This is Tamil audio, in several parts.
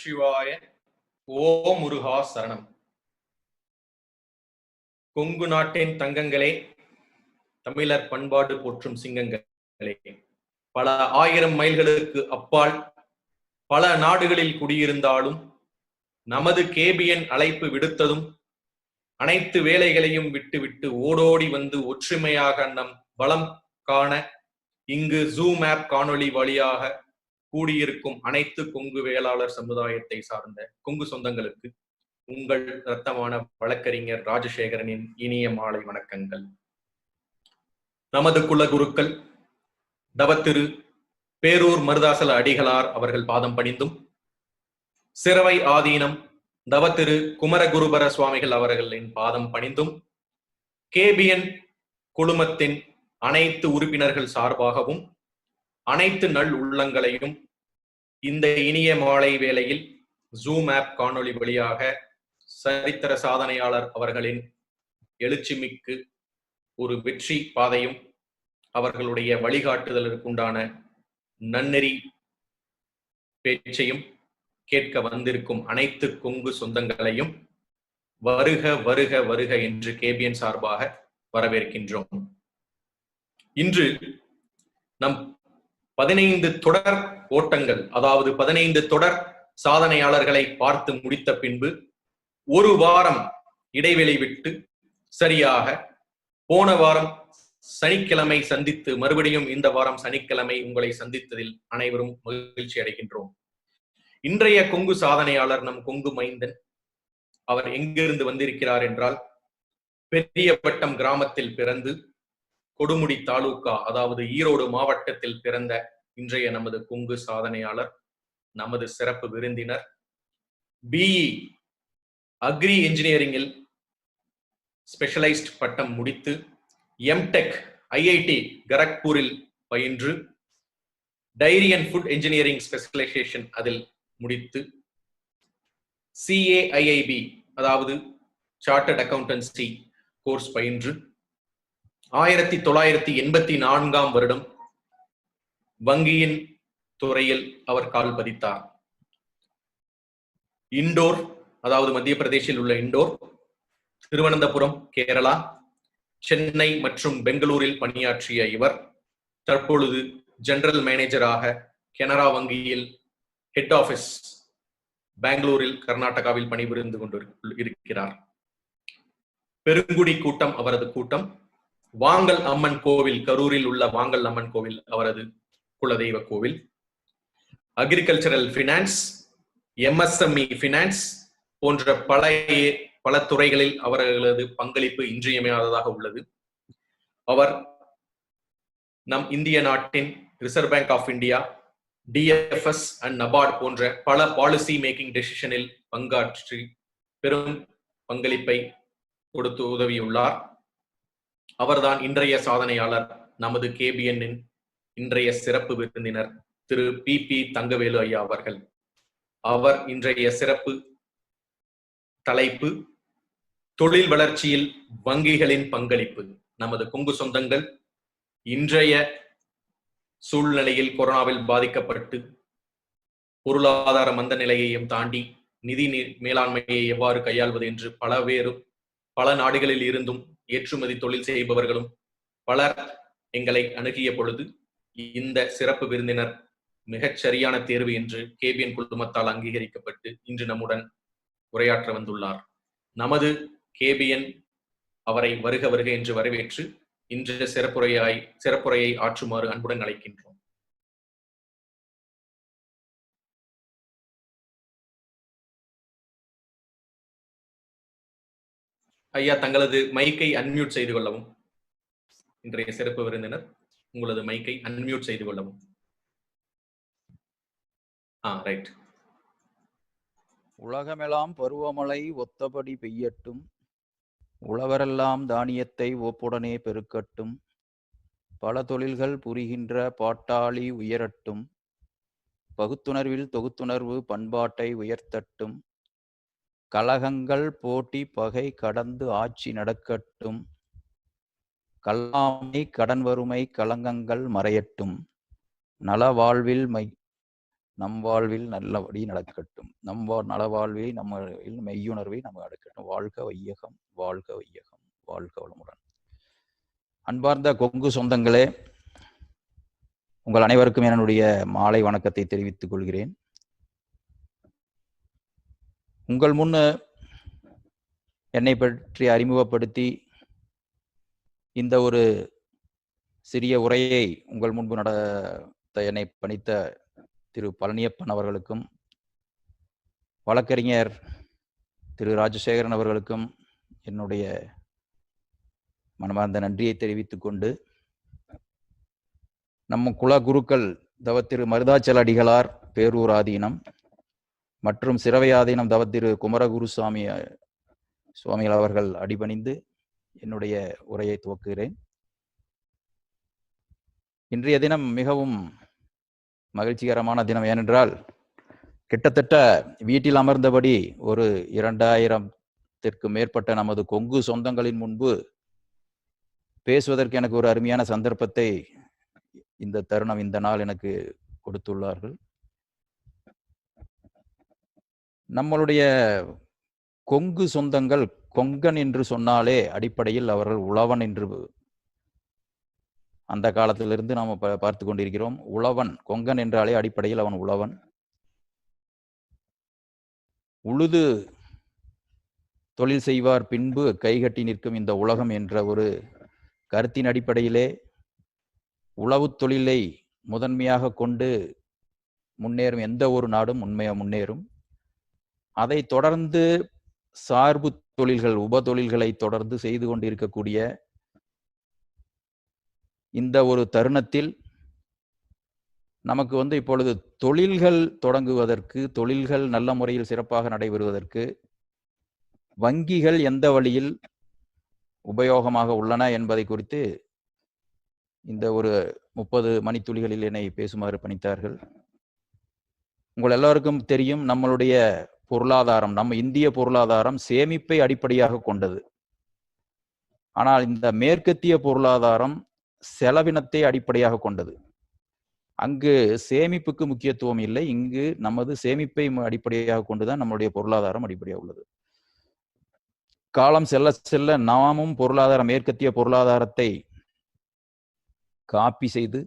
நமச்சிவாய. ஓம் முருகா சரணம். கொங்கு நாட்டின் தங்கங்களே, தமிழர் பண்பாடு போற்றும் சிங்கங்களே, பல ஆயிரம் மைல்களுக்கு அப்பால் பல நாடுகளில் குடியிருந்தாலும் நமது கேபிஎன் அழைப்பு விடுத்ததும் அனைத்து வேலைகளையும் விட்டுவிட்டு ஓடோடி வந்து ஒற்றுமையாக நம் வளம் காண இங்கு ஜூம் ஆப் காணொளி வழியாக கூடியிருக்கும் அனைத்து கொங்கு வேளாளர் சமுதாயத்தை சார்ந்த கொங்கு சொந்தங்களுக்கு உங்கள் இரத்தமான வழக்கறிஞர் ராஜசேகரனின் இனிய மாலை வணக்கங்கள். நமது குலகுருக்கள் தவத்திரு பேரூர் மருதாசல அடிகளார் அவர்கள் பாதம் பணிந்தும், சிரவை ஆதீனம் தவத்திரு குமரகுருபர சுவாமிகள் அவர்களின் பாதம் பணிந்தும், கேபிஎன் குழுமத்தின் அனைத்து உறுப்பினர்கள் சார்பாகவும் அனைத்து நல் உள்ளங்களையும் இந்த இனிய மாலை வேளையில் ஜூம் ஆப் காணொளி வழியாக சரித்திர சாதனையாளர் அவர்களின் எழுச்சிமிக்கு ஒரு வெற்றி பாதையும் அவர்களுடைய வழிகாட்டுதலுக்குண்டான நன்னெறி பேச்சையும் கேட்க வந்திருக்கும் அனைத்து கொங்கு சொந்தங்களையும் வருக வருக வருக என்று கேபிஎன் சார்பாக வரவேற்கின்றோம். இன்று நம் 15 தொடர் ஓட்டங்கள், அதாவது 15 தொடர் சாதனையாளர்களை பார்த்து முடித்த பின்பு ஒரு வாரம் இடைவெளி விட்டு சரியாக போன வாரம் சனிக்கிழமை சந்தித்து மறுபடியும் இந்த வாரம் சனிக்கிழமை உங்களை சந்தித்ததில் அனைவரும் மகிழ்ச்சி அடைகின்றோம். இன்றைய கொங்கு சாதனையாளர் நம் கொங்கு மைந்தன். அவர் எங்கிருந்து வந்திருக்கிறார் என்றால், பெரியவட்டம் கிராமத்தில் பிறந்து கொடுமுடி தாலுகா, அதாவது ஈரோடு மாவட்டத்தில் பிறந்த இன்றைய நமது கொங்கு சாதனையாளர், நமது சிறப்பு விருந்தினர், பிஇ அக்ரி இன்ஜினியரிங்கில் ஸ்பெஷலைஸ்ட் பட்டம் முடித்து எம்டெக் ஐஐடி கரக்பூரில் பயின்று dairy and food engineering specialisation அதில் முடித்து சிஏஐஐபி அதாவது சார்ட்டர்ட் அக்கவுண்டன்சி கோர்ஸ் பயின்று 1984ஆம் வருடம் வங்கியின் துறையில் அவர் கால் பதித்தார். இண்டோர், அதாவது மத்திய பிரதேசில் உள்ள இண்டோர், திருவனந்தபுரம் கேரளா, சென்னை மற்றும் பெங்களூரில் பணியாற்றிய இவர் தற்பொழுது ஜெனரல் மேனேஜராக கனரா வங்கியில் ஹெட் ஆபீஸ் பெங்களூரில் கர்நாடகாவில் பணிபுரிந்து கொண்டு இருக்கிறார். பெருங்குடி கூட்டம் அவரது கூட்டம். வாங்கல் அம்மன் கோவில், கரூரில் உள்ள வாங்கல் அம்மன் கோவில் அவரது குலதெய்வ கோவில். அக்ரிகல்ச்சரல் பினான்ஸ், எம்எஸ்எம்இ பினான்ஸ் போன்ற பல துறைகளில் அவர்களது பங்களிப்பு இன்றியமையாததாக உள்ளது. அவர் நம் இந்திய நாட்டின் Reserve Bank of India, DFS and NABARD போன்ற பல பாலிசி மேக்கிங் டெசிஷனில் பங்காற்றி பெரும் பங்களிப்பை கொடுத்து உதவியுள்ளார். அவர்தான் இன்றைய சாதனையாளர், நமது கேபிஎன்னின் இன்றைய சிறப்பு விருந்தினர் திரு பி தங்கவேலு ஐயா அவர்கள். அவர் இன்றைய சிறப்பு தலைப்பு தொழில் வளர்ச்சியில் வங்கிகளின் பங்களிப்பு. நமது கொங்கு சொந்தங்கள் இன்றைய சூழ்நிலையில் கொரோனாவில் பாதிக்கப்பட்டு பொருளாதார மந்த நிலையையும் தாண்டி நிதி மேலாண்மையை எவ்வாறு கையாள்வது என்று பல நாடுகளில் இருந்தும் ஏற்றுமதி தொழில் செய்பவர்களும் பலர் எங்களை அணுகிய பொழுது இந்த சிறப்பு விருந்தினர் மிகச் சரியான தேர்வு என்று கேபிஎன் குழுமத்தால் அங்கீகரிக்கப்பட்டு இன்று நம்முடன் உரையாற்ற வந்துள்ளார். நமது கேபிஎன் அவரை வருக வருக என்று வரவேற்று இன்று சிறப்புரையை ஆற்றுமாறு அன்புடன் அழைக்கின்றோம். ஐயா, தங்களது மைக்கை அன்மியூட் செய்து கொள்ளவும். இன்றைய சிறப்பு விருந்தினர் உங்களது மைக்கை அன்மியூட் செய்து கொள்ளவும். ரைட். உலகமெல்லாம் பருவமழை ஒத்தபடி பெய்யட்டும், உழவரெல்லாம் தானியத்தை ஒப்புடனே பெருக்கட்டும், பல தொழில்கள் புரிகின்ற பாட்டாளி உயரட்டும், பகுத்துணர்வில் தொகுத்துணர்வு பண்பாட்டை உயர்த்தட்டும், கலகங்கள் போட்டி பகை கடந்து ஆட்சி நடக்கட்டும், கல்லாமை கடன் வறுமை களங்கங்கள் மறையட்டும், நல வாழ்வில் நம் வாழ்வில் நல்லபடி நடக்கட்டும். நலவாழ்வை நம்ம மெய்யுணர்வை நம்ம நடக்கட்டும். வாழ்க வையகம், வாழ்க வையகம், வாழ்க வளமுடன். அன்பார்ந்த கொங்கு சொந்தங்களே, உங்கள் அனைவருக்கும் என்னுடைய மாலை வணக்கத்தை தெரிவித்துக் கொள்கிறேன். உங்கள் முன்னு என்னை பற்றி அறிமுகப்படுத்தி இந்த ஒரு சிறிய உரையை உங்கள் முன்பு நடத்த என்னை பணித்த திரு பழனியப்பன் அவர்களுக்கும், வழக்கறிஞர் திரு ராஜசேகரன் அவர்களுக்கும் என்னுடைய மனமார்ந்த நன்றியை தெரிவித்துக் கொண்டு, நம்ம குல குருக்கள் தவத்திரு மருதாச்சல அடிகளார் பேரூர் ஆதீனம் மற்றும் சிரவை ஆதீனம் தவத்திரு குமரகுரு சுவாமிகள் அவர்கள் அடிபணிந்து என்னுடைய உரையை துவக்குகிறேன். இன்றைய தினம் மிகவும் மகிழ்ச்சிகரமான தினம். ஏனென்றால் கிட்டத்தட்ட வீட்டில் அமர்ந்தபடி ஒரு 2000த்திற்கு மேற்பட்ட நமது கொங்கு சொந்தங்களின் முன்பு பேசுவதற்கு எனக்கு ஒரு அருமையான சந்தர்ப்பத்தை இந்த தருணம், இந்த நாள் எனக்கு கொடுத்துள்ளார்கள். நம்மளுடைய கொங்கு சொந்தங்கள், கொங்கன் என்று சொன்னாலே அடிப்படையில் அவர்கள் உழவன் என்று அந்த காலத்திலிருந்து நாம் பார்த்து கொண்டிருக்கிறோம். உழவன், கொங்கன் என்றாலே அடிப்படையில் அவன் உழவன். உழுது தொழில் செய்வார் பின்பு கைகட்டி நிற்கும் இந்த உலகம் என்ற ஒரு கருத்தின் அடிப்படையிலே உழவு தொழிலை முதன்மையாக கொண்டு முன்னேறும் எந்த ஒரு நாடும் முன்னேறும். அதை தொடர்ந்து சார்பு தொழில்கள், உப தொழில்களை தொடர்ந்து செய்து கொண்டிருக்கக்கூடிய இந்த ஒரு தருணத்தில் நமக்கு இப்பொழுது தொழில்கள் தொடங்குவதற்கு, தொழில்கள் நல்ல முறையில் சிறப்பாக நடைபெறுவதற்கு வங்கிகள் எந்த வழியில் உபயோகமாக உள்ளன என்பதை குறித்து இந்த ஒரு 30 மணித்துளிகளில் என்னை பேசுமாறு பணித்தார்கள். உங்கள் எல்லாருக்கும் தெரியும், நம்மளுடைய பொருளாதாரம், நம்ம இந்திய பொருளாதாரம் சேமிப்பை அடிப்படையாக கொண்டது. ஆனால் இந்த மேற்கத்திய பொருளாதாரம் செலவினத்தை அடிப்படையாக கொண்டது. அங்கு சேமிப்புக்கு முக்கியத்துவம் இல்லை. இங்கு நமது சேமிப்பை அடிப்படையாக கொண்டுதான் நம்மளுடைய பொருளாதாரம் அடிப்படையாக உள்ளது. காலம் செல்ல செல்ல நாமும் மேற்கத்திய பொருளாதாரத்தை காப்பி செய்து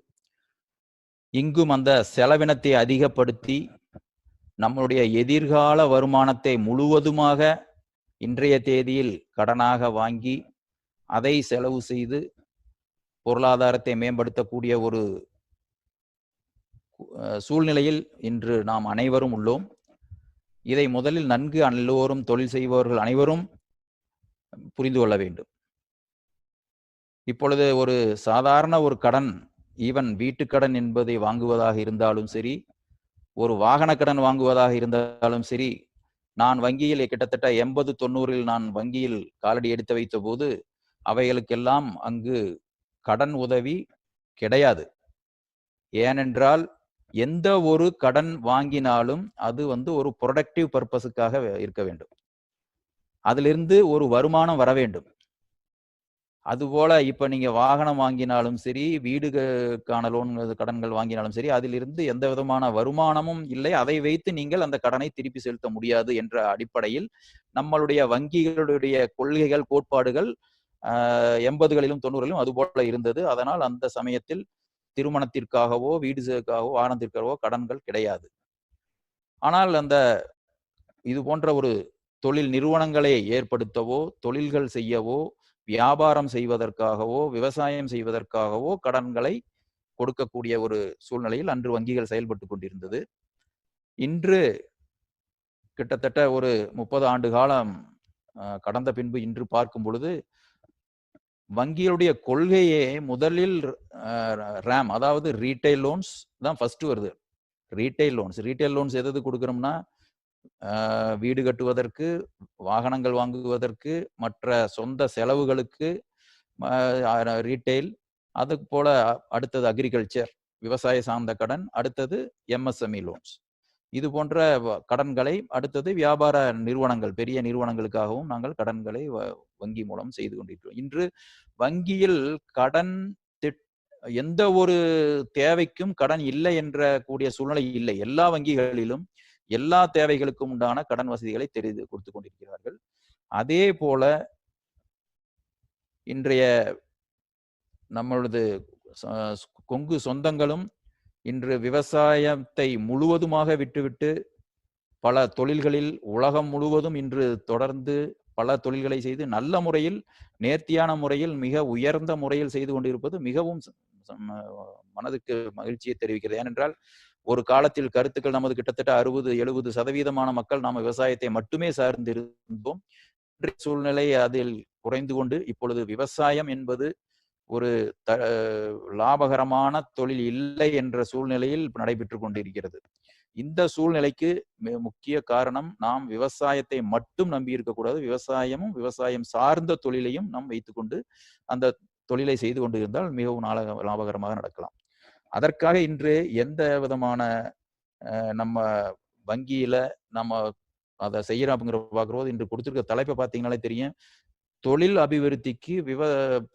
இங்கும் அந்த செலவினத்தை அதிகப்படுத்தி நம்மளுடைய எதிர்கால வருமானத்தை முழுவதுமாக இன்றைய தேதியில் கடனாக வாங்கி அதை செலவு செய்து பொருளாதாரத்தை மேம்படுத்தக்கூடிய ஒரு சூழ்நிலையில் இன்று நாம் அனைவரும் உள்ளோம். இதை முதலில் நன்கு எல்லோரும், தொழில் செய்பவர்கள் அனைவரும் புரிந்து கொள்ள வேண்டும். இப்பொழுது ஒரு சாதாரண ஒரு கடன், ஈவன் வீட்டுக்கடன் என்பதை வாங்குவதாக இருந்தாலும் சரி, ஒரு வாகன கடன் வாங்குவதாக இருந்தாலும் சரி, நான் வங்கியில் கிட்டத்தட்ட 80-90 நான் வங்கியில் காலடி எடுத்து வைத்த போது அவைகளுக்கெல்லாம் அங்கு கடன் உதவி கிடையாது. ஏனென்றால் எந்த ஒரு கடன் வாங்கினாலும் அது ஒரு ப்ரொடக்டிவ் பர்பஸுக்காக இருக்க வேண்டும். அதிலிருந்து ஒரு வருமானம் வர வேண்டும். அதுபோல இப்ப நீங்க வாகனம் வாங்கினாலும் சரி, வீடுக்கான லோன் கடன்கள் வாங்கினாலும் சரி, அதிலிருந்து எந்த விதமான வருமானமும் இல்லை. அதை வைத்து நீங்கள் அந்த கடனை திருப்பி செலுத்த முடியாது என்ற அடிப்படையில் நம்மளுடைய வங்கிகளுடைய கொள்கைகள், கோட்பாடுகள் 80களிலும் 90களிலும் அதுபோல இருந்தது. அதனால் அந்த சமயத்தில் திருமணத்திற்காகவோ, வீடுக்காகவோ, வாகனத்திற்காகவோ கடன்கள் கிடையாது. ஆனால் இது போன்ற ஒரு தொழில் நிறுவனங்களை ஏற்படுத்தவோ, தொழில்கள் செய்யவோ, வியாபாரம் செய்வதற்காகவோ, விவசாயம் செய்வதற்காகவோ கடன்களை கொடுக்கக்கூடிய ஒரு சூழ்நிலையில் அன்று வங்கிகள் செயல்பட்டு கொண்டிருந்தது. இன்று கிட்டத்தட்ட ஒரு 30 ஆண்டு காலம் கடந்த பின்பு இன்று பார்க்கும் பொழுது வங்கிகளுடைய கொள்கையே முதலில் ரேம், அதாவது ரீட்டைல் லோன்ஸ் தான் ஃபர்ஸ்ட் வருது. ரீட்டைல் லோன்ஸ் எது கொடுக்குறோம்னா வீடு கட்டுவதற்கு, வாகனங்கள் வாங்குவதற்கு, மற்ற சொந்த செலவுகளுக்கு ரீட்டைல். அது போல அடுத்தது அக்ரிகல்ச்சர், விவசாய சார்ந்த கடன். அடுத்தது MSME லோன்ஸ். இது போன்ற கடன்களை அடுத்தது வியாபார நிறுவனங்கள், பெரிய நிறுவனங்களுக்காகவும் நாங்கள் கடன்களை வங்கி மூலம் செய்து கொண்டிருக்கிறோம். இன்று வங்கியில் கடன் எந்த ஒரு தேவைக்கும் கடன் இல்லை என்ற கூடிய சூழ்நிலை இல்லை. எல்லா வங்கிகளிலும் எல்லா தேவைகளுக்கும் உண்டான கடன் வசதிகளை கொடுத்து கொண்டிருக்கிறார்கள். அதே போல இன்றைய நம்மளது கொங்கு சொந்தங்களும் இன்று விவசாயத்தை முழுவதுமாக விட்டுவிட்டு பல தொழில்களில் உலகம் முழுவதும் இன்று தொடர்ந்து பல தொழில்களை செய்து நல்ல முறையில், நேர்த்தியான முறையில், மிக உயர்ந்த முறையில் செய்து கொண்டிருப்பது மிகவும் மனதுக்கு மகிழ்ச்சியை தெரிவிக்கிறது. ஏனென்றால் ஒரு காலத்தில் கருத்துக்கள் நமது கிட்டத்தட்ட 60-70% மக்கள் நாம் விவசாயத்தை மட்டுமே சார்ந்திருந்தோம். சூழ்நிலை அதில் குறைந்து கொண்டு இப்பொழுது விவசாயம் என்பது ஒரு லாபகரமான தொழில் இல்லை என்ற சூழ்நிலையில் நடைபெற்று கொண்டிருக்கிறது. இந்த சூழ்நிலைக்கு முக்கிய காரணம் நாம் விவசாயத்தை மட்டும் நம்பி இருக்கக்கூடாது. விவசாயமும் விவசாயம் சார்ந்த தொழிலையும் நாம் வைத்துக்கொண்டு அந்த தொழிலை செய்து கொண்டு இருந்தால் மிகவும் லாபகரமாக நடக்கலாம். அதற்காக இன்று எந்த விதமான நம்ம வங்கியில நம்ம அதை செய்யறோம் அப்படிங்கிற பார்க்கும்போது இன்று கொடுத்திருக்க தலைப்பை பார்த்தீங்கன்னாலே தெரியும். தொழில் அபிவிருத்திக்கு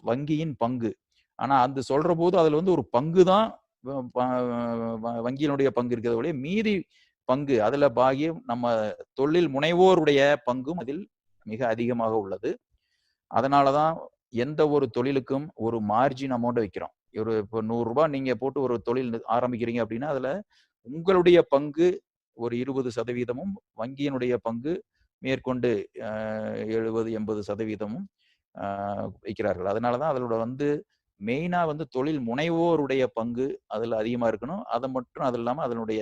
வங்கியின் பங்கு. ஆனா அந்த சொல்ற போது அதுல வந்து ஒரு பங்கு தான் வங்கியினுடைய பங்கு இருக்கிறத விட மீதி பங்கு அதுல பாகியம் நம்ம தொழில் முனைவோருடைய பங்கும் அதில் மிக அதிகமாக உள்ளது. அதனாலதான் எந்த ஒரு தொழிலுக்கும் ஒரு மார்ஜின் அமௌண்ட் வைக்கிறோம். இப்போ 100 ரூபாய் நீங்க போட்டு ஒரு தொழில் ஆரம்பிக்கிறீங்க அப்படின்னா அதுல உங்களுடைய பங்கு ஒரு 20%, வங்கியினுடைய பங்கு மேற்கொண்டு 70-80% வைக்கிறார்கள். அதனாலதான் அதோட வந்து மெயினா வந்து தொழில் முனைவோருடைய பங்கு அதுல அதிகமா இருக்கணும். அதை மட்டும் அது இல்லாம அதனுடைய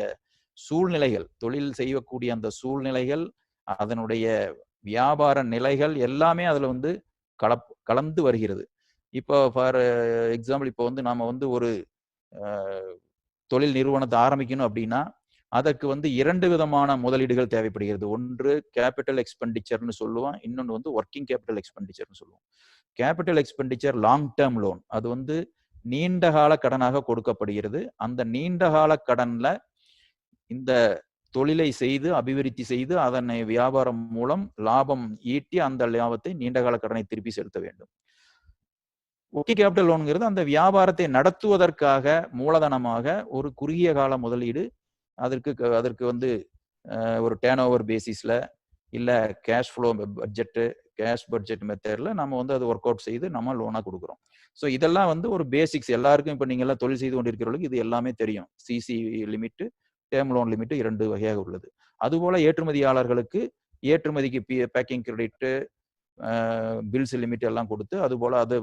சூழ்நிலைகள், தொழில் செய்யக்கூடிய அந்த சூழ்நிலைகள், அதனுடைய வியாபார நிலைகள் எல்லாமே அதுல வந்து கலந்து வருகிறது. இப்போ ஃபார் எக்ஸாம்பிள் இப்போ வந்து நாம வந்து ஒரு தொழில் நிறுவனத்தை ஆரம்பிக்கணும் அப்படின்னா அதற்கு வந்து 2 விதமான முதலீடுகள் தேவைப்படுகிறது. ஒன்று கேபிட்டல் எக்ஸ்பெண்டிச்சர்னு சொல்லுவோம், இன்னொன்று வந்து ஒர்க்கிங் கேபிட்டல் எக்ஸ்பெண்டிச்சர்னு சொல்லுவோம். Capital expenditure long term loan, அது வந்து நீண்ட கால கடனாக கொடுக்கப்படுகிறது. அந்த நீண்ட கால கடன்ல இந்த தொழிலை செய்து அபிவிருத்தி செய்து அதனை வியாபாரம் மூலம் லாபம் ஈட்டி அந்த லாபத்தை நீண்டகால கடனை திருப்பி செலுத்த வேண்டும். ஒர்க்கிங் கேபிட்டல் லோன்ங்கிறது அந்த வியாபாரத்தை நடத்துவதற்காக மூலதனமாக ஒரு குறுகிய கால முதலீடு. அதற்கு வந்து ஒரு டேர்ன் ஓவர் பேசிஸ்ல இல்ல கேஷ் ஃப்ளோ கேஷ் பட்ஜெட் மெத்தட்ல நம்ம வந்து அது ஒர்க் அவுட் செய்து நம்ம லோனா கொடுக்குறோம். ஸோ இதெல்லாம் வந்து ஒரு பேசிக்ஸ். எல்லாருக்கும் இப்போ நீங்க எல்லாம் தொழில் செய்து கொண்டிருக்கிறவர்களுக்கு இது எல்லாமே தெரியும். CC limit, term loan limit 2 வகையாக உள்ளது. அதுபோல ஏற்றுமதியாளர்களுக்கு ஏற்றுமதிக்கு பேக்கிங் கிரெடிட், பில்ஸ் லிமிட் எல்லாம் கொடுத்து அதுபோல அது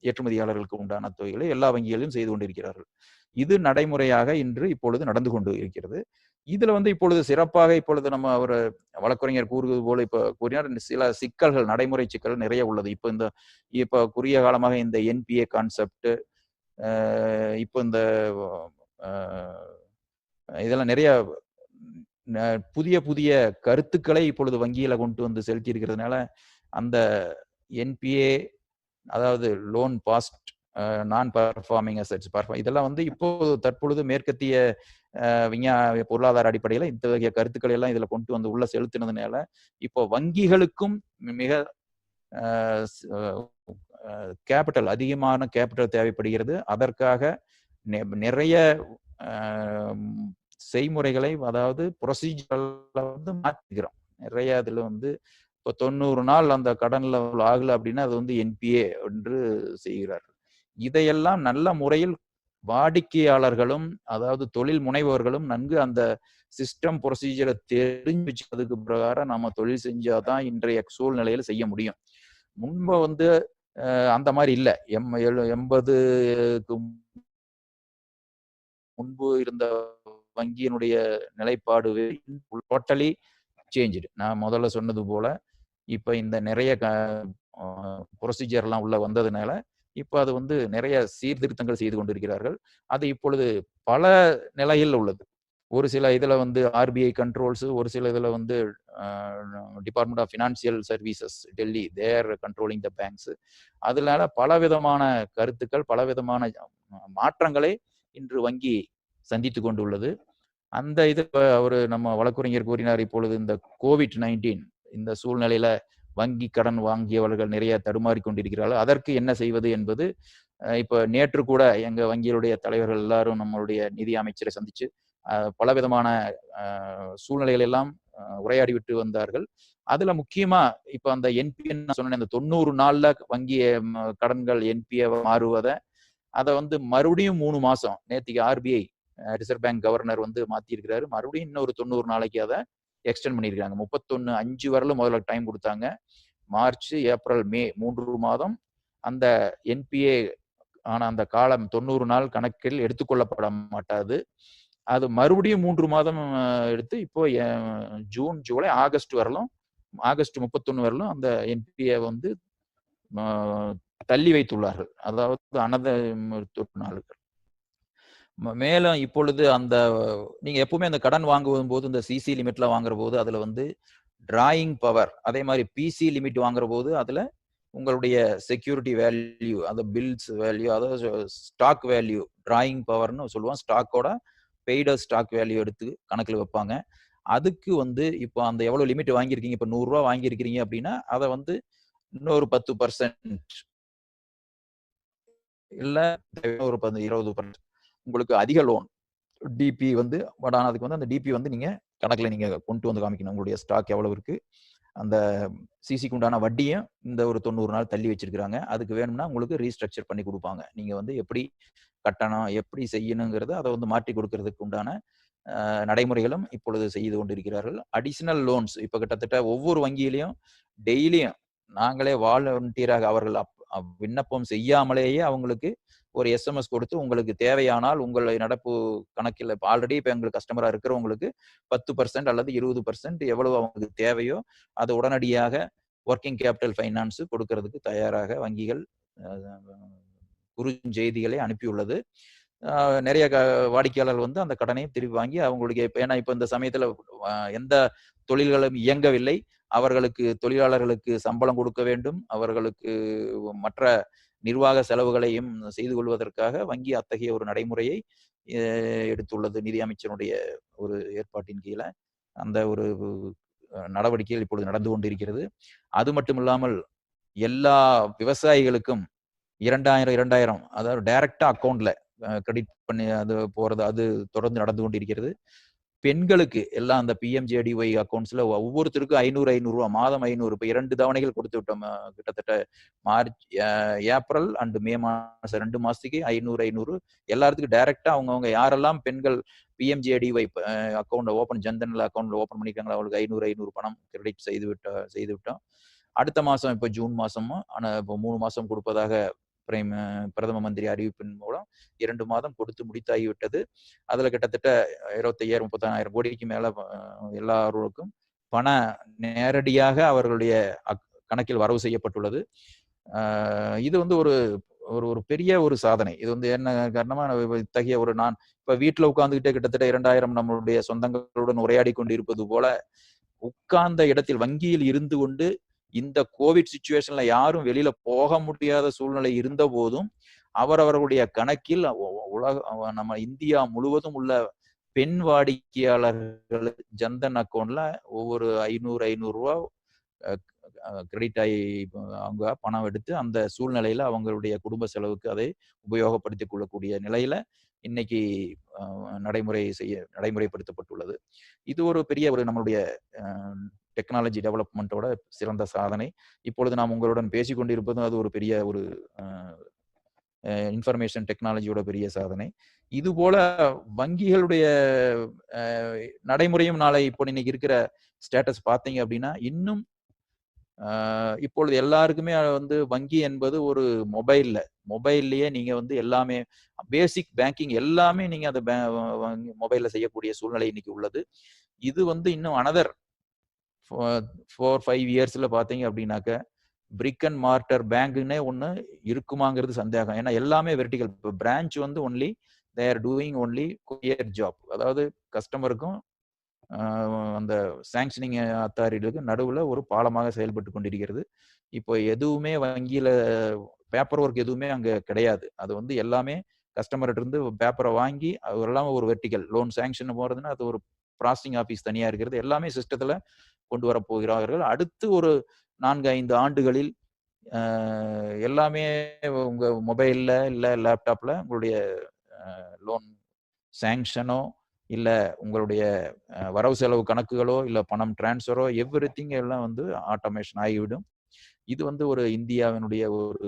ஏற்றுமதியாளர்களுக்கு உண்டான தொகைகளை எல்லா வங்கிகளிலும் செய்து கொண்டிருக்கிறார்கள். இது நடைமுறையாக இன்று இப்பொழுது நடந்து கொண்டு இருக்கிறது. இதுல வந்து இப்பொழுது சிறப்பாக இப்பொழுது நம்ம ஒரு வழக்கறிஞர் கூறுவது போல இப்ப கூறினார், சில சிக்கல்கள், நடைமுறை சிக்கல் நிறைய உள்ளது. இப்ப குறுகிய காலமாக இந்த என்பிஏ கான்செப்ட், இப்போ இந்த இதெல்லாம் நிறைய புதிய புதிய கருத்துக்களை இப்பொழுது வங்கியில கொண்டு வந்து செலுத்தி இருக்கிறதுனால அந்த என்பிஏ, அதாவது லோன் பாஸ்ட் நான் பர்ஃபார்மிங் அசெட்ஸ், இதெல்லாம் வந்து இப்போ தற்பொழுது மேற்கத்திய பொருளாதார அடிப்படையில இந்த வகைய கருத்துக்களை எல்லாம் இதுல கொண்டு வந்து உள்ள செலுத்தினதுனால இப்போ வங்கிகளுக்கும் மிக கேபிட்டல், அதிகமான கேபிட்டல் தேவைப்படுகிறது. அதற்காக நிறைய செய்முறைகளை, அதாவது ப்ரொசீஜர் வந்து மாற்றிக்கிறோம். நிறைய இதுல வந்து இப்போ 90 நாள் அந்த கடன்ல ஆகல அப்படின்னா அது வந்து என்பிஏ என்று செய்கிறார்கள். இதையெல்லாம் நல்ல முறையில் வாடிக்கையாளர்களும், அதாவது தொழில் முனைவோர்களும் நன்கு அந்த சிஸ்டம் ப்ரொசீஜரை தெரிஞ்சு வச்சதுக்கு பிரகாரம் நம்ம தொழில் செஞ்சாதான் இன்றைய சூழ்நிலையில செய்ய முடியும். முன்பு வந்து அந்த மாதிரி இல்லை. 80க்கு முன்பு இருந்த வங்கியினுடைய நிலைப்பாடு டோட்டலி சேஞ்சுடு. நான் முதல்ல சொன்னது போல இப்ப இந்த நிறைய ப்ரொசீஜர் எல்லாம் உள்ள வந்ததுனால இப்ப அது வந்து நிறைய சீர்திருத்தங்கள் செய்து கொண்டிருக்கிறார்கள். அது இப்பொழுது பல நிலையில் உள்ளது. ஒரு சில இதுல வந்து ஆர்பிஐ கண்ட்ரோல்ஸ், ஒரு சில இதுல வந்து Department of Financial Services Delhi, they're controlling the banks. அதனால பலவிதமான கருத்துக்கள், பலவிதமான மாற்றங்களை இன்று வங்கி சந்தித்து கொண்டுள்ளது. அந்த இது நம்ம வழக்கறிஞர் கூறினார், இப்பொழுது இந்த COVID-19 இந்த சூழ்நிலையில வங்கி கடன் வாங்கியவர்கள் நிறைய தடுமாறி கொண்டிருக்கிறார்கள். அதற்கு என்ன செய்வது என்பது இப்ப நேற்று கூட எங்க வங்கிகளுடைய தலைவர்கள் எல்லாரும் நம்மளுடைய நிதி அமைச்சரை சந்திச்சு பலவிதமான சூழ்நிலைகள் எல்லாம் உரையாடி விட்டு வந்தார்கள். அதுல முக்கியமா இப்ப அந்த என்பிஎன் சொன்ன அந்த 90 நாள்ல வங்கி கடன்கள் என்பிஏ மாறுவதை அதை வந்து மறுபடியும் 3 மாசம் நேற்றுக்கு ஆர்பிஐ ரிசர்வ் பேங்க் கவர்னர் வந்து மாத்திருக்கிறாரு. மறுபடியும் இன்னொரு 90 நாளைக்கு அதை எக்ஸ்டெண்ட் பண்ணியிருக்காங்க. 31/5 வரலும் முதல்ல டைம் கொடுத்தாங்க. மார்ச், ஏப்ரல், மே 3 மாதம் அந்த என்பிஏ ஆனா அந்த காலம் 90 நாள் கணக்கில் எடுத்துக்கொள்ளப்பட மாட்டாது. அது மறுபடியும் 3 மாதம் எடுத்து இப்போ ஜூன், ஜூலை, ஆகஸ்ட் வரலும், ஆகஸ்ட் 31 வரலும் அந்த என்பிஏ வந்து தள்ளி வைத்துள்ளார்கள். அதாவது அனதர் 90 நாளுகள். மேலும் இப்பொழுது அந்த நீங்க எப்பவுமே அந்த கடன் வாங்கும் போது இந்த சிசி லிமிட்ல வாங்குற போது அதுல வந்து டிராயிங் பவர், அதே மாதிரி பிசி லிமிட் வாங்குற போது அதுல உங்களுடைய செக்யூரிட்டி வேல்யூ, அந்த பில்ஸ் வேல்யூ, அதாவது ஸ்டாக் வேல்யூ, டிராயிங் பவர்னு சொல்லுவோம். ஸ்டாக்கோட பெய்டு ஸ்டாக் வேல்யூ எடுத்து கணக்கில் வைப்பாங்க. அதுக்கு வந்து இப்போ அந்த எவ்வளவு லிமிட் வாங்கியிருக்கீங்க, இப்போ 100 ரூபா வாங்கியிருக்கிறீங்க அப்படின்னா அதை வந்து இன்னொரு 10% இல்ல ஒரு 20% உங்களுக்கு அதிக லோன் டிபி வந்து அதுக்கு வந்து அந்த டிபி வந்து நீங்க கணக்குல நீங்க கொண்டு வந்து காமிக்கணும். உங்களுடைய ஸ்டாக் எவ்வளவு இருக்கு, அந்த சிசிக்கு உண்டான வட்டியும் இந்த ஒரு 90 நாள் தள்ளி வச்சிருக்காங்க. அதுக்கு வேணும்னா உங்களுக்கு ரீஸ்ட்ரக்சர் பண்ணி கொடுப்பாங்க. நீங்க வந்து எப்படி கட்டணம், எப்படி செய்யணுங்கிறத அதை வந்து மாற்றி கொடுக்கறதுக்கு உண்டான நடைமுறைகளும் இப்பொழுது செய்து கொண்டிருக்கிறார்கள். அடிஷனல் லோன்ஸ் இப்ப கிட்டத்தட்ட ஒவ்வொரு வங்கியிலையும் டெய்லியும் நாங்களே வாலண்டியராக அவர்கள் விண்ணப்பம் செய்யாமலேயே அவங்களுக்கு ஒரு எஸ்எம்எஸ் கொடுத்து உங்களுக்கு தேவையானால் உங்கள் நடப்பு கணக்கில் ஆல்ரெடி இப்போ எங்களுக்கு கஸ்டமரா இருக்கிறவங்களுக்கு 10% அல்லது 20% எவ்வளவு அவங்களுக்கு தேவையோ அதை உடனடியாக ஒர்க்கிங் கேபிட்டல் ஃபைனான்ஸ் கொடுக்கறதுக்கு தயாராக வங்கிகள் குறுஞ்செய்திகளை அனுப்பியுள்ளது. நிறைய வாடிக்கையாளர்கள் வந்து அந்த கடனை திருப்பி வாங்கி அவங்களுக்கு ஏன்னா இப்போ இந்த சமயத்துல எந்த தொழில்களும் இயங்கவில்லை. அவர்களுக்கு தொழிலாளர்களுக்கு சம்பளம் கொடுக்க வேண்டும், அவர்களுக்கு மற்ற நிர்வாக செலவுகளையும் செய்து கொள்வதற்காக வங்கி அத்தகைய ஒரு நடைமுறையை எடுத்துள்ளது. நிதி அமைச்சருடைய ஒரு ஏற்பாட்டின் கீழே அந்த ஒரு நடவடிக்கைகள் இப்பொழுது நடந்து கொண்டிருக்கிறது. அது மட்டும் இல்லாமல் எல்லா விவசாயிகளுக்கும் 2000 அதாவது டைரக்டா அக்கௌண்ட்ல கிரெடிட் பண்ணி அது போறது அது தொடர்ந்து நடந்து கொண்டிருக்கிறது. பெண்களுக்கு எல்லாம் அந்த பிஎம்ஜேடிஒய் அக்கௌண்ட்ஸ்ல ஒவ்வொருத்தருக்கும் 500 ரூபா மாதம் 500. இப்ப 2 தவணைகள் கொடுத்து விட்டோம். கிட்டத்தட்ட மார்ச், ஏப்ரல் அண்ட் மே மாசம் 2 மாசத்துக்கு 500 எல்லாத்துக்கும் டைரக்டா அவங்க யாரெல்லாம் பெண்கள் பிஎம்ஜேடிஒய் அக்கௌண்ட் ஓபன் ஜன்தன்ல அக்கௌண்ட்ல ஓபன் பண்ணிருக்காங்களோ அவங்களுக்கு 500 பணம் கிரெடிட் செய்து விட்டோம். அடுத்த மாசம் இப்ப ஜூன் மாசமும் இப்போ 3 மாசம் கொடுப்பதாக பிரதம மந்திரி அறிவிப்பின் மூலம் 2 மாதம் கொடுத்து முடித்தாகிவிட்டது. அதுல கிட்டத்தட்ட 25,000-30,000 கோடிக்கு மேல எல்லாருக்கும் பண நேரடியாக அவர்களுடைய கணக்கில் வரவு செய்யப்பட்டுள்ளது. இது வந்து ஒரு பெரிய ஒரு சாதனை. இது வந்து என்ன காரணமா இத்தகைய ஒரு நான் இப்ப வீட்டுல உட்கார்ந்துகிட்டே கிட்டத்தட்ட 2000 நம்மளுடைய சொந்தங்களுடன் உரையாடி கொண்டிருப்பது போல உட்கார்ந்த இடத்தில் வங்கியில் இருந்து கொண்டு இந்த கோவிட் சிச்சுவேஷன்ல யாரும் வெளியில போக முடியாத சூழ்நிலை இருந்த போதும் அவரவர்களுடைய கணக்கில் நம்ம இந்தியா முழுவதும் உள்ள பெண் வாடிக்கையாளர்கள் ஜன்தன் அக்கௌண்ட்ல ஒவ்வொரு 500 ரூபா கிரெடிட் ஆகி அவங்க பணம் எடுத்து அந்த சூழ்நிலையில அவங்களுடைய குடும்ப செலவுக்கு அதை உபயோகப்படுத்திக் கொள்ளக்கூடிய நிலையில இன்னைக்கு நடைமுறைப்படுத்தப்பட்டுள்ளது. இது ஒரு பெரிய ஒரு நம்மளுடைய டெக்னாலஜி டெவலப்மெண்ட்டோட சிறந்த சாதனை. இப்பொழுது நாம் உங்களுடன் பேசிக்கொண்டிருப்பதும் அது ஒரு பெரிய ஒரு இன்ஃபர்மேஷன் டெக்னாலஜியோட பெரிய சாதனை. இது போல வங்கிகளுடைய நடைமுறையும் நாளை இப்போ இன்னைக்கு இருக்கிற ஸ்டேட்டஸ் பார்த்தீங்க அப்படின்னா இன்னும் இப்பொழுது எல்லாருக்குமே வந்து வங்கி என்பது ஒரு மொபைல்லயே நீங்க வந்து எல்லாமே பேசிக் பேங்கிங் எல்லாமே நீங்க அந்த மொபைல்ல செய்யக்கூடிய சூழ்நிலை இன்னைக்கு உள்ளது. இது வந்து இன்னும் அனதர் 4-5 இயர்ஸ்ல பாத்தீங்க அப்படின்னாக்க பிரிக் அண்ட் மார்டர் பேங்க்னே ஒண்ணு இருக்குமாங்கிறது சந்தேகம். ஏன்னா எல்லாமே வெர்டிகல். இப்போ பிரான்ச் வந்து only they are doing only courier job. அதாவது கஸ்டமருக்கும் அந்த சாங்ஷனிங் அத்தாரிட்டிக்கு நடுவுல ஒரு பாலமாக செயல்பட்டு கொண்டிருக்கிறது. இப்போ எதுவுமே வங்கியில பேப்பர் ஒர்க் எதுவுமே அங்க கிடையாது. அது வந்து எல்லாமே கஸ்டமர்கிட்ட இருந்து பேப்பரை வாங்கி அது எல்லாமே ஒரு வெர்டிகல். லோன் சாங்ஷன் போறதுன்னா அது ஒரு ப்ராசஸிங் ஆஃபீஸ் தனியா இருக்கிறது. எல்லாமே சிஸ்டத்துல கொண்டு வர போகிறார்கள். அடுத்து ஒரு 4-5 ஆண்டுகளில் எல்லாமே உங்க மொபைல்ல இல்ல லேப்டாப்ல உங்களுடைய லோன் சாங்ஷனோ இல்ல உங்களுடைய வரவு செலவு கணக்குகளோ இல்ல பணம் டிரான்ஸ்ஃபரோ எவ்ரிதிங் எல்லாம் வந்து ஆட்டோமேஷன் ஆகிவிடும். இது வந்து ஒரு இந்தியாவினுடைய ஒரு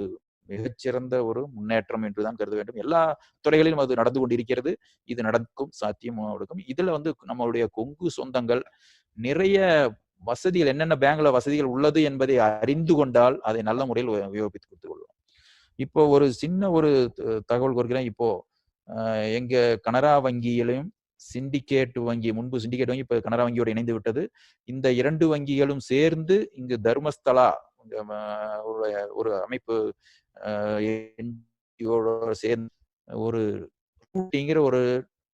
மிகச்சிறந்த ஒரு முன்னேற்றம் என்றுதான் கருத வேண்டும். எல்லா துறைகளிலும் அது நடந்து கொண்டிருக்கிறது. இது நடக்கும், சாத்தியமும் இருக்கும். இதுல வந்து நம்மளுடைய கொங்கு சொந்தங்கள் நிறைய வசதிகள், என்னென்ன பேங்க்ல வசதிகள் உள்ளது என்பதை அறிந்து கொண்டால் அதை நல்ல முறையில் உபயோகித்துக் கொடுத்துக் கொள்வோம். இப்போ ஒரு சின்ன ஒரு தகவல் கொடுக்கிறேன். இப்போ எங்க கனரா வங்கியிலும் சிண்டிகேட் வங்கி, முன்பு சிண்டிகேட் வங்கி இப்ப கனரா வங்கியோடு இணைந்து விட்டது. இந்த 2 வங்கிகளும் சேர்ந்து இங்கு தர்மஸ்தலா ஒரு அமைப்பு சேர்ந்து ஒரு ஒரு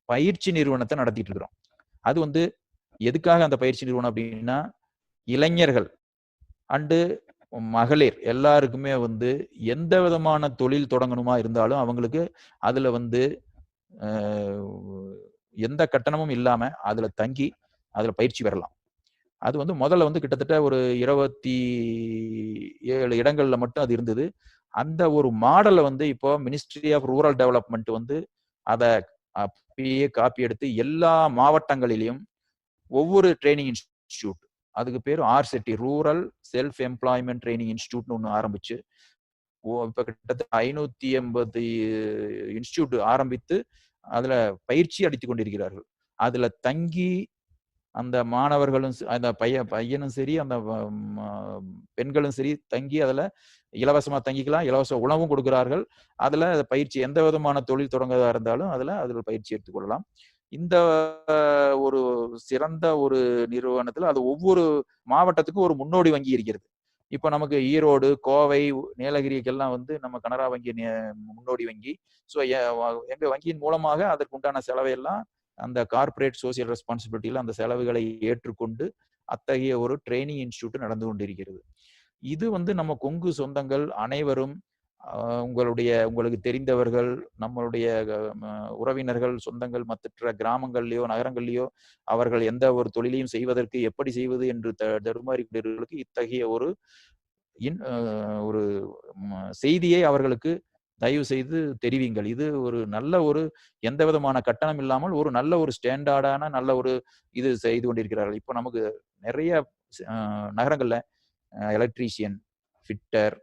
பயிற்சி நிறுவனத்தை நடத்திட்டு இருக்கிறோம். அது வந்து எதுக்காக அந்த பயிற்சி நிறுவனம் அப்படின்னா, இளைஞர்கள் அண்டு மகளிர் எல்லாருக்குமே வந்து எந்த விதமான தொழில் தொடங்கணுமா இருந்தாலும் அவங்களுக்கு அதுல வந்து எந்த கட்டணமும் இல்லாம அதுல தங்கி அதுல பயிற்சி பெறலாம். அது வந்து முதல்ல வந்து கிட்டத்தட்ட ஒரு 27 இடங்கள்ல மட்டும் அது இருந்தது. அந்த ஒரு மாடலை வந்து இப்போ மினிஸ்ட்ரி ஆஃப் ரூரல் டெவலப்மெண்ட் வந்து அதை அப்படியே காப்பி எடுத்து எல்லா மாவட்டங்களிலும் ஒவ்வொரு ட்ரைனிங் இன்ஸ்டிடியூட், அதுக்கு பேர் RSETI, rural self employment training இன்ஸ்டிடியூட்னு ஒன்று ஆரம்பிச்சு இப்ப கிட்டத்தட்ட 580 இன்ஸ்டிடியூட் ஆரம்பித்து அதுல பயிற்சி அளித்துக் கொண்டிருக்கிறார்கள். அதுல தங்கி அந்த மாணவர்களும் அந்த பையனும் சரி அந்த பெண்களும் சரி தங்கி அதுல இலவசமா தங்கிக்கலாம், இலவச உணவும் கொடுக்கிறார்கள். அதுல பயிற்சி எந்த விதமான தொழில் தொடங்குவதா இருந்தாலும் அதுல பயிற்சி எடுத்துக்கொள்ளலாம். இந்த ஒரு சிறந்த ஒரு நிறுவனத்துல அது ஒவ்வொரு மாவட்டத்துக்கும் ஒரு முன்னோடி வங்கி இருக்கிறது. இப்ப நமக்கு ஈரோடு, கோவை, நீலகிரிக்கெல்லாம் வந்து நம்ம கனரா வங்கி முன்னோடி வங்கி. ஸோ எங்க வங்கியின் மூலமாக அதற்கு உண்டான செலவை எல்லாம் அந்த கார்ப்பரேட் சோசியல் ரெஸ்பான்சிபிலிட்டியில அந்த செலவுகளை ஏற்றுக்கொண்டு அத்தகைய ஒரு ட்ரைனிங் இன்ஸ்டிடியூட் நடந்து கொண்டிருக்கிறது. இது வந்து நம்ம கொங்கு சொந்தங்கள் அனைவரும் உங்களுக்கு தெரிந்தவர்கள், நம்மளுடைய உறவினர்கள், சொந்தங்கள் மற்ற கிராமங்கள்லயோ நகரங்கள்லயோ அவர்கள் எந்த ஒரு தொழிலையும் செய்வதற்கு எப்படி செய்வது என்று தடுமாறிக்கொண்டிருக்கிறவர்களுக்கு இத்தகைய ஒரு செய்தியை அவர்களுக்கு தயவு செய்து தெரிவிங்கள். இது ஒரு நல்ல ஒரு எந்த விதமான கட்டணம் இல்லாமல் ஒரு நல்ல ஒரு ஸ்டாண்டர்டான நல்ல ஒரு இது செய்து கொண்டிருக்கிறார்கள். இப்போ நமக்கு நிறைய நகரங்கள்ல electrician, fitter,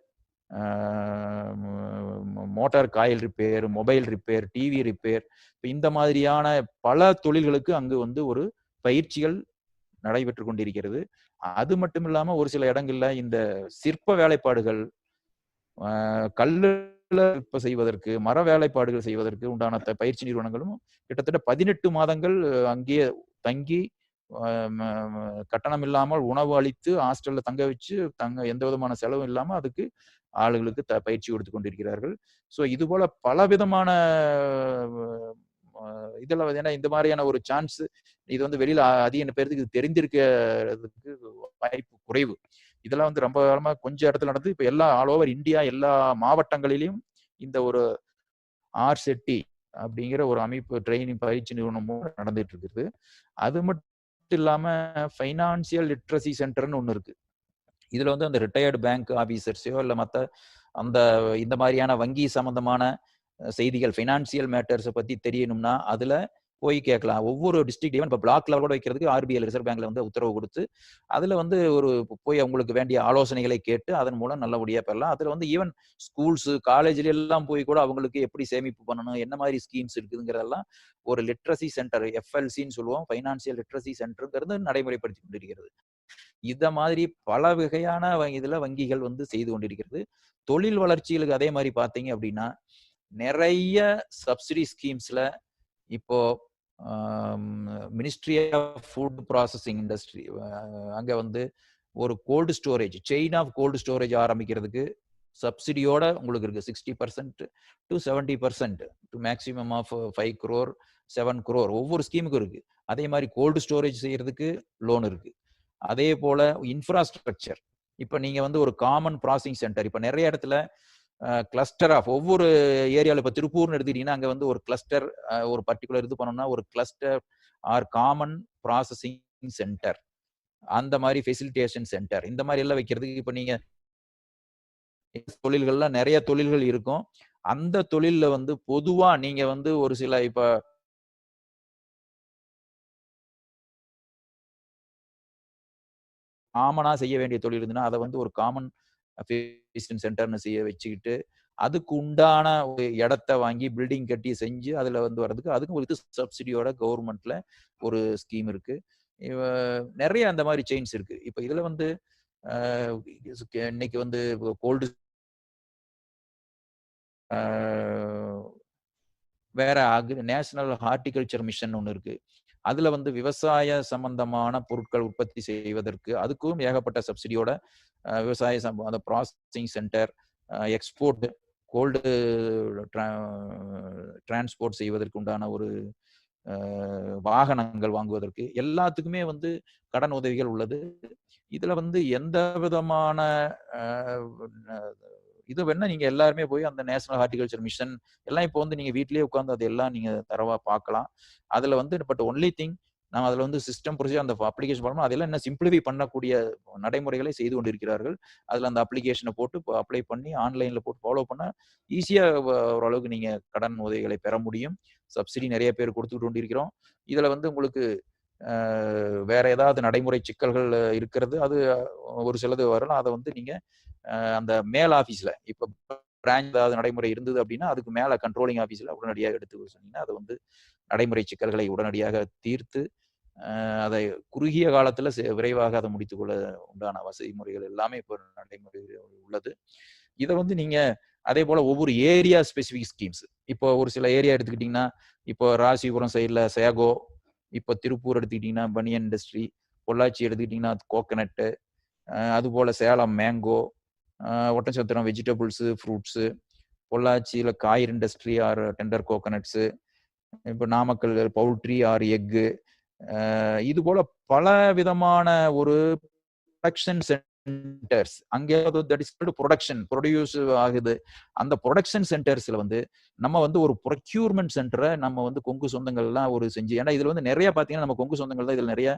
motor coil repair, mobile repair, TV repair, இந்த மாதிரியான பல தொழில்களுக்கு அங்கு வந்து ஒரு பயிற்சிகள் நடைபெற்று கொண்டிருக்கிறது. அது மட்டும் இல்லாம ஒரு சில இடங்கள்ல இந்த சிற்ப வேலைப்பாடுகள், கல்லுல செய்வதற்கு, மர வேலைப்பாடுகள் செய்வதற்கு உண்டான பயிற்சி நிறுவனங்களும் கிட்டத்தட்ட 18 மாதங்கள் அங்கேயே தங்கி கட்டணம் இல்லாமல் உணவு அளித்து ஹாஸ்டல்ல தங்க வச்சு எந்த விதமான செலவும் இல்லாம அதுக்கு ஆளுகளுக்கு பயிற்சி கொடுத்து கொண்டிருக்கிறார்கள். ஸோ இது போல பல விதமான இதெல்லாம் ஏன்னா இந்த மாதிரியான ஒரு சான்ஸ் இது வந்து வெளியில அதிக பேருக்கு தெரிந்திருக்கிறதுக்கு வாய்ப்பு குறைவு. இதெல்லாம் வந்து ரொம்ப காலமா கொஞ்சம் இடத்துல நடந்து இப்ப எல்லா ஆல் ஓவர் இந்தியா எல்லா மாவட்டங்களிலும் இந்த ஒரு ஆர்செட்டி அப்படிங்கிற ஒரு அமைப்பு ட்ரைனிங் பயிற்சி நிறுவனமும் நடந்துட்டு இருக்குது. அது மட்டும் இல்லாம ஃபைனான்சியல் லிட்ரஸி சென்டர்னு ஒண்ணு இருக்கு. இதுல வந்து அந்த ரிட்டையர்டு பேங்க் ஆபீசர்ஸோ இல்ல மத்த அந்த இந்த மாதிரியான வங்கி சம்பந்தமான செய்திகள் ஃபைனான்சியல் மேட்டர்ஸை பத்தி தெரியணும்னா அதுல போய் கேட்கலாம். ஒவ்வொரு டிஸ்ட்ரிக்ட் ஈவன் இப்போ பிளாக் லெவலோட வைக்கிறதுக்கு RBI ரிசர்வ் பேங்க்ல வந்து உத்தரவு கொடுத்து அதுல வந்து ஒரு போய் அவங்களுக்கு வேண்டிய ஆலோசனைகளை கேட்டு அதன் மூலம் நல்லபடியா பெறலாம். அதுல வந்து ஈவன் ஸ்கூல்ஸ், காலேஜ்ல எல்லாம் போய் கூட அவங்களுக்கு எப்படி சேமிப்பு பண்ணணும், என்ன மாதிரி ஸ்கீம்ஸ் இருக்குதுங்கிறதெல்லாம் ஒரு லிட்ரஸி சென்டர் FLCன்னு சொல்லுவோம், ஃபைனான்சியல் லிட்ரஸி சென்டருங்கிறது நடைமுறைப்படுத்தி கொண்டிருக்கிறது. இத மாதிரி பல வகையான இதுல வங்கிகள் வந்து செய்து கொண்டிருக்கிறது. தொழில் வளர்ச்சிகளுக்கு அதே மாதிரி பாத்தீங்க அப்படின்னா நிறைய சப்சிடி ஸ்கீம்ஸ்ல இப்போ Ministry of Food Processing Industry அங்க வந்து ஒரு cold storage, chain of cold storage ஆரம்பிக்கிறதுக்கு சப்சிடியோட உங்களுக்கு இருக்கு 60% to 70% to maximum of 5 crore 7 crore ஒவ்வொரு ஸ்கீமுக்கும் இருக்கு. அதே மாதிரி கோல்டு ஸ்டோரேஜ் செய்யறதுக்கு லோன் இருக்கு. அதே போல இன்ஃப்ராஸ்ட்ரக்சர், இப்ப நீங்க வந்து ஒரு காமன் ப்ராசஸிங் சென்டர் இப்ப நிறைய இடத்துல கிளஸ்டர் ஆஃப் ஒவ்வொரு ஏரியாவில் இப்போ திருப்பூர்னு எடுத்துக்கிட்டீங்கன்னா அங்கே வந்து ஒரு கிளஸ்டர் ஒரு பர்டிகுலர் இது பண்ணோம்னா ஒரு cluster or common processing centre அந்த மாதிரி ஃபெசிலிட்டேஷன் சென்டர் இந்த மாதிரி எல்லாம் வைக்கிறதுக்கு இப்ப நீங்க தொழில்கள்ல நிறைய தொழில்கள் இருக்கும். அந்த தொழில்ல வந்து பொதுவா நீங்க வந்து ஒரு சில இப்ப காமனா செய்ய வேண்டிய தொழில் இருந்ததுன்னா, அத வந்து ஒரு காமன் ஃபெசிலிட்டேஷன் சென்டர்ன்னு செய்ய வச்சுக்கிட்டு, அதுக்கு உண்டான ஒரு இடத்த வாங்கி பில்டிங் கட்டி செஞ்சு அதுல வந்து வர்றதுக்கு அதுக்கும் ஒரு சப்சிடியோட கவர்மெண்ட்ல ஒரு ஸ்கீம் இருக்கு. இவ நெறைய அந்த மாரி செயின்ஸ் இருக்கு. இப்ப இதுல வந்து அ இன்னைக்கு வந்து கோல்டு அ வேற நேஷனல் ஹார்டிகல்ச்சர் மிஷன் ஒண்ணு இருக்கு. அதுல வந்து விவசாய சம்பந்தமான பொருட்கள் உற்பத்தி செய்வதற்கு அதுக்கும் ஏகப்பட்ட சப்சிடியோட விவசாய அந்த processing centre, export, cold transport செய்வதற்கு உண்டான ஒரு வாகனங்கள் வாங்குவதற்கு எல்லாத்துக்குமே வந்து கடன் உதவிகள் உள்ளது. இதுல வந்து எந்த விதமான அ இது வேணா நீங்க எல்லாருமே போய் அந்த நேஷனல் ஹார்டிகல்ச்சர் மிஷன் எல்லாம் இப்போ வந்து நீங்க வீட்டிலேயே உட்கார்ந்து அதெல்லாம் நீங்க தரவா பார்க்கலாம். அதுல வந்து பட் ஒன்லி திங் நம்ம அதுல வந்து சிஸ்டம் ப்ரொசீஜர் அந்த அப்ளிகேஷன் பண்ணணும். அதெல்லாம் இன்னும் சிம்பிளிஃபை பண்ணக்கூடிய நடைமுறைகளை செய்து கொண்டிருக்கிறார்கள். அதுல அந்த அப்ளிகேஷன போட்டு அப்ளை பண்ணி ஆன்லைன்ல போட்டு ஃபாலோ பண்ணா ஈஸியா ஓரளவுக்கு நீங்க கடன் உதவிகளை பெற முடியும். சப்சிடி நெறைய பேர் குடுத்துட்டு கொண்டிருக்கிறோம். இதுல வந்து உங்களுக்கு வேற ஏதாவது நடைமுறை சிக்கல்கள் இருக்கிறது. அது ஒரு சிலது வரலாம். அத வந்து நீங்க அந்த மேல் ஆபீஸ்ல இப்ப பிரான்ச் ஏதாவது நடைமுறை இருந்தது அப்படின்னா, அதுக்கு மேல கண்ட்ரோலிங் ஆபீஸ்ல உடனடியாக எடுத்து சொன்னீங்கன்னா, அது வந்து நடைமுறை சிக்கல்களை உடனடியாக தீர்த்து, அதை குறுகிய காலத்துல விரைவாக அதை முடித்துக்கொள்ள உண்டான வசதி முறைகள் எல்லாமே இப்போ நடைமுறையில் உள்ளது. இத வந்து நீங்க அதேபோல ஒவ்வொரு ஏரியா ஸ்பெசிபிக் ஸ்கீம்ஸ். இப்போ ஒரு சில ஏரியா எடுத்துக்கிட்டீங்கன்னா, இப்போ ராசிபுரம் சைடுல சேகோ, இப்போ திருப்பூர் எடுத்துக்கிட்டீங்கன்னா பனியன் இண்டஸ்ட்ரி, பொள்ளாச்சி எடுத்துக்கிட்டீங்கன்னா கோகனட்டு, அதுபோல Salem mango, Oddanchatram vegetables, fruits, பொள்ளாச்சியில காய்கறி இண்டஸ்ட்ரி ஆர் டெண்டர் கோகனட்ஸு, இப்போ நாமக்கல் பவுல்ட்ரி ஆர் எக்கு, இது போல பல விதமான ஒரு ப்ரொடக்ஷன் சென்டர்ஸ் அங்கே தட் இஸ் ப்ரொடியூஸ் ஆகுது. அந்த ப்ரொடக்ஷன் சென்டர்ஸ்ல வந்து நம்ம வந்து ஒரு ப்ரொக்யூர்மென்ட் சென்டரை நம்ம வந்து கொங்கு சொந்தங்கள் எல்லாம் ஒரு செஞ்சு ஏன்னா இதுல வந்து நிறைய பாத்தீங்கன்னா நம்ம கொங்கு சொந்தங்கள் தான் இதுல நிறைய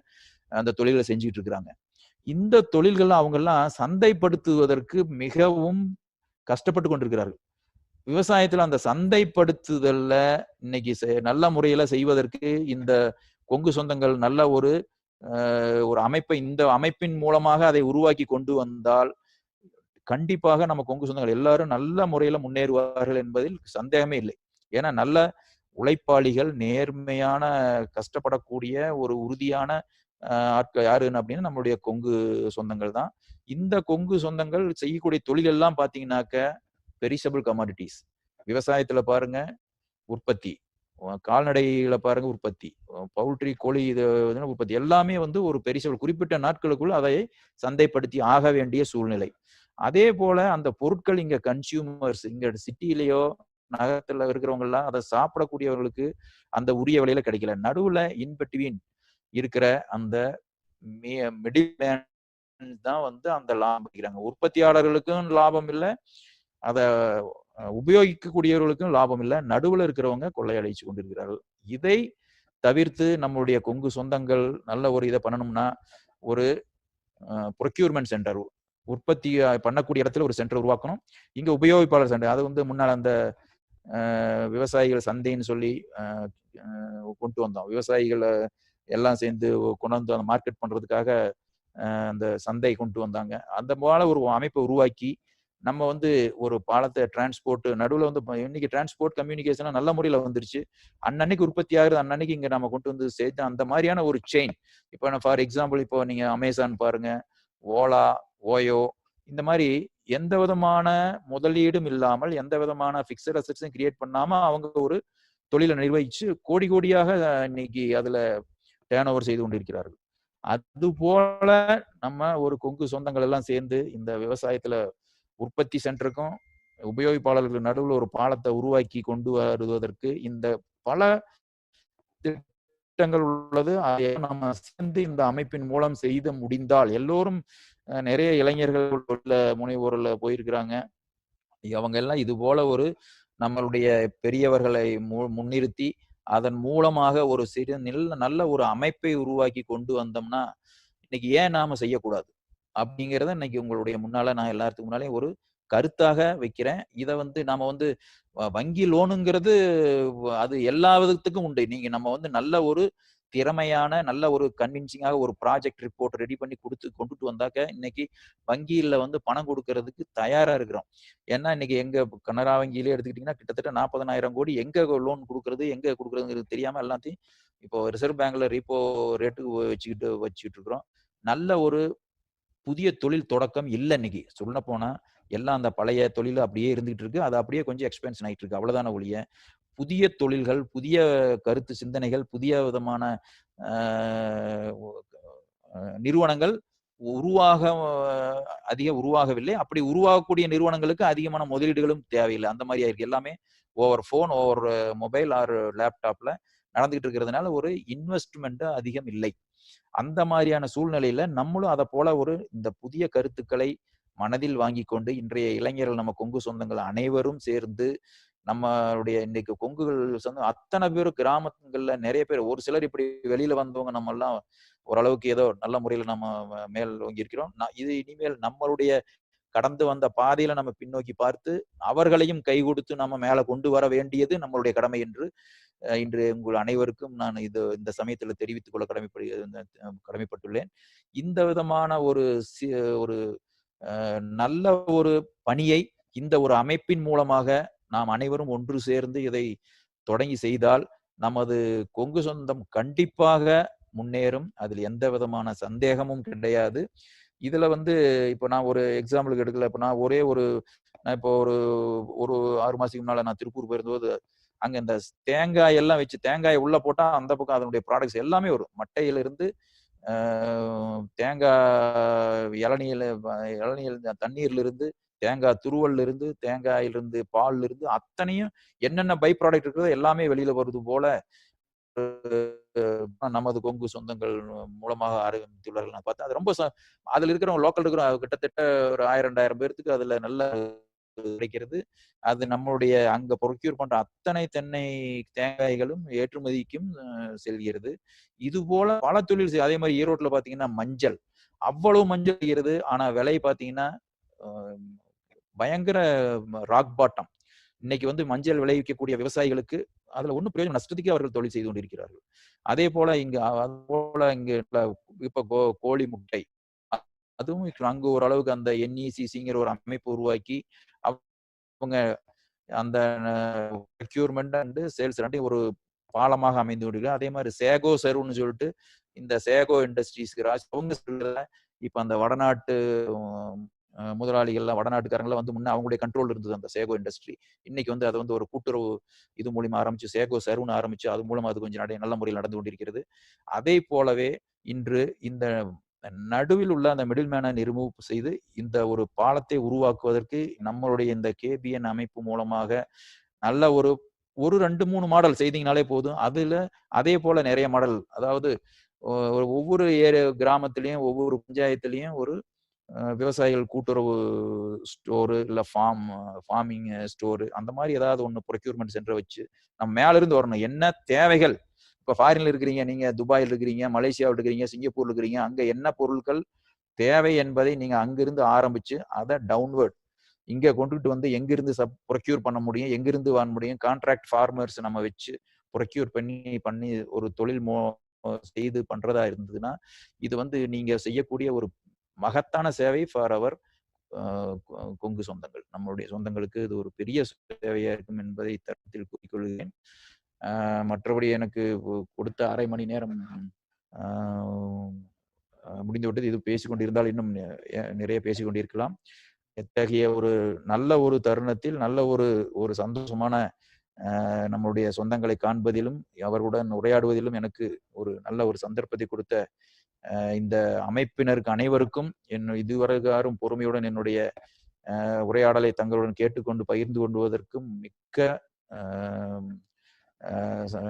அந்த தொழில்களை செஞ்சுட்டு இருக்கிறாங்க. இந்த தொழில்கள் அவங்க எல்லாம் சந்தைப்படுத்துவதற்கு மிகவும் கஷ்டப்பட்டு கொண்டிருக்கிறார்கள். விவசாயத்துல அந்த சந்தைப்படுத்துதல்ல இன்னைக்கு நல்ல முறையில செய்வதற்கு இந்த கொங்கு சொந்தங்கள் நல்ல ஒரு ஒரு அமைப்பை இந்த அமைப்பின் மூலமாக அதை உருவாக்கி கொண்டு வந்தால் கண்டிப்பாக நம்ம கொங்கு சொந்தங்கள் எல்லாரும் நல்ல முறையில முன்னேறுவார்கள் என்பதில் சந்தேகமே இல்லை. ஏன்னா நல்ல உழைப்பாளிகள், நேர்மையான கஷ்டப்படக்கூடிய ஒரு உறுதியான ஆட்கள் யாருன்னு அப்படின்னா நம்மளுடைய கொங்கு சொந்தங்கள் தான். இந்த கொங்கு சொந்தங்கள் செய்யக்கூடிய தொழில் எல்லாம் பாத்தீங்கன்னாக்க பெரிஷபிள் கமாடிட்டிஸ். விவசாயத்துல பாருங்க உற்பத்தி, கால்நடைகளை பாருங்க உற்பத்தி, பவுல்ட்ரி கோழி இது உற்பத்தி எல்லாமே வந்து ஒரு பெரிஷபிள் குறிப்பிட்ட நாட்களுக்குள் அதை சந்தைப்படுத்தி ஆக வேண்டிய சூழ்நிலை. அதே போல அந்த பொருட்கள் இங்க கன்சியூமர்ஸ் இங்க சிட்டிலேயோ நகரத்துல இருக்கிறவங்க எல்லாம் அதை சாப்பிடக்கூடியவர்களுக்கு அந்த உரிய விலையில கிடைக்கல. நடுவுல இன்பிட்வீன் இருக்கிற அந்த மிடில் மேன் தான் வந்து அந்த லாபம் கிடைக்கிறாங்க. உற்பத்தியாளர்களுக்கும் லாபம் இல்லை, அத உபயோகிக்கக்கூடியவர்களுக்கும் லாபம் இல்லை, நடுவுல இருக்கிறவங்க கொள்ளையடிச்சு கொண்டிருக்கிறார்கள். இதை தவிர்த்து நம்மளுடைய கொங்கு சொந்தங்கள் நல்ல ஒரு இதை பண்ணணும்னா ஒரு ப்ரொக்யூர்மெண்ட் சென்டர் உற்பத்தி பண்ணக்கூடிய இடத்துல ஒரு சென்டர் உருவாக்கணும். இங்க உபயோகிப்பாளர் சென்டர் அது வந்து முன்னால் அந்த விவசாயிகள் சந்தைன்னு சொல்லி கொண்டு வந்தோம். விவசாயிகளை எல்லாம் சேர்ந்து கொண்டு வந்து அந்த மார்க்கெட் பண்றதுக்காக அந்த சந்தை கொண்டு வந்தாங்க. அந்த போல ஒரு அமைப்பை உருவாக்கி நம்ம வந்து ஒரு பாலத்தை டிரான்ஸ்போர்ட் நடுவில் வந்து இன்னைக்கு டிரான்ஸ்போர்ட் கம்யூனிகேஷன் நல்ல முறையில் வந்துருச்சு. அன்னன்னைக்கு உற்பத்தி ஆகுது, அன்னன்னைக்கு இங்க நம்ம கொண்டு வந்து சேர்த்து அந்த மாதிரியான ஒரு செயின். இப்போ ஃபார் எக்ஸாம்பிள் இப்போ நீங்க அமேசான் பாருங்க, ஓலா, ஓயோ இந்த மாதிரி எந்த விதமான முதலீடும் இல்லாமல் எந்த விதமான பிக்சட் அசெட்ஸும் கிரியேட் பண்ணாம அவங்க ஒரு தொழிலை நிர்வகிச்சு கோடி கோடியாக இன்னைக்கு அதுல டேர்ன் ஓவர் செய்து கொண்டிருக்கிறார்கள். அது போல நம்ம ஒரு கொங்கு சொந்தங்கள் எல்லாம் சேர்ந்து இந்த விவசாயத்துல உற்பத்தி சென்டருக்கும் உபயோகிப்பாளர்கள் நடுவில் ஒரு பாலத்தை உருவாக்கி கொண்டு வருவதற்கு இந்த பல திட்டங்கள் உள்ளது. அதை நம்ம சேர்ந்து இந்த அமைப்பின் மூலம் செய்து முடிந்தால் எல்லோரும் நிறைய இளைஞர்கள் முனைவோர்ல போயிருக்கிறாங்க. அவங்க எல்லாம் இது போல ஒரு நம்மளுடைய பெரியவர்களை முன்னிறுத்தி அதன் மூலமாக ஒரு சிறு நல்ல ஒரு அமைப்பை உருவாக்கி கொண்டு வந்தோம்னா இன்னைக்கு ஏன் நாம செய்யக்கூடாது அப்படிங்கிறத இன்னைக்கு உங்களுடைய முன்னால நான் எல்லாத்துக்கு முன்னாலே ஒரு கருத்தாக வைக்கிறேன். இத நாம வங்கி லோனுங்கிறது அது எல்லா விதத்துக்கும் உண்டு. நீங்க நம்ம நல்ல ஒரு திறமையான, நல்ல ஒரு கன்வின்சிங்காக ஒரு ப்ராஜெக்ட் ரிப்போர்ட் ரெடி பண்ணி கொண்டுட்டு வந்தாக்க, இன்னைக்கு வங்கியில பணம் குடுக்கறதுக்கு தயாரா இருக்கிறோம். ஏன்னா, இன்னைக்கு எங்க கனரா வங்கியிலே எடுத்துக்கிட்டீங்கன்னா, கிட்டத்தட்ட 40,000 கோடி எங்க லோன் குடுக்கறது, எங்க குடுக்கறதுங்கிறது தெரியாம எல்லாத்தையும் இப்போ ரிசர்வ் பேங்க்ல ரெப்போ ரேட்டுக்கு வச்சுக்கிட்டு இருக்கிறோம். நல்ல ஒரு புதிய தொழில் தொடக்கம் இல்ல இன்னைக்கு. சொல்லப்போனா, எல்லாம் அந்த பழைய தொழில் அப்படியே இருந்துகிட்டு இருக்கு. அது அப்படியே கொஞ்சம் எக்ஸ்பேன்ஷன் ஆயிட்டு இருக்கு. அவ்வளவுதான ஒழிய, புதிய தொழில்கள், புதிய கருத்து சிந்தனைகள், புதிய விதமான அ நிறுவனங்கள் உருவாக அதிகம் உருவாகவில்லை. அப்படி உருவாகக்கூடிய நிறுவனங்களுக்கு அதிகமான முதலீடுகளும் தேவையில்லை. அந்த மாரி ஆயிருக்கு. எல்லாமே over phone, over mobile or லேப்டாப்ல நடந்துகிட்டு இருக்கிறதுனால ஒரு இன்வெஸ்ட்மென்ட் அதிகம் இல்லை. அந்த மாதிரியான சூழ்நிலையில நம்மளும் அத போல இந்த புதிய கருத்துக்களை மனதில் வாங்கிக் கொண்டு இன்றைய இளைஞர்கள் நம்ம கொங்கு சொந்தங்கள் அனைவரும் சேர்ந்து நம்மளுடைய இன்னைக்கு கொங்குகள் சொந்தம் அத்தனை பேரும் கிராமங்கள்ல நிறைய பேர் ஒரு சிலர் இப்படி வெளியில வந்தவங்க நம்ம எல்லாம் ஓரளவுக்கு ஏதோ நல்ல முறையில நம்ம மேல் ஓங்கி இருக்கிறோம். இது இனிமேல் நம்மளுடைய கடந்து வந்த பாதையில நம்ம பின்னோக்கி பார்த்து அவர்களையும் கை கொடுத்து நம்ம மேல கொண்டு வர வேண்டியது நம்மளுடைய கடமை என்று இன்று உங்கள் அனைவருக்கும் நான் இந்த சமயத்துல தெரிவித்துக் கொள்ள கடமைப்பட்டுள்ளேன். இந்த விதமான ஒரு நல்ல ஒரு பணியை இந்த ஒரு அமைப்பின் மூலமாக நாம் அனைவரும் ஒன்று சேர்ந்து இதை தொடங்கி செய்தால் நமது கொங்கு சொந்தம் கண்டிப்பாக முன்னேறும். அதில் எந்த விதமான சந்தேகமும் கிடையாது. இதுல இப்ப நான் ஒரு எக்ஸாம்பிளுக்கு எடுக்கல. இப்ப நான் நான் இப்போ ஒரு 6 மாசத்துக்கு முன்னால நான் திருப்பூர் போயிருந்தபோது அங்க இந்த தேங்காய் எல்லாம் வச்சு தேங்காயை உள்ள போட்டா அந்த பக்கம் அதனுடைய ப்ராடக்ட்ஸ் எல்லாமே வரும். மட்டையில இருந்து தேங்காய் இளநீர் தண்ணீர்ல இருந்து தேங்காய் துருவல்ல இருந்து தேங்காயிலிருந்து பால்ல இருந்து அத்தனையும் என்னென்ன பை ப்ராடக்ட் இருக்கிறதோ எல்லாமே வெளியில வருது போல நமது கொங்கு சொந்தங்கள் மூலமாக ஆரம்பித்துள்ளார்கள். நான் பார்த்தேன். அது ரொம்ப அதுல இருக்கிறவங்க லோக்கல் இருக்கிறவங்க கிட்டத்தட்ட ஒரு 1000, 2000 பேருக்கு அதுல நல்ல கிடைக்கிறது. அது நம்மளுடைய அங்க ப்ரொக்யூர் பண்ற அத்தனை தென்னை தேங்காய்களும் ஏற்றுமதிக்கும் செல்கிறது. இது போல பல தொழில் அதே மாதிரி ஈரோட்ல பாத்தீங்கன்னா மஞ்சள் அவ்வளவு மஞ்சள் செய்கிறது. ஆனா விலை பாத்தீங்கன்னா பயங்கர ராக் பாட்டம். இன்னைக்கு மஞ்சள் விளைவிக்கக்கூடிய விவசாயிகளுக்கு அதுல ஒன்னும் பிரயோஜனம் நஷ்டத்துக்கே அவர்கள் தொழில் செய்து கொண்டிருக்கிறார்கள். அதே போல இங்க இப்ப கோழி முட்டை அதுவும் அங்க ஓரளவுக்கு அந்த NECCங்கிற ஒரு அமைப்பு உருவாக்கி அவங்க அந்த ப்ரொக்யூர்மெண்ட் அண்ட் சேல்ஸ் ரெண்டையும் ஒரு பாலமாக அமைந்து கொண்டிருக்கு. அதே மாதிரி சேகோ சர்வ்னு சொல்லிட்டு இந்த சேகோ இண்டஸ்ட்ரீஸ் அவங்க இப்ப அந்த வடநாட்டு முதலாளிகள்லாம் வடநாட்டுக்காரங்களாம் முன்ன அவங்களுடைய கண்ட்ரோல் இருந்தது அந்த சேகோ இண்டஸ்ட்ரி. இன்னைக்கு அதை ஒரு கூட்டுறவு இது மூலியமா ஆரம்பிச்சு சேகோ சர்வ்னு ஆரம்பிச்சு அது மூலமா அது கொஞ்சம் நல்ல முறையில் நடந்து கொண்டிருக்கிறது. அதே போலவே இன்று இந்த நடுவில் உள்ள அந்த மிடில் மேனை ரிமூவ் செய்து இந்த ஒரு பாலத்தை உருவாக்குவதற்கு நம்மளுடைய இந்த KBN அமைப்பு மூலமாக நல்ல ஒரு 2-3 மாடல் செய்தீங்கனாலே போதும். அதுல அதே போல நிறைய மாடல், அதாவது ஒவ்வொரு கிராமத்திலையும் ஒவ்வொரு பஞ்சாயத்துலயும் ஒரு விவசாயிகள் கூட்டுறவு ஸ்டோரு இல்ல ஃபார்மிங் ஸ்டோரு அந்த மாதிரி ஏதாவது ஒண்ணு ப்ரொக்யூர்மெண்ட் சென்டரை வச்சு நம்ம மேல இருந்து வரணும். என்ன தேவைகள் இப்ப ஃபாரின்ல இருக்கிறீங்க, நீங்க துபாயில் இருக்கிறீங்க, மலேசியாவில் இருக்கிறீங்க, சிங்கப்பூர்ல இருக்கிறீங்க, அங்க என்ன பொருட்கள் தேவை என்பதை நீங்க அங்கிருந்து ஆரம்பிச்சு அதை டவுன்வர்ட் இங்க கொண்டுட்டு எங்கிருந்து ப்ரொக்யூர் பண்ண முடியும், எங்கிருந்து வாங்க முடியும், கான்ட்ராக்ட் ஃபார்மர்ஸ் நம்ம வச்சு ப்ரொக்யூர் பண்ணி ஒரு தொழில் செய்து பண்றதா இருந்ததுன்னா இது நீங்க செய்யக்கூடிய ஒரு மகத்தான சேவை ஃபார் அவர் கொங்கு சொந்தங்கள். நம்மளுடைய சொந்தங்களுக்கு இது ஒரு பெரிய சேவையா இருக்கும் என்பதை தரத்தில் கூறிக்கொள்கிறேன். மற்றபடி எனக்கு கொடுத்த 1/2 மணி நேரம் முடிந்துவிட்டது. இது பேசிக்கொண்டிருந்தால் இன்னும் நிறைய பேசிக்கொண்டிருக்கலாம். எத்தகைய ஒரு நல்ல ஒரு தருணத்தில் நல்ல ஒரு சந்தோஷமான நம்மளுடைய சொந்தங்களை காண்பதிலும் அவர்களுடன் உரையாடுவதிலும் எனக்கு ஒரு நல்ல ஒரு சந்தர்ப்பத்தை கொடுத்த இந்த அமைப்பினருக்கு அனைவருக்கும் இதுவரைகாரும் பொறுமையுடன் என்னுடைய உரையாடலை தங்களுடன் கேட்டுக்கொண்டு பகிர்ந்து கொண்டுவதற்கும் மிக்க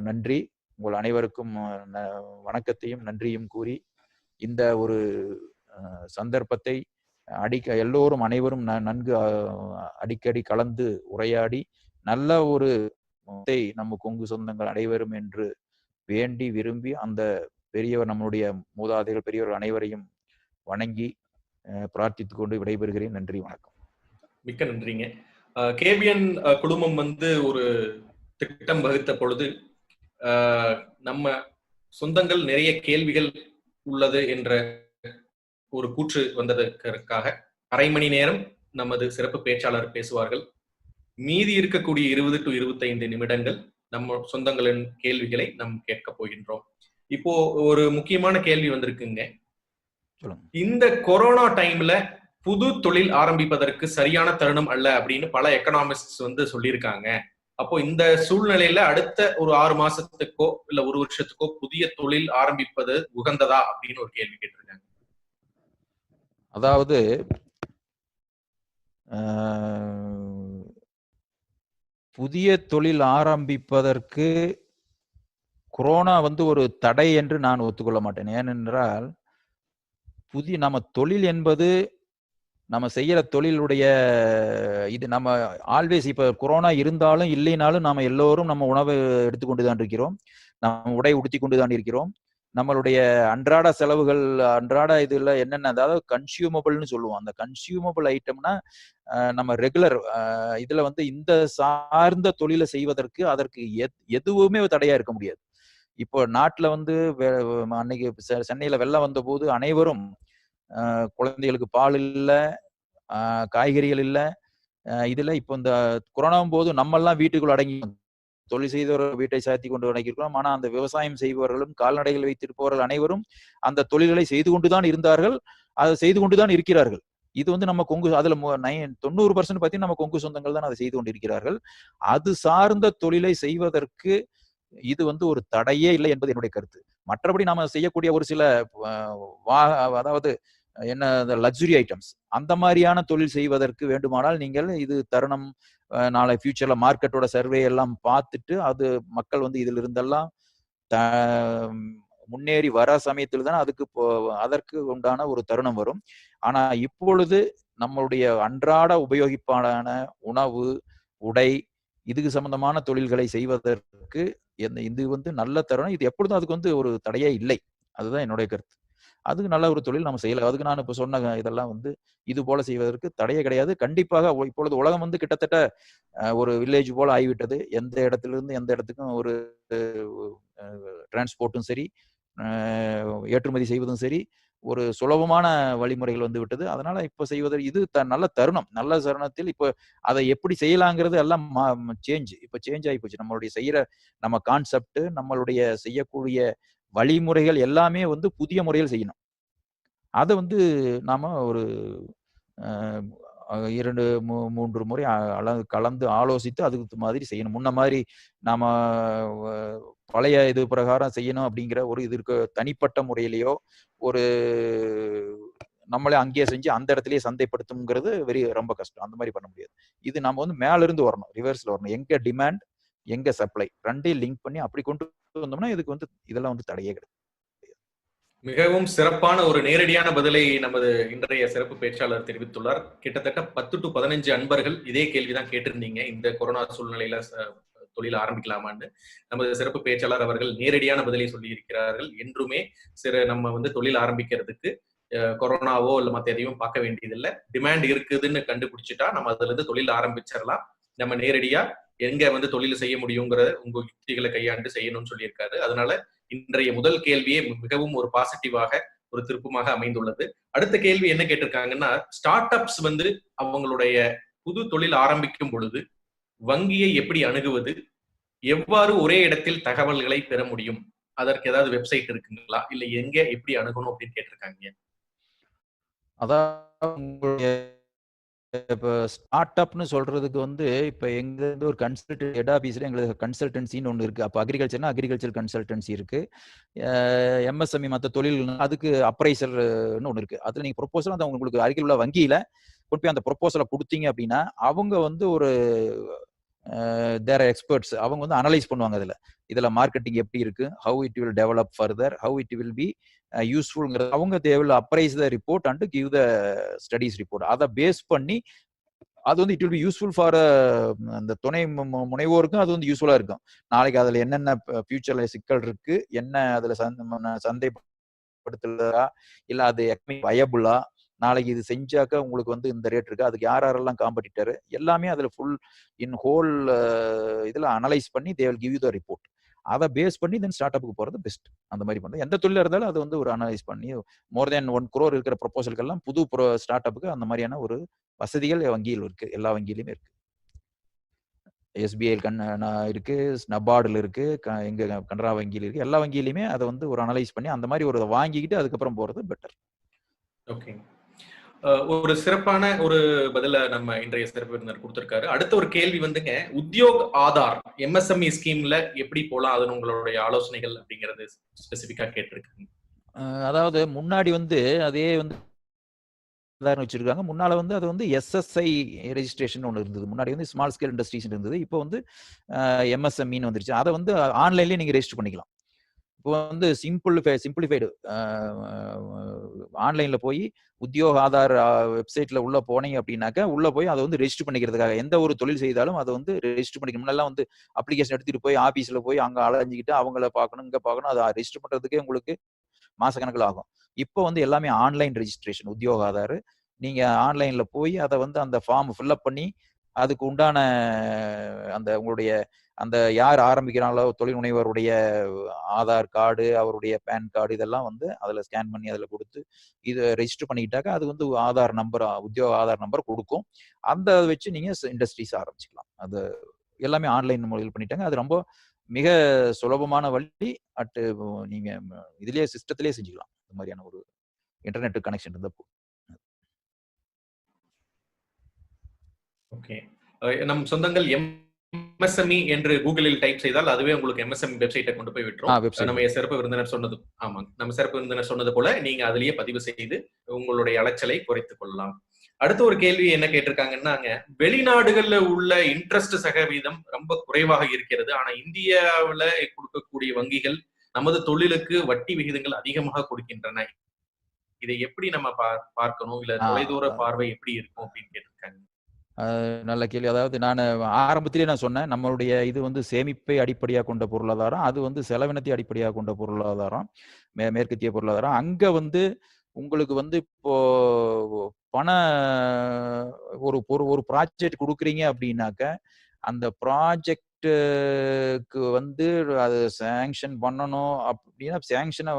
நன்றி. உங்கள் அனைவருக்கும் வணக்கத்தையும் நன்றியும் கூறி இந்த ஒரு சந்தர்ப்பத்தை எல்லோரும் அனைவரும் நன்கு அடிக்கடி கலந்து உரையாடி நல்ல ஒரு நம்ம கொங்கு சொந்தங்கள் அனைவரும் என்று வேண்டி விரும்பி அந்த பெரியவர் நம்மளுடைய மூதாதைகள் பெரியவர் அனைவரையும் வணங்கி பிரார்த்தித்துக் கொண்டு விடைபெறுகிறேன். நன்றி, வணக்கம். மிக்க நன்றிங்க. கேபிஎன் குழுமம் வந்து ஒரு திட்டம் வகுத்த பொழுது நம்ம சொந்தங்கள் நிறைய கேள்விகள் உள்ளது என்ற ஒரு கூற்று வந்ததற்காக அரை மணி நேரம் நமது சிறப்பு பேச்சாளர் பேசுவார்கள். மீதி இருக்கக்கூடிய 20 to 25 நிமிடங்கள் நம்ம சொந்தங்களின் கேள்விகளை நாம் கேட்க போகின்றோம். இப்போ ஒரு முக்கியமான கேள்வி வந்திருக்குங்க. இந்த கொரோனா டைம்ல புது தொழில் ஆரம்பிப்பதற்கு சரியான தருணம் அல்ல அப்படின்னு பல எக்கனாமிஸ்ட் வந்து சொல்லியிருக்காங்க. அப்போ இந்த சூழ்நிலையில அடுத்த ஒரு 6 மாசத்துக்கோ இல்ல 1 வருஷத்துக்கோ புதிய தொழில் ஆரம்பிப்பது உகந்ததா அப்படின்னு ஒரு கேள்வி கேட்டிருக்காங்க. அதாவது புதிய தொழில் ஆரம்பிப்பதற்கு கொரோனா வந்து ஒரு தடை என்று நான் ஒத்துக்கொள்ள மாட்டேன். ஏனென்றால் நம்ம தொழில் என்பது நம்ம செய்யற தொழிலுடைய இது நம்ம ஆல்வேஸ் இப்ப கொரோனா இருந்தாலும் இல்லைனாலும் நாம எல்லோரும் நம்ம உணவு எடுத்துக்கொண்டுதான் இருக்கிறோம், நம்ம உடை உடுத்தி கொண்டுதான் இருக்கிறோம். நம்மளுடைய அன்றாட செலவுகள் அன்றாட இதுல என்னென்ன, அதாவது கன்சியூமபிள்னு சொல்லுவோம். அந்த கன்சியூமபிள் ஐட்டம்னா நம்ம ரெகுலர் இதுல வந்து இந்த சார்ந்த தொழிலை செய்வதற்கு அதற்கு எதுவுமே தடையா இருக்க முடியாது. இப்போ நாட்டுல வந்து அன்னைக்கு சென்னையில வெள்ளம் வந்த போது அனைவரும் குழந்தைகளுக்கு பால் இல்ல, காய்கறிகள் இல்ல, இதுல இப்போ இந்த கொரோனாவும் போது நம்ம எல்லாம் வீட்டுக்குள்ள அடங்கி தொழில் செய்தவர்கள் வீட்டை சாத்தி கொண்டு அடங்கியிருக்கிறோம். ஆனா அந்த விவசாயம் செய்பவர்களும் கால்நடைகள் வைத்திருப்பவர்கள் அனைவரும் அந்த தொழில்களை செய்து கொண்டுதான் இருந்தார்கள், அதை செய்து கொண்டுதான் இருக்கிறார்கள். இது வந்து நம்ம கொங்கு அதுல 90% பார்த்தீங்கன்னா நம்ம கொங்கு சொந்தங்கள் தான் அதை செய்து கொண்டிருக்கிறார்கள். அது சார்ந்த தொழிலை செய்வதற்கு இது வந்து ஒரு தடையே இல்லை என்பது என்னுடைய கருத்து. மற்றபடி நாம செய்யக்கூடிய ஒரு சில அதாவது என்ன லக்ஸுரி ஐட்டம்ஸ் அந்த மாதிரியான தொழில் செய்வதற்கு வேண்டுமானால் நீங்கள் இது தருணம் நாளை ஃபியூச்சர்ல மார்க்கெட்டோட சர்வே எல்லாம் பார்த்துட்டு அது மக்கள் வந்து இதுல இருந்தெல்லாம் முன்னேறி வர சமயத்தில் தான் அதற்கு உண்டான ஒரு தருணம் வரும். ஆனா இப்பொழுது நம்மளுடைய அன்றாட உபயோகிப்பான உணவு, உடை, இதுக்கு சம்பந்தமான தொழில்களை செய்வதற்கு இது வந்து நல்ல தருணம். இது எப்பொழுதும் அதுக்கு வந்து ஒரு தடையே இல்லை. அதுதான் என்னுடைய கருத்து. அதுக்கு நல்ல ஒரு தொழில் நம்ம செய்யலாம். அதுக்கு நான் இப்ப சொன்ன இதெல்லாம் வந்து இது போல செய்வதற்கு தடையே கிடையாது. கண்டிப்பாக இப்பொழுது உலகம் வந்து கிட்டத்தட்ட ஒரு வில்லேஜ் போல ஆகிவிட்டது. எந்த இடத்துல இருந்து எந்த இடத்துக்கும் ஒரு டிரான்ஸ்போர்ட்டும் சரி, ஏற்றுமதி செய்வதும் சரி, ஒரு சுலபமான வழிமுறைகள் வந்து விட்டது. அதனால இப்ப செய்வதற்கு இது நல்ல தருணம். நல்ல தருணத்தில் இப்ப அதை எப்படி செய்யலாங்கிறது எல்லாம் இப்ப சேஞ்ச் ஆகி போச்சு. நம்மளுடைய செய்யற நம்ம கான்செப்ட், நம்மளுடைய செய்யக்கூடிய வழிமுறைகள் எல்லாமே வந்து புதிய முறையில் செய்யணும். அதை வந்து நாம ஒரு 2-3 முறை கலந்து ஆலோசித்து அதுக்கு மாதிரி செய்யணும். முன்ன மாதிரி நாம பழைய இது பிரகாரம் செய்யணும் அப்படிங்கிற ஒரு இது இருக்க தனிப்பட்ட முறையிலேயோ ஒரு நம்மளே அங்கேயே செஞ்சு அந்த இடத்துலயே சந்தைப்படுத்துங்கிறது ரொம்ப கஷ்டம். அந்த மாதிரி பண்ண முடியாது. இது நம்ம வந்து மேல இருந்து வரணும், ரிவர்ஸ்ல வரணும். எங்க டிமாண்ட் எங்க சப்ளை ரெண்டையும் லிங்க் பண்ணி அப்படி கொண்டு வந்தோம்னா இதுக்கு வந்து இதெல்லாம் வந்து தடையே கிடையாது. மிகவும் சிறப்பான ஒரு நேரடியான பதிலை நமது இன்றைய சிறப்பு பேச்சாளர் தெரிவித்துள்ளார். கிட்டத்தட்ட 10 to 15 அன்பர்கள் இதே கேள்விதான் கேட்டிருந்தீங்க, இந்த கொரோனா சூழ்நிலையில தொழில் ஆரம்பிக்கலாமான்னு. நமது சிறப்பு பேச்சாளர் அவர்கள் நேரடியான பதிலை சொல்லி இருக்கிறார்கள். என்றுமே நம்ம வந்து தொழில் ஆரம்பிக்கிறதுக்கு கொரோனாவோ இல்ல மத்த எதையும் பார்க்க வேண்டியதில்லை. டிமாண்ட் இருக்குதுன்னு கண்டுபிடிச்சிட்டா நம்ம அதுல இருந்து தொழில் ஆரம்பிச்சிடலாம். நம்ம நேரடியா எங்க வந்து தொழில் செய்ய முடியுங்கிற உங்க யுக்திகளை கையாண்டு செய்யணும்னு சொல்லியிருக்காரு. அதனால இன்றைய முதல் கேள்வியே மிகவும் ஒரு பாசிட்டிவாக ஒரு திருப்பமாக அமைந்துள்ளது. அடுத்த கேள்வி என்ன கேட்டிருக்காங்கன்னா, ஸ்டார்ட் அப்ஸ் வந்து அவங்களுடைய புது தொழில் ஆரம்பிக்கும் பொழுது வங்கியை எப்படி அணுகுவது, எவ்வாறு ஒரே இடத்தில் தகவல்களை பெற முடியும், அதற்கு ஏதாவது வெப்சைட் இருக்குங்களா, இல்ல எங்க எப்படி அணுகணும் அப்படின்னு கேட்டிருக்காங்க. அதாவது இப்ப ஸ்டார்ட் அப்னு சொல்றதுக்கு வந்து இப்ப எங்க இருந்து ஒரு கன்சல்டன்ட் ஹெட் ஆபீஸ்ல எங்களுக்கு கன்சல்டன்சின்னு ஒண்ணு இருக்கு. அப்ப அக்ரிகல்ச்சர்னா அக்ரிகல்ச்சர் கன்சல்டன்சி இருக்கு. எம்எஸ்எம்இ மற்ற தொழில் அதுக்கு அப்ரைசர்னு ஒண்ணு இருக்கு. அதுல நீங்க ப்ரொபோசல் அந்த உங்களுக்கு அருகில் உள்ள வங்கியில கொண்டு போய் அந்த ப்ரொபோசலை கொடுத்தீங்க அப்படின்னா அவங்க வந்து ஒரு தேர் எக்ஸ்பர்ட்ஸ், அவங்க வந்து அனலைஸ் பண்ணுவாங்க. இதுல மார்க்கெட்டிங் எப்படி இருக்கு, how it will develop further, how it will be யூஸ்ஃபுல்ங்கிறது அவங்க they will appraise the report and give the studies report. அதை பேஸ் பண்ணி அது வந்து it will be useful for அந்த துணை முனைவோருக்கும் அது வந்து யூஸ்ஃபுல்லா இருக்கும். நாளைக்கு அதுல என்னென்ன ஃபியூச்சர்ல சிக்கல் இருக்கு, என்ன அதுல சந்தைப்படுத்துறதா, இல்ல அது வயபுளா, நாளைக்கு இது செஞ்சாக்க உங்களுக்கு வந்து இந்த ரேட் இருக்கு, அதுக்கு யாரெல்லாம் காம்படிட்டர், எல்லாமே அதுல ஃபுல் இன் ஹோல் இதுல அனலைஸ் பண்ணி they will give you the report. அதை பேஸ் பண்ணி தென் ஸ்டார்ட் அப்புக்கு போறது பெஸ்ட். அந்த மாதிரி பண்றது எந்த தொழில இருந்தாலும் அது வந்து ஒரு அனலைஸ் பண்ணி மோர் தேன் 1 crore இருக்கிற ப்ரொபோசல்கள்லாம் புது ஸ்டார்ட் அப்புக்கு அந்த மாதிரியான ஒரு வசதிகள் வங்கியில் இருக்கு. எல்லா வங்கியிலுமே இருக்கு. எஸ்பிஐ இருக்கு, நபார்டுல இருக்கு, எங்க கனரா வங்கியில இருக்கு. எல்லா வங்கியிலுமே அதை வந்து ஒரு அனலைஸ் பண்ணி அந்த மாதிரி ஒரு வாங்கிக்கிட்டு அதுக்கப்புறம் போறது பெட்டர். ஓகே, ஒரு சிறப்பான ஒரு பதில நம்ம இன்றைய சிறப்பு விருந்தினர் கொடுத்திருக்காரு. அடுத்த ஒரு கேள்வி வந்துங்க, உத்யோக் ஆதார் எம்எஸ்எம்இ ஸ்கீம்ல எப்படி போலாம், அது உங்களுடைய ஆலோசனைகள் அப்படிங்கறது ஸ்பெசிபிக்கா கேட்டிருக்காங்க. அதாவது முன்னாடி வந்து அதே வந்து வச்சிருக்காங்க. முன்னால வந்து அது வந்து எஸ்எஸ்ஐ ரெஜிஸ்ட்ரேஷன் ஒன்று இருந்தது. முன்னாடி வந்து ஸ்மால் ஸ்கேல் இண்டஸ்ட்ரீஸ் இருந்தது. இப்போ வந்து எம்எஸ்எம்இன்னு வந்துருச்சு. அதை வந்து ஆன்லைன்லேயே நீங்க ரெஜிஸ்டர் பண்ணிக்கலாம். இப்போ வந்து சிம்பிளிஃபைடு ஆன்லைன்ல போய் உத்யோக் ஆதார் வெப்சைட்ல உள்ள போனீங்க அப்படின்னாக்க உள்ள போய் அதை வந்து ரெஜிஸ்டர் பண்ணிக்கிறதுக்காக எந்த ஒரு தொழில் செய்தாலும் அதை வந்து ரெஜிஸ்டர் பண்ணிக்கணும். முன்னெல்லாம் வந்து அப்ளிகேஷன் எடுத்துட்டு போய் ஆபீஸ்ல போய் அங்க அலைஞ்சிக்கிட்டு அவங்கள பார்க்கணும், இங்க பார்க்கணும், அதை ரெஜிஸ்டர் பண்றதுக்கே உங்களுக்கு மாசக்கணக்கில் ஆகும். இப்போ வந்து எல்லாமே ஆன்லைன் ரெஜிஸ்ட்ரேஷன் உத்யோக் ஆதார். நீங்க ஆன்லைன்ல போய் அதை வந்து அந்த ஃபார்ம் ஃபில்அப் பண்ணி அதுக்கு உண்டான அந்த உங்களுடைய அந்த யார் ஆரம்பிக்கிறாங்களோ தொழில் முனைவருடைய ஆதார் கார்டு, அவருடைய பேன் கார்டு, இதெல்லாம் வந்து அதில் ஸ்கேன் பண்ணி அதில் கொடுத்து இதை ரெஜிஸ்டர் பண்ணிக்கிட்டாக்க அது வந்து ஆதார் நம்பர், உத்யோக ஆதார் நம்பர் கொடுக்கும். அந்த வச்சு நீங்க இண்டஸ்ட்ரீஸ் ஆரம்பிச்சுக்கலாம். அது எல்லாமே ஆன்லைன் முறையில் பண்ணிட்டாங்க. அது ரொம்ப மிக சுலபமான வழி. நீங்க இதுலயே சிஸ்டத்திலேயே செஞ்சுக்கலாம். இந்த மாதிரியான ஒரு இன்டர்நெட் கனெக்ஷன் இருந்தப்போ. ஓகே, நம் சொந்தங்கள் எம்எஸ்எம்இ என்று கூகுளில் டைப் செய்தால் அதுவே உங்களுக்கு எம்எஸ்எம்இ வெப்சைட்டை கொண்டு போய் விட்டுரும். நம்ம சிறப்பு விருந்தினர் சொன்னது, ஆமாங்க, நம்ம சிறப்பு விருந்தினர் சொன்னது போல நீங்க அதுலயே பதிவு செய்து உங்களுடைய அலைச்சலை குறைத்துக் கொள்ளலாம். அடுத்த ஒரு கேள்வி என்ன கேட்டிருக்காங்கன்னா, வெளிநாடுகள்ல உள்ள இன்ட்ரெஸ்ட் சதவீதம் ரொம்ப குறைவாக இருக்கிறது. ஆனா இந்தியாவுல கொடுக்கக்கூடிய வங்கிகள் நமது தொழிலுக்கு வட்டி விகிதங்கள் அதிகமாக கொடுக்கின்றன. இதை எப்படி நம்ம பார்க்கணும், இல்ல தொலைதூர பார்வை எப்படி இருக்கும் அப்படின்னு கேட்டிருக்காங்க. நல்ல கேள்வி. அதாவது நான் ஆரம்பத்திலேயே நான் சொன்னேன், நம்மளுடைய இது வந்து சேமிப்பை அடிப்படையாக கொண்ட பொருளாதாரம், அது வந்து செலவினத்தை அடிப்படையாக கொண்ட பொருளாதாரம், மேற்கத்திய பொருளாதாரம். அங்க வந்து உங்களுக்கு வந்து இப்போ ஒரு ப்ராஜெக்ட் கொடுக்குறீங்க அப்படின்னாக்க அந்த ப்ராஜெக்டுக்கு வந்து அது சேங்ஷன் பண்ணணும். அப்படின்னா சேங்ஷனை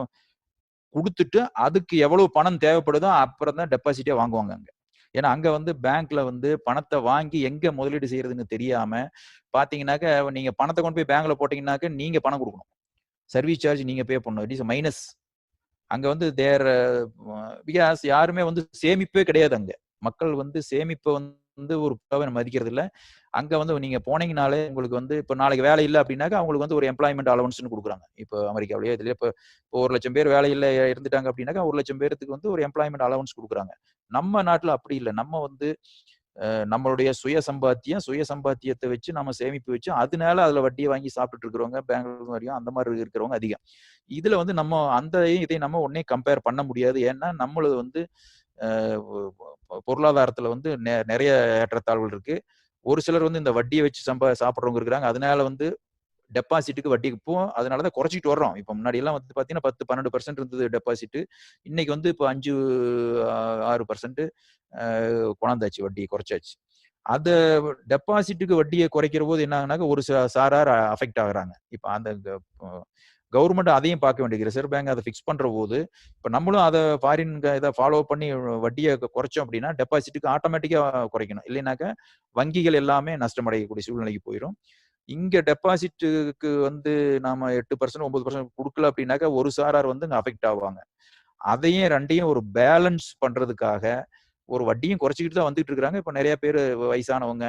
கொடுத்துட்டு அதுக்கு எவ்வளவு பணம் தேவைப்படுதோ அப்புறம் தான் டெபாசிட்டே வாங்குவாங்க அங்க. ஏன்னா அங்க வந்து பேங்க்ல வந்து பணத்தை வாங்கி எங்க முதலீடு செய்யறதுன்னு தெரியாம பாத்தீங்கன்னாக்க நீங்க பணத்தை கொண்டு போய் பேங்க்ல போட்டீங்கன்னாக்க நீங்க பணம் கொடுக்கணும், சர்வீஸ் சார்ஜ் நீங்க பே பண்ணணும். It is minus. அங்க வந்து பிகாஸ் யாருமே வந்து சேமிப்பே கிடையாது. அங்க மக்கள் வந்து சேமிப்பை வந்து ஒரு மதிக்கிறது இல்லை. அங்க வந்து நீங்க போனீங்கனாலே உங்களுக்கு வந்து இப்ப நாளைக்கு வேலை இல்லை அப்படின்னாக்க அவங்களுக்கு வந்து ஒரு எம்ப்ளாய்மெண்ட் அலவன்ஸ்னு கொடுக்குறாங்க. இப்போ அமெரிக்காவிலேயே இதுல இப்போ 1,00,000 பேர் வேலையில் இருந்துட்டாங்க அப்படின்னாக்கா 1,00,000 பேருக்கு வந்து ஒரு எம்ப்ளாய்மெண்ட் அலவன்ஸ் கொடுக்குறாங்க. நம்ம நாட்டுல அப்படி இல்லை. நம்ம வந்து நம்மளுடைய சுய சம்பாத்தியத்தை வச்சு நம்ம சேமிப்பு வச்சு அதனால அதுல வட்டியை வாங்கி சாப்பிட்டுட்டு இருக்கிறவங்க பெங்களூர் வரையும் அந்த மாதிரி இருக்கிறவங்க அதிகம். இதுல வந்து நம்ம இதை நம்ம உடனே கம்பேர் பண்ண முடியாது. ஏன்னா நம்மளது வந்து பொருளாதாரத்துல வந்து நிறைய ஏற்றத்தாழ்வுகள் இருக்கு. ஒரு சிலர் வந்து இந்த வட்டியை வச்சு சாப்பிட்றவங்க இருக்கிறாங்க. அதனால வந்து டெபாசிட்டுக்கு வட்டிக்கு போவோம். அதனாலதான் குறைச்சிட்டு வர்றோம். இப்ப முன்னாடி எல்லாம் வந்து பாத்தீங்கன்னா 10-12% இருந்தது டெபாசிட். இன்னைக்கு வந்து இப்போ 5-6% கொண்டாந்தாச்சு, வட்டியை குறைச்சாச்சு. அந்த டெபாசிட்டுக்கு வட்டியை குறைக்கிற போது என்ன ஆகுனாக்க ஒரு சாரார் அஃபெக்ட் ஆகுறாங்க. இப்ப அந்த கவர்மெண்ட் அதையும் பார்க்க வேண்டியது. ரிசர்வ் பேங்க் அதை ஃபிக்ஸ் பண்ற போது இப்ப நம்மளும் அதை ஃபாரின் இதை ஃபாலோ பண்ணி வட்டியை குறைச்சோம் அப்படின்னா டெபாசிட்டுக்கு ஆட்டோமேட்டிக்கா குறைக்கணும். இல்லைனாக்க வங்கிகள் எல்லாமே நஷ்டமடையக்கூடிய சூழ்நிலைக்கு போயிடும். இங்க டெபாசிட்டுக்கு வந்து நாம 8% 9% கொடுக்கல அப்படின்னாக்க ஒரு சாரார் வந்து அஃபெக்ட் ஆவாங்க. அதையும் ரெண்டையும் ஒரு பேலன்ஸ் பண்றதுக்காக ஒரு வட்டியும் குறைச்சிக்கிட்டு தான் வந்துட்டு இருக்காங்க. இப்ப நிறைய பேர் வயசானவங்க,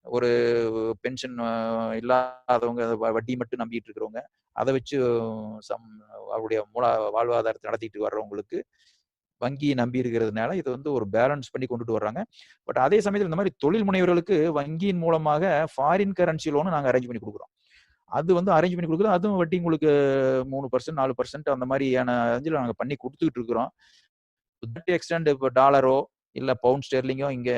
ஒரு பென்ஷன் இல்லாதவங்க, வட்டி மட்டும் நம்பிட்டு இருக்கிறவங்க, அதை வச்சு அவருடைய வாழ்வாதாரத்தை நடத்திட்டு வர்றவங்களுக்கு வங்கியை நம்பி இருக்கிறதுனால இது வந்து ஒரு பேலன்ஸ் பண்ணி கொண்டுட்டு வர்றாங்க. பட் அதே சமயத்தில் இந்த மாதிரி தொழில் முனைவர்களுக்கு வங்கியின் மூலமாக ஃபாரின் கரன்சி லோனு நாங்க அரேஞ்ச் பண்ணி கொடுக்குறோம். அது வந்து அரேஞ்ச் பண்ணி கொடுக்குறோம். அதுவும் வட்டி உங்களுக்கு 3% 4% அந்த மாதிரியான ரேஞ்சில் நாங்க பண்ணி கொடுத்துக்கிட்டு இருக்கிறோம். எக்ஸ்டெண்ட் இப்போ டாலரோ இல்ல பவுண்ட் ஸ்டெர்லிங்கோ இங்க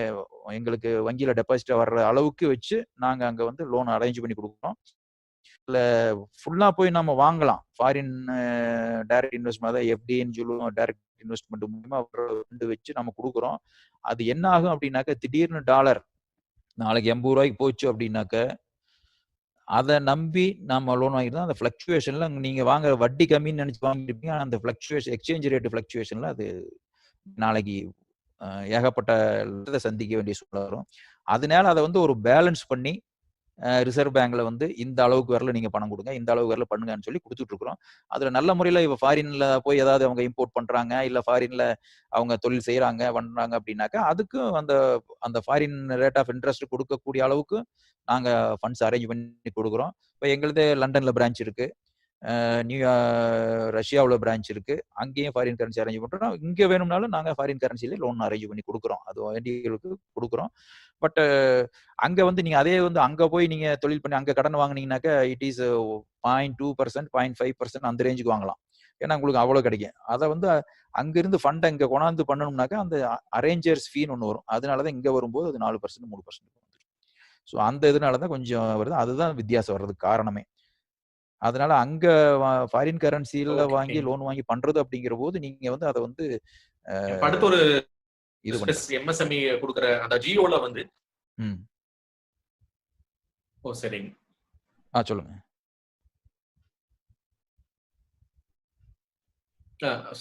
எங்களுக்கு வங்கியில டெபாசிட் வர்ற அளவுக்கு வச்சு நாங்க அங்க வந்து லோன் அரேஞ்ச் பண்ணி கொடுக்குறோம். இல்ல ஃபுல்லா போய் நம்ம வாங்கலாம். ஃபாரின் டைரக்ட் இன்வெஸ்ட்மெண்ட், அதாவது எஃப்டின்னு சொல்லுவோம். டைரக்ட் இன்வெஸ்ட்மெண்ட் மூலமா ஃபண்ட் வச்சு நம்ம கொடுக்குறோம். அது என்ன ஆகும் அப்படின்னாக்க, திடீர்னு டாலர் நாளைக்கு 80 ரூபாய்க்கு போச்சு அப்படின்னாக்க, அதை நம்பி நம்ம லோன் வாங்கிட்டோம். அந்த ஃபிளக்சுவேஷன்ல நீங்க வாங்குற வட்டி கம்மின்னு நினைச்சு வாங்கிருப்பீங்க. ஆனா அந்த ஃபிளக்சுவேஷன், எக்ஸ்சேஞ்ச் ரேட் ஃபிளக்சுவேஷன்ல அது நாளைக்கு ஏகப்பட்ட சந்திக்க வேண்டிய சூழ்நிலை வரும். அதனால அதை வந்து ஒரு பேலன்ஸ் பண்ணி ரிசர்வ் பேங்க்ல வந்து இந்த அளவுக்கு வரல நீங்க பணம் கொடுங்க, இந்த அளவுக்கு வரல பண்ணுங்கன்னு சொல்லி கொடுத்துட்டு இருக்கிறோம். அதுல நல்ல முறையில இப்ப ஃபாரின்ல போய் ஏதாவது அவங்க இம்போர்ட் பண்றாங்க, இல்ல ஃபாரின்ல அவங்க தொழில் செய்யறாங்க பண்றாங்க அப்படின்னாக்கா, அதுக்கும் அந்த அந்த ஃபாரின் ரேட் ஆஃப் இன்ட்ரெஸ்ட் கொடுக்கக்கூடிய அளவுக்கு நாங்க ஃபண்ட்ஸ் அரேஞ்ச் பண்ணி கொடுக்குறோம். இப்போ எங்களுதே லண்டன்ல பிரான்ச் இருக்கு, ரஷ்யாவில் பிரான்ச் இருக்கு, அங்கேயும் ஃபாரின் கரன்சி அரேஞ்ச் பண்றோம். இங்க வேணும்னாலும் நாங்க ஃபாரின் கரன்சில லோன் அரேஞ்ச் பண்ணி கொடுக்குறோம். அது வேண்டியவர்களுக்கு கொடுக்குறோம். பட் அங்க வந்து நீங்க அதே வந்து அங்க போய் நீங்க தொழில் பண்ணி அங்க கடன் வாங்குனீங்கன்னாக்க இட் இஸ் 0.2%, 0.5% அந்த ரேஞ்சுக்கு வாங்கலாம். ஏன்னா உங்களுக்கு அவ்வளவு கிடைக்கும். அதை வந்து அங்கிருந்து ஃபண்டை இங்க கொண்டாந்து பண்ணணும்னாக்கா அந்த அரேஞ்சர்ஸ் ஃபீன்னு ஒன்று வரும். அதனாலதான் இங்க வரும்போது அது 4%, 3%. ஸோ அந்த இதனாலதான் கொஞ்சம் வருது. அதுதான் வித்தியாசம் வர்றதுக்கு காரணமே. அதனால அங்க ஃபாரின் கரன்சில வாங்கி லோன் வாங்கி பண்றது அப்படிங்கிற போது நீங்க வந்து அதை வந்து அடுத்த ஒரு இது எம்எஸ்எம்இ கொடுக்குற அந்த ஜியோல வந்து ஓ சரிங்க. சொல்லுங்க.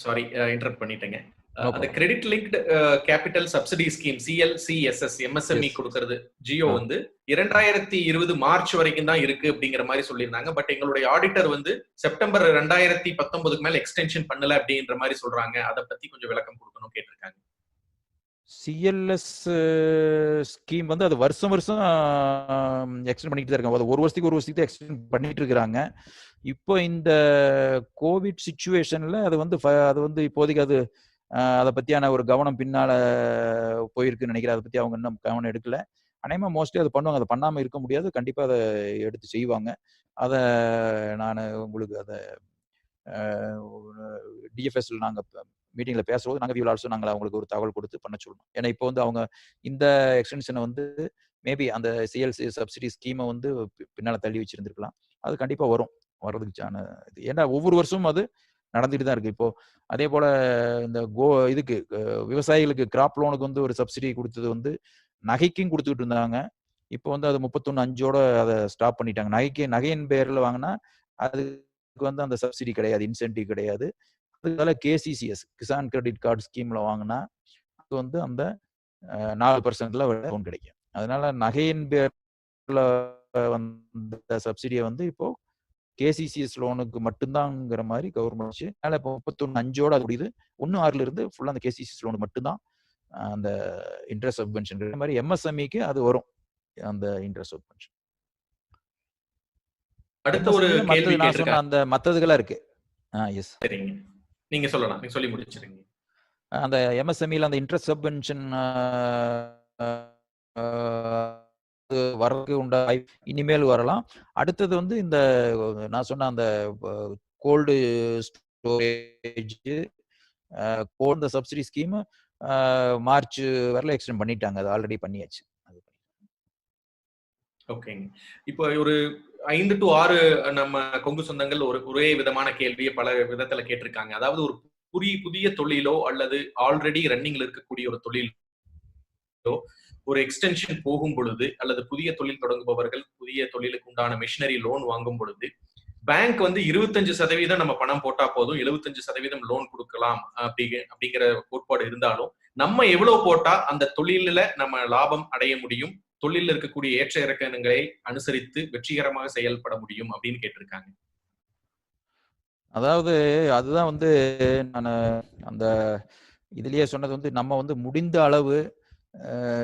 சாரி இன்டரப்ட் பண்ணிட்டேங்க. அந்த credit linked capital subsidy scheme CLCSS MSME கொடுக்கிறது ஜியோ வந்து 2020 மார்ச் வரைக்கும் தான் இருக்கு அப்படிங்கிற மாதிரி சொல்லியிருந்தாங்க. பட் எங்களுடைய ஆடிட்டர் வந்து செப்டம்பர் 2019 மேல எக்ஸ்டென்ஷன் பண்ணல அப்படின்ற மாதிரி சொல்றாங்க. அதை பத்தி கொஞ்சம் விளக்கம் கொடுக்கணும் கேட்டிருக்காங்க. சிஎல்எஸ் ஸ்கீம் வந்து அது வருஷம் வருஷம் எக்ஸ்டெண்ட் பண்ணிட்டு தான் இருக்காங்க. ஒரு வருஷத்துக்கு தான் எக்ஸ்டெண்ட் பண்ணிட்டு இருக்கிறாங்க. இப்போ இந்த கோவிட் சிச்சுவேஷன்ல அது வந்து இப்போதைக்கு அது அதை பத்தியான ஒரு கவனம் பின்னால போயிருக்குன்னு நினைக்கிறேன். அதை பத்தி அவங்க இன்னும் கவனம் எடுக்கல. அநேகமா மோஸ்ட்லி அது பண்ணுவாங்க. அதை பண்ணாம இருக்க முடியாது. கண்டிப்பா அதை எடுத்து செய்வாங்க. அதை நான் உங்களுக்கு அதை டிஎஃப்எஸ்ல நாங்க மீட்டிங்ல பேசும்போது நாங்கள் அவங்களுக்கு ஒரு தகவல் கொடுத்து பண்ண சொல்லணும். ஏன்னா இப்போ வந்து அவங்க இந்த எக்ஸ்டென்ஷனை வந்து மேபி அந்த சிஎல்சி சப்சிடி ஸ்கீமை வந்து பின்னால தள்ளி வச்சிருந்திருக்கலாம். அது கண்டிப்பா வர்றதுக்கான இது. ஏன்னா ஒவ்வொரு வருஷமும் அது நடந்துட்டு தான் இருக்கு. இப்போ அதே போல இந்த இதுக்கு விவசாயிகளுக்கு கிராப் லோனுக்கு வந்து ஒரு சப்சிடி கொடுத்தது வந்து நகைக்கும் கொடுத்துட்டு இருந்தாங்க. இப்போ வந்து அது 31/5 அதை ஸ்டாப் பண்ணிட்டாங்க. நகையின் பேர்ல வாங்கினா அதுக்கு வந்து அந்த சப்சிடி கிடையாது, இன்சென்டிவ் கிடையாது. அதுக்காக கேசிசிஎஸ் கிசான் கிரெடிட் கார்டு ஸ்கீம்ல வாங்கினா அது வந்து அந்த 4%ல லோன் கிடைக்கும். அதனால நகையின் பேர்ல வந்த சப்சிடியை வந்து இப்போ கேசிசிஎஸ் லோனுக்கு மட்டும்தான்ங்கிற மாதிரி கவர்மெண்ட். அதனால இப்போ 31/5 அது முடியுது. 1/6 இருந்து ஃபுல்லா அந்த கேசிசிஎஸ் லோனுக்கு மட்டும்தான் அந்த இன்ட்ரெஸ்ட் சப்வென்ஷன். இந்த மாதிரி எம்எஸ்எம்இக்கு அது வரும் அந்த இன்ட்ரெஸ்ட் சப்வென்ஷன். அடுத்த ஒரு கேள்வி நான் சொன்ன அந்த மத்ததுகளா இருக்கு. எஸ் சரிங்க, நீங்க சொல்லலாம், நீங்க சொல்லி முடிச்சிருங்க. அந்த எம்எஸ்எம்இல அந்த இன்ட்ரெஸ்ட் சப்வென்ஷன் வரக்கு உண்டா இனிமேல் வரலாம். அடுத்தது வந்து இந்த நான் சொன்ன அந்த cold storage cold subsidy scheme March வரல எக்ஸ்டெண்ட் பண்ணிட்டாங்க. அது ஆல்ரெடி பண்ணியாச்சு. ஓகேங்க. இப்போ ஒரு 5 to 6 நம்ம கொங்கு சொந்தங்கள் ஒரே விதமான கேள்வியை பல விதத்துல கேட்டிருக்காங்க. அதாவது ஒரு புதிய தொழிலோ அல்லது ஆல்ரெடி ரன்னிங்ல இருக்கக்கூடிய ஒரு தொழிலோ ஒரு எக்ஸ்டென்ஷன் போகும் பொழுது அல்லது புதிய தொழில் தொடங்குபவர்கள் புதிய தொழிலுக்கு உண்டான மிஷினரி லோன் வாங்கும் பொழுது பேங்க் வந்து 25% நம்ம பணம் போட்டா போதும், 75% லோன் கொடுக்கலாம் அப்படிங்கிற கோட்பாடு இருந்தாலும் நம்ம எவ்வளவு போட்டா அந்த தொழில நம்ம லாபம் அடைய முடியும், தொழில இருக்கக்கூடிய ஏற்ற இறக்கங்களை அனுசரித்து வெற்றிகரமாக செயல்பட முடியும் அப்படின்னு கேட்டிருக்காங்க. அதாவது அதுதான் வந்து நான் அந்த இதுலயே சொன்னது வந்து நம்ம வந்து முடிந்த அளவு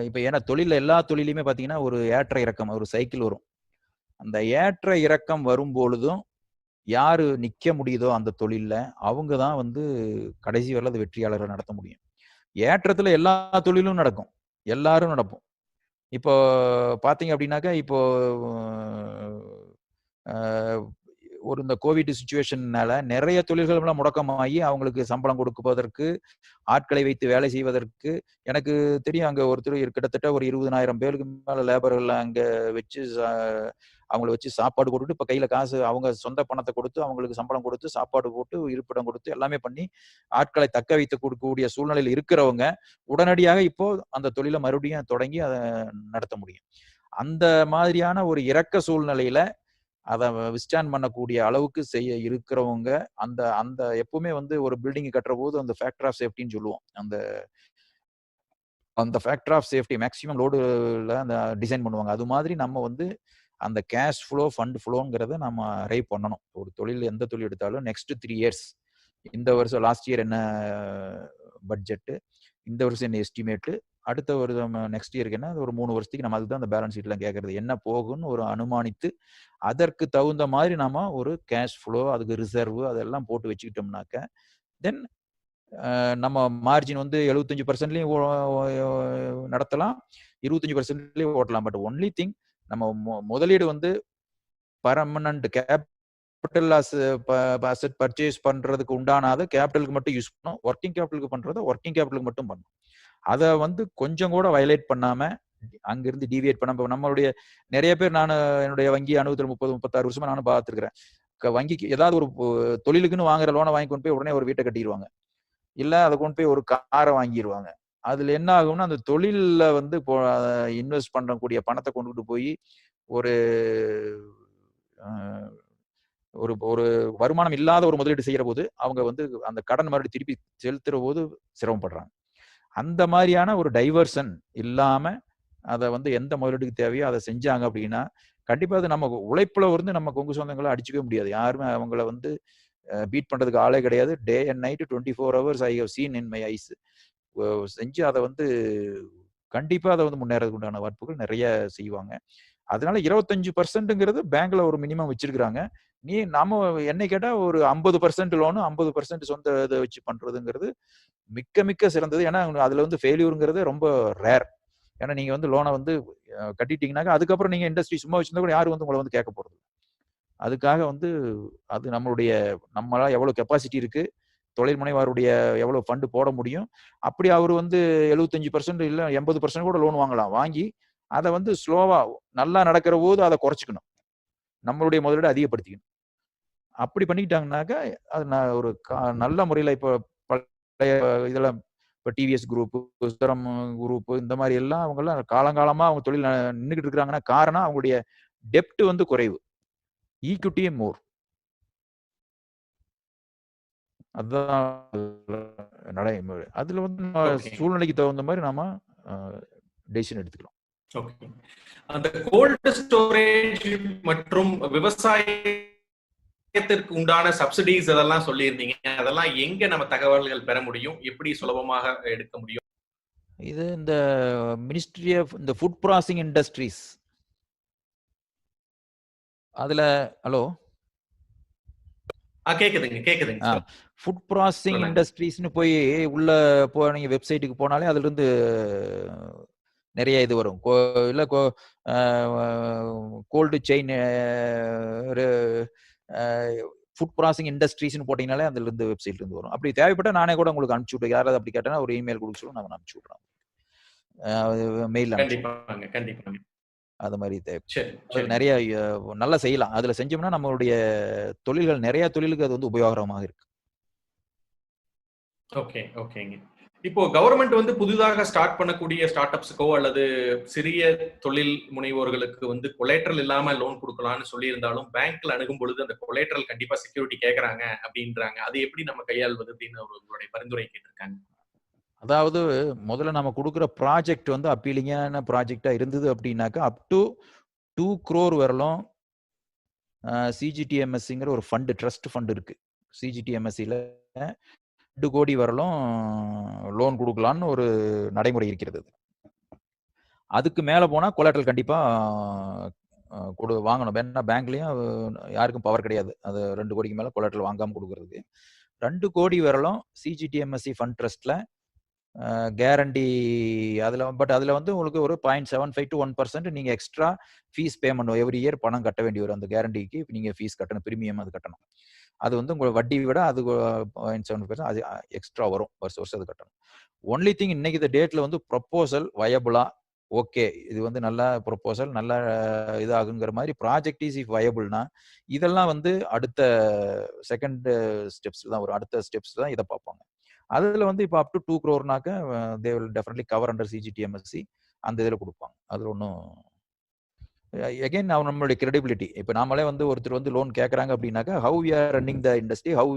இப்ப ஏன்னா எல்லா தொழிலையுமே பாத்தீங்கன்னா ஒரு ஏற்ற இறக்கம், ஒரு சைக்கிள் வரும். அந்த ஏற்ற இறக்கம் வரும் பொழுதும் யாரு நிக்க முடியுதோ அந்த தொழில்ல அவங்க தான் வந்து கடைசி வரல அது வெற்றியாளர்கள் நடத்த முடியும். ஏற்றத்துல எல்லா தொழிலும் நடக்கும், எல்லாரும் நடப்போம். இப்போ பாத்தீங்க அப்படின்னாக்கா இப்போ ஒரு இந்த கோவிட் சுச்சுவேஷன்னால நிறைய தொழில்கள் முடக்கமாகி அவங்களுக்கு சம்பளம் கொடுப்பதற்கு, ஆட்களை வைத்து வேலை செய்வதற்கு, எனக்கு தெரியும் அங்க ஒருத்தர் கிட்டத்தட்ட ஒரு 20,000 பேருக்கு மேல லேபர்கள் அங்க வச்சு அவங்கள வச்சு சாப்பாடு போட்டுட்டு, இப்ப கையில காசு அவங்க சொந்த பணத்தை கொடுத்து அவங்களுக்கு சம்பளம் கொடுத்து, சாப்பாடு போட்டு, இருப்பிடம் கொடுத்து எல்லாமே பண்ணி ஆட்களை தக்க வைத்து கொடுக்கக்கூடிய சூழ்நிலையில் இருக்கிறவங்க உடனடியாக இப்போ அந்த தொழிலை மறுபடியும் தொடங்கி அதை நடத்த முடியும். அந்த மாதிரியான ஒரு இறக்க சூழ்நிலையில அதை விஸ்டாண்ட் பண்ணக்கூடிய அளவுக்கு செய்ய இருக்கிறவங்க அந்த அந்த எப்பவுமே வந்து ஒரு பில்டிங் கட்டுற போது அந்த ஃபேக்டர் ஆஃப் சேஃப்டின்னு சொல்லுவோம். அந்த அந்த ஃபேக்டர் ஆஃப் சேஃப்டி மேக்ஸிமம் லோடுல அந்த டிசைன் பண்ணுவாங்க. அது மாதிரி நம்ம வந்து அந்த கேஷ் ஃப்ளோ, ஃபண்ட் ஃப்ளோங்கிறத நம்ம அரைவ் பண்ணணும். ஒரு தொழில் எந்த தொழில் எடுத்தாலும் நெக்ஸ்ட் 3 இயர்ஸ், இந்த வருஷம் லாஸ்ட் இயர் என்ன பட்ஜெட்டு, இந்த வருஷம் என்ன எஸ்டிமேட்டு, அடுத்த வருஷம் நெக்ஸ்ட் இயருக்கு என்ன, ஒரு 3 வருஷத்துக்கு நம்ம அதுதான் அந்த பேலன்ஸ் ஷீட்லாம் கேட்கறது. என்ன போகுன்னு ஒரு அனுமானித்து அதற்கு தகுந்த மாதிரி நாம ஒரு கேஷ் ஃப்ளோ, அதுக்கு ரிசர்வ் அதெல்லாம் போட்டு வச்சுக்கிட்டோம்னாக்க தென் நம்ம மார்ஜின் வந்து 75%லயும் நடத்தலாம், 25%லயும் ஓட்டலாம். பட் ஒன்லி திங் நம்ம முதலீடு வந்து பர்மனன்ட் கேபிட்டல் அசெட் பர்ச்சேஸ் பண்றதுக்கு உண்டானது கேபிட்டலுக்கு மட்டும் யூஸ் பண்ணணும். ஒர்க்கிங் கேபிட்டலுக்கு பண்றதை ஒர்க்கிங் கேபிட்டலுக்கு மட்டும் பண்ணணும். அதை வந்து கொஞ்சம் கூட வயலேட் பண்ணாம அங்கிருந்து டிவியேட் பண்ண நம்மளுடைய நிறைய பேர், நான் என்னுடைய வங்கி அனுபவத்தில் 30-36 வருஷமா நானும் பார்த்துருக்கிறேன். வங்கிக்கு ஏதாவது ஒரு தொழிலுக்குன்னு வாங்குற லோனை வாங்கி கொண்டு போய் உடனே ஒரு வீட்டை கட்டிடுவாங்க, இல்ல அதை கொண்டு போய் ஒரு காரை வாங்கிடுவாங்க. அதுல என்ன ஆகும்னா அந்த தொழில வந்து இன்வெஸ்ட் பண்ணக்கூடிய பணத்தை கொண்டுட்டு போய் ஒரு ஒரு ஒரு வருமானம் இல்லாத ஒரு முதலீடு செய்யற போது அவங்க வந்து அந்த கடன் மறுபடியும் திருப்பி செலுத்துற போது சிரமப்படுறாங்க. அந்த மாதிரியான ஒரு டைவர்ஷன் இல்லாம அதை வந்து எந்த முதலீடுக்கு தேவையோ அதை செஞ்சாங்க அப்படின்னா கண்டிப்பா அது நம்ம உழைப்புல வந்து நம்ம கொங்கு சொந்தங்களை அடிச்சுக்கவே முடியாது. யாருமே அவங்கள வந்து பீட் பண்றதுக்கு ஆளே கிடையாது. Day and night 24 hours I have seen in my eyes செஞ்சு அதை வந்து கண்டிப்பா அதை வந்து முன்னேறதுக்கு உண்டான வாய்ப்புகள் நிறைய செய்வாங்க. அதனால 25%ங்கிறது பேங்க்ல ஒரு மினிமம் வச்சிருக்கிறாங்க. நாம என்னை கேட்டா ஒரு 50% லோனு, 50% சொந்த இதை வச்சு பண்றதுங்கிறது மிக்க மிக்க சிறந்தது. ஏன்னா அதுல வந்து ஃபெயிலியூருங்கிறது ரொம்ப ரேர். ஏன்னா நீங்க வந்து லோனை வந்து கட்டிட்டீங்கன்னாக்கா அதுக்கப்புறம் நீங்க இண்டஸ்ட்ரி சும்மா வச்சிருந்தா கூட யாரும் வந்து உங்களை வந்து கேட்க போறது. அதுக்காக வந்து அது நம்மளால எவ்வளவு கெப்பாசிட்டி இருக்கு, தொழில் முனைவாருடைய எவ்வளவு ஃபண்டு போட முடியும், அப்படி அவர் வந்து 75% இல்ல 80% கூட லோன் வாங்கலாம். வாங்கி அதை வந்து ஸ்லோவா நல்லா நடக்கிற போது அதை குறைச்சிக்கணும், நம்மளுடைய முதலீடு அதிகப்படுத்திக்கணும். அப்படி பண்ணிக்கிட்டாங்கன்னாக்கா அது ஒரு நல்ல முறையில இப்போ பழைய இதெல்லாம் இப்போ டிவிஎஸ் குரூப், சுந்தரம் குரூப், இந்த மாதிரி எல்லாம் அவங்க எல்லாம் காலங்காலமா அவங்க தொழில் நின்றுகிட்டு இருக்கிறாங்கன்னா காரணம் அவங்களுடைய டெப்ட் வந்து குறைவு, ஈக்விட்டியே மோர். அதுதான் நடைமுறை. அதுல வந்து சூழ்நிலைக்கு தகுந்த மாதிரி நாம டெசிஷன் எடுத்துக்கலாம். அந்த கோல்ட் ஸ்டோரேஜ் மற்றும் விவசாயத்திற்கு உண்டான சப்சிடிஸ் அதெல்லாம் சொல்லியிருந்தீங்க. அதெல்லாம் எங்க நம்ம தகவல்கள் பெற முடியும், எப்படி சுலபமாக எடுக்க முடியும்? இது இந்த மினிஸ்ட்ரி ஆஃப் இந்த ஃபுட் ப்ராசஸிங் இண்டஸ்ட்ரீஸ் அதுல ஹலோ கேக்குதுங்க. ஃபுட் ப்ராசஸிங் இண்டஸ்ட்ரீஸ்னு போய் உள்ள நீங்க வெப்சைட்டுக்கு போனாலே அதுல இருந்து நிறைய இது வரும். இல்ல கோல்டு செயின் ஃபுட் ப்ராசஸிங் இண்டஸ்ட்ரீஸ்னு போட்டீங்கனாலே அதுல இருந்து வெப்சைட்ல இருந்து வரும். அப்படி தேவைப்பட்டா நானே கூட உங்களுக்கு அனுப்பிச்சு விட்டேன். யாராவது அப்படி கேட்டா ஒரு இமெயில் கொடுக்க சொல்லுங்க, நான் அனுப்பிச்சு விடுறேன். மெயில் கண்டிப்பாங்க. அது மாதிரி நிறைய நல்லா செய்யலாம். அதுல செஞ்சோம்னா நம்மளுடைய தொழில்கள் நிறைய தொழிலுக்கு அது வந்து உபயோகரமாக இருக்கு. ஓகேங்க. இப்போ கவர்மெண்ட் வந்து புதிதாக ஸ்டார்ட் பண்ணக்கூடிய ஸ்டார்ட் அப்ஸ்க்கோ அல்லது சிறிய தொழில் முனைவோர்களுக்கு வந்து கொலேட்ரல் இல்லாம லோன் கொடுக்கலாம்னு சொல்லி இருந்தாலும் பேங்க்ல அணுகும் பொழுது அந்த கொலேட்ரல் கண்டிப்பா செக்யூரிட்டி கேட்கறாங்க அப்படின்றாங்க. அது எப்படி நம்ம கையாள்வது அப்படின்னு உங்களுடைய பரிந்துரை கேட்டிருக்காங்க. அதாவது முதல்ல நம்ம கொடுக்குற ப்ராஜெக்ட் வந்து அப்பீலிங்கான ப்ராஜெக்டா இருந்தது அப்படின்னாக்கா அப் டு 2 crore வரலும் சிஜிடிஎம்எஸ்சிங்கிற ஒரு ஃபண்டு, ட்ரஸ்ட் ஃபண்ட் இருக்கு. சிஜிடிஎம்எஸ்சியில் 2 கோடி வரலும் லோன் கொடுக்கலான்னு ஒரு நடைமுறை இருக்கிறது. அதுக்கு மேலே போனால் கொலாட்ரல் கண்டிப்பாக வாங்கணும். ஏன்னா பேங்க்லேயும் யாருக்கும் பவர் கிடையாது அது 2 கோடிக்கு மேலே கொலாட்ரல் வாங்காமல் கொடுக்கறதுக்கு. 2 கோடி வரலும் சிஜிடிஎம்எஸ்சி ஃபண்ட் ட்ரஸ்ட்டில் கேரண்டி அதில் பட் அதில் வந்து உங்களுக்கு ஒரு 0.75 to 1% நீங்கள் எக்ஸ்ட்ரா ஃபீஸ் பே பண்ணும். எவ்ரி இயர் பணம் கட்ட வேண்டி வரும். அந்த கேரண்டிக்கு நீங்கள் ஃபீஸ் கட்டணும், ப்ரீமியம் அது கட்டணும். அது வந்து உங்களை வட்டி விட அது 0.7% அது எக்ஸ்ட்ரா வரும், வருஷம் வருஷம் அது கட்டணும். ஒன்லி திங் இன்னைக்கு இந்த டேட்டில் வந்து ப்ரொப்போசல் வயபுளா, ஓகே இது வந்து நல்ல ப்ரொப்போசல் நல்ல இதாகுங்கிற மாதிரி ப்ராஜெக்ட் இஸ் இஃப் வயபுள்னா இதெல்லாம் வந்து அடுத்த செகண்ட் ஸ்டெப்ஸ் தான் வரும். அடுத்த ஸ்டெப்ஸ் தான் இதை பார்ப்பாங்க. அதில் வந்து இப்போ up to 2 crore they will definitely cover under CGTMSC அந்த இதில் கொடுப்பாங்க. அதில் ஒன்றும் எகைன் நம்மளுடைய கிரெடிபிலிட்டி. இப்போ நாமளே வந்து ஒருத்தர் வந்து லோன் கேட்குறாங்க அப்படின்னாக்கா how we are running the industry, how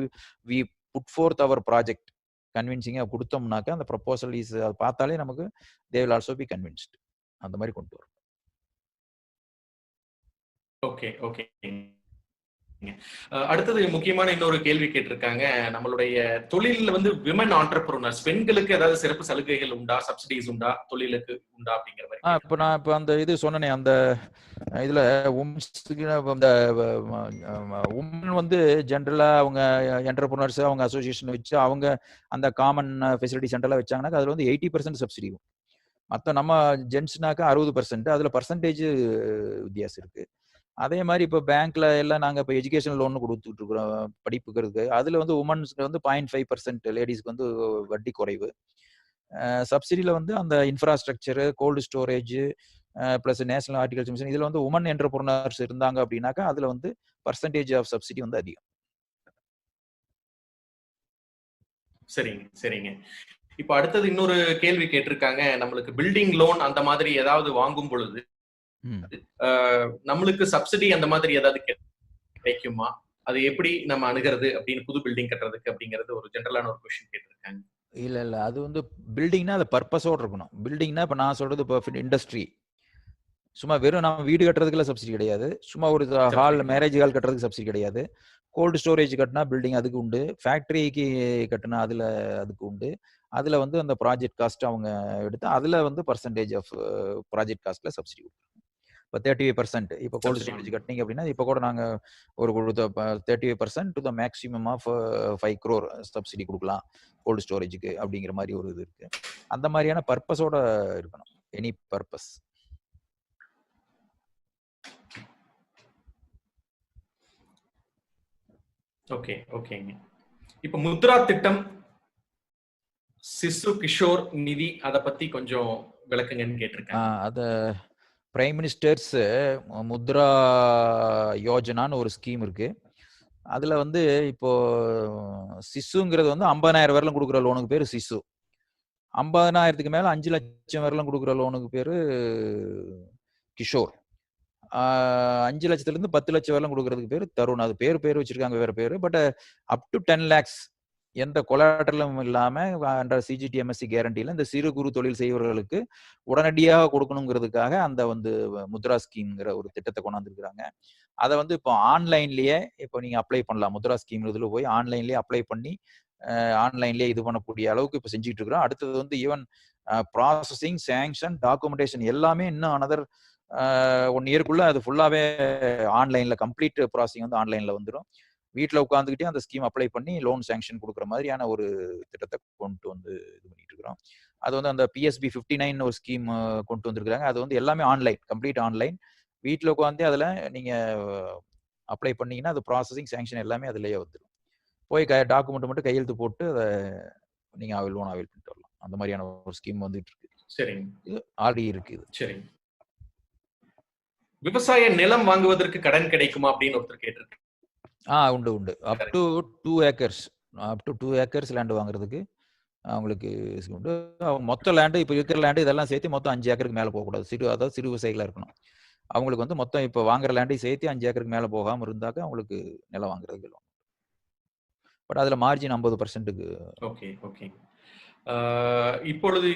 we put forth our project கன்வின்சிங்காக கொடுத்தோம்னாக்கா அந்த ப்ரொப்போசல் இஸ் அதை பார்த்தாலே நமக்கு they will also be convinced. அந்த மாதிரி கொண்டு வரும். Okay okay. அடுத்தது முக்கியமான இன்னொரு கேள்வி கேட்டிருக்காங்க. நம்மளுடைய தொழில வந்து விமன் ஆண்டர்பிரினர்ஸ், பெண்களுக்கு ஏதாவது சிறப்பு சலுகைகள் உண்டா, சப்சிடிஸ் உண்டா, தொழிலுக்கு உண்டா அப்படிங்கிற மாதிரி? இப்போ நான் இப்போ அந்த இது சொன்னேனே, அந்த இதில் இந்த உமன் வந்து ஜென்ரலாக அவங்க என்டர்பிரினர்ஸ் அவங்க அசோசியேஷன் வச்சு அவங்க அந்த காமன் ஃபெசிலிட்டி சென்டர்லாம் வச்சாங்கன்னாக்கா அதில் வந்து 80% சப்சிடி. மற்ற நம்ம ஜென்ட்ஸ்னாக்கா 60%. அதில் பர்சன்டேஜ் வித்தியாசம் இருக்குது. அதே மாதிரி இப்போ பேங்க்ல எல்லாம் நாங்கள் இப்போ எஜுகேஷன் லோன் கொடுத்துட்டு இருக்கிறோம் படிப்புக்கிறதுக்கு. அதில் வந்து உமன்ஸ்க்கு வந்து 0.5%, லேடிஸ்க்கு வந்து வட்டி குறைவு. சப்சிடியில் வந்து அந்த infrastructure, gold storage plus national horticulture mission இதில் வந்து உமன் என்டர்பிரினர்ஸ் இருந்தாங்க அப்படின்னாக்கா அதில் வந்து பர்சன்டேஜ் ஆஃப் சப்சிடி வந்து அதிகம். சரிங்க சரிங்க. இப்போ அடுத்தது இன்னொரு கேள்வி கேட்டிருக்காங்க. நம்மளுக்கு பில்டிங் லோன் அந்த மாதிரி ஏதாவது வாங்கும் பொழுது நம்மளுக்கு சப்சிடி அந்த மாதிரி ஏதாவது கிடைக்குமா? அது எப்படி நம்ம அணுகிறது அப்படின்னு புது பில்டிங் கட்டுறதுக்கு அப்படிங்கிறது ஒரு ஜெனரலான ஒரு क्वेश्चन கேட்டிருக்காங்க. இல்ல அது வந்து பில்டிங்னா அது பர்பஸோட இருக்கணும். பில்டிங்னா இப்போ நான் சொல்றது இப்போ இண்டஸ்ட்ரி, சும்மா வெறும் நம்ம வீடு கட்டுறதுக்குலாம் சப்சிடி கிடையாது. சும்மா ஒரு ஹால், மேரேஜ் ஹால் கட்டுறதுக்கு சப்சிடி கிடையாது. கோல்டு ஸ்டோரேஜ் கட்டினா பில்டிங் அதுக்கு உண்டு, ஃபேக்டரிக்கு கட்டினா அதுக்கு உண்டு. அதில் வந்து அந்த ப்ராஜெக்ட் காஸ்ட் அவங்க எடுத்து அதில் வந்து பர்சன்டேஜ் ஆஃப் ப்ராஜெக்ட் காஸ்ட்ல சப்சிடி கொடுக்குறோம். இப்போ 35%. இப்போ கோல்டு ஸ்டோரேஜ் கட்டினீங்க அப்படின்னா இப்போ கூட நாங்கள் ஒரு கொடுத்த 35% to the maximum of 5 crore subsidy கொடுக்கலாம் கோல்டு ஸ்டோரேஜுக்கு அப்படிங்கிற மாதிரி ஒரு இது இருக்கு. அந்த மாதிரியான பர்பஸோட இருக்கணும், எனி பர்பஸ். ஓகே ஓகேங்க. இப்போ முத்ரா திட்டம், சிசு கிஷோர் நிதி அதை பத்தி கொஞ்சம் விளக்குங்கன்னு கேட்டிருக்காங்க. அத பிரைம் மினிஸ்டர்ஸ் முத்ரா யோஜனான்னு ஒரு ஸ்கீம் இருக்கு. அதுல வந்து இப்போ சிசுங்கிறது வந்து 50,000 வரலும் கொடுக்குற லோனுக்கு பேரு சிசு. 50,000க்கு மேல 5 லட்சம் வரலும் கொடுக்குற லோனுக்கு பேரு கிஷோர். 5 லட்சத்துல இருந்து 10 லட்சம் வரலும் கொடுக்கறதுக்கு பேரு தருண். அது பேர் வச்சிருக்காங்க வேற பேரு. பட் அப் டு 10 lakhs எந்த கொலாட்டரலும் இல்லாம அண்டர் சிஜிடிஎம்எஸ்சி கேரண்டியில இந்த சிறு குறு தொழில் செய்வர்களுக்கு உடனடியாக கொடுக்கணுங்கிறதுக்காக அந்த வந்து முத்ரா ஸ்கீம்ங்கிற ஒரு திட்டத்தை கொண்டாந்துருக்காங்க. அதை வந்து இப்போ ஆன்லைன்லயே இப்போ நீங்க அப்ளை பண்ணலாம். முத்ரா ஸ்கீம் இதுல போய் ஆன்லைன்லயே அப்ளை பண்ணி ஆன்லைன்லயே இது பண்ணக்கூடிய அளவுக்கு இப்போ செஞ்சுட்டு இருக்கிறோம். அடுத்தது வந்து ஈவன் ப்ராசஸிங், சேங்ஷன், டாக்குமெண்டேஷன் எல்லாமே இன்னும் அனதர் 1 இயர்க்குள்ள அது ஃபுல்லாவே ஆன்லைன்ல கம்ப்ளீட் ப்ராசஸிங் வந்து ஆன்லைன்ல வந்துடும். வீட்டில் உட்காந்துக்கிட்டே அந்த ஸ்கீம் அப்ளை பண்ணி லோன் சேங்ஷன் கொடுக்குற மாதிரியான ஒரு திட்டத்தை கொண்டு வந்து இது பண்ணிட்டு இருக்கிறோம். அது வந்து அந்த PSB 59 ஒரு ஸ்கீம் கொண்டு வந்திருக்காங்க. அது வந்து எல்லாமே ஆன்லைன், கம்ப்ளீட் ஆன்லைன். வீட்டில் உட்காந்து அதில் நீங்க அப்ளை பண்ணீங்கன்னா அது ப்ராசஸிங், சேங்ஷன் எல்லாமே அதுலயே வந்துடும். போய் டாக்குமெண்ட் மட்டும் கையெழுத்து போட்டு அதை நீங்க லோன் அவைல் பண்ணிட்டு வரலாம். அந்த மாதிரியான ஒரு ஸ்கீம் வந்துட்டு இருக்கு. சரிங்க. இது ஆல்ரெடி இருக்கு. சரிங்க. விவசாய நிலம் வாங்குவதற்கு கடன் கிடைக்குமா அப்படின்னு ஒருத்தர் கேட்டிருக்காங்க. உண்டு. அப் டு 2 acres லேண்ட் வாங்குறதுக்கு அவங்களுக்கு உண்டு. மொத்த லேண்டு இப்போ இருக்கிற லேண்டு இதெல்லாம் சேர்த்து மொத்தம் 5 ஏக்கருக்கு மேலே போகக்கூடாது. அதாவது சிறு விவசாயிகளா இருக்கணும். அவங்களுக்கு வந்து மொத்தம் இப்போ வாங்குற லேண்டையும் சேர்த்து 5 ஏக்கருக்கு மேலே போகாமல் இருந்தாக்க அவங்களுக்கு நிலம் வாங்குறதுக்கு லோன். பட் அதில் மார்ஜின் 50%க்கு. Okay okay. இப்பொழுது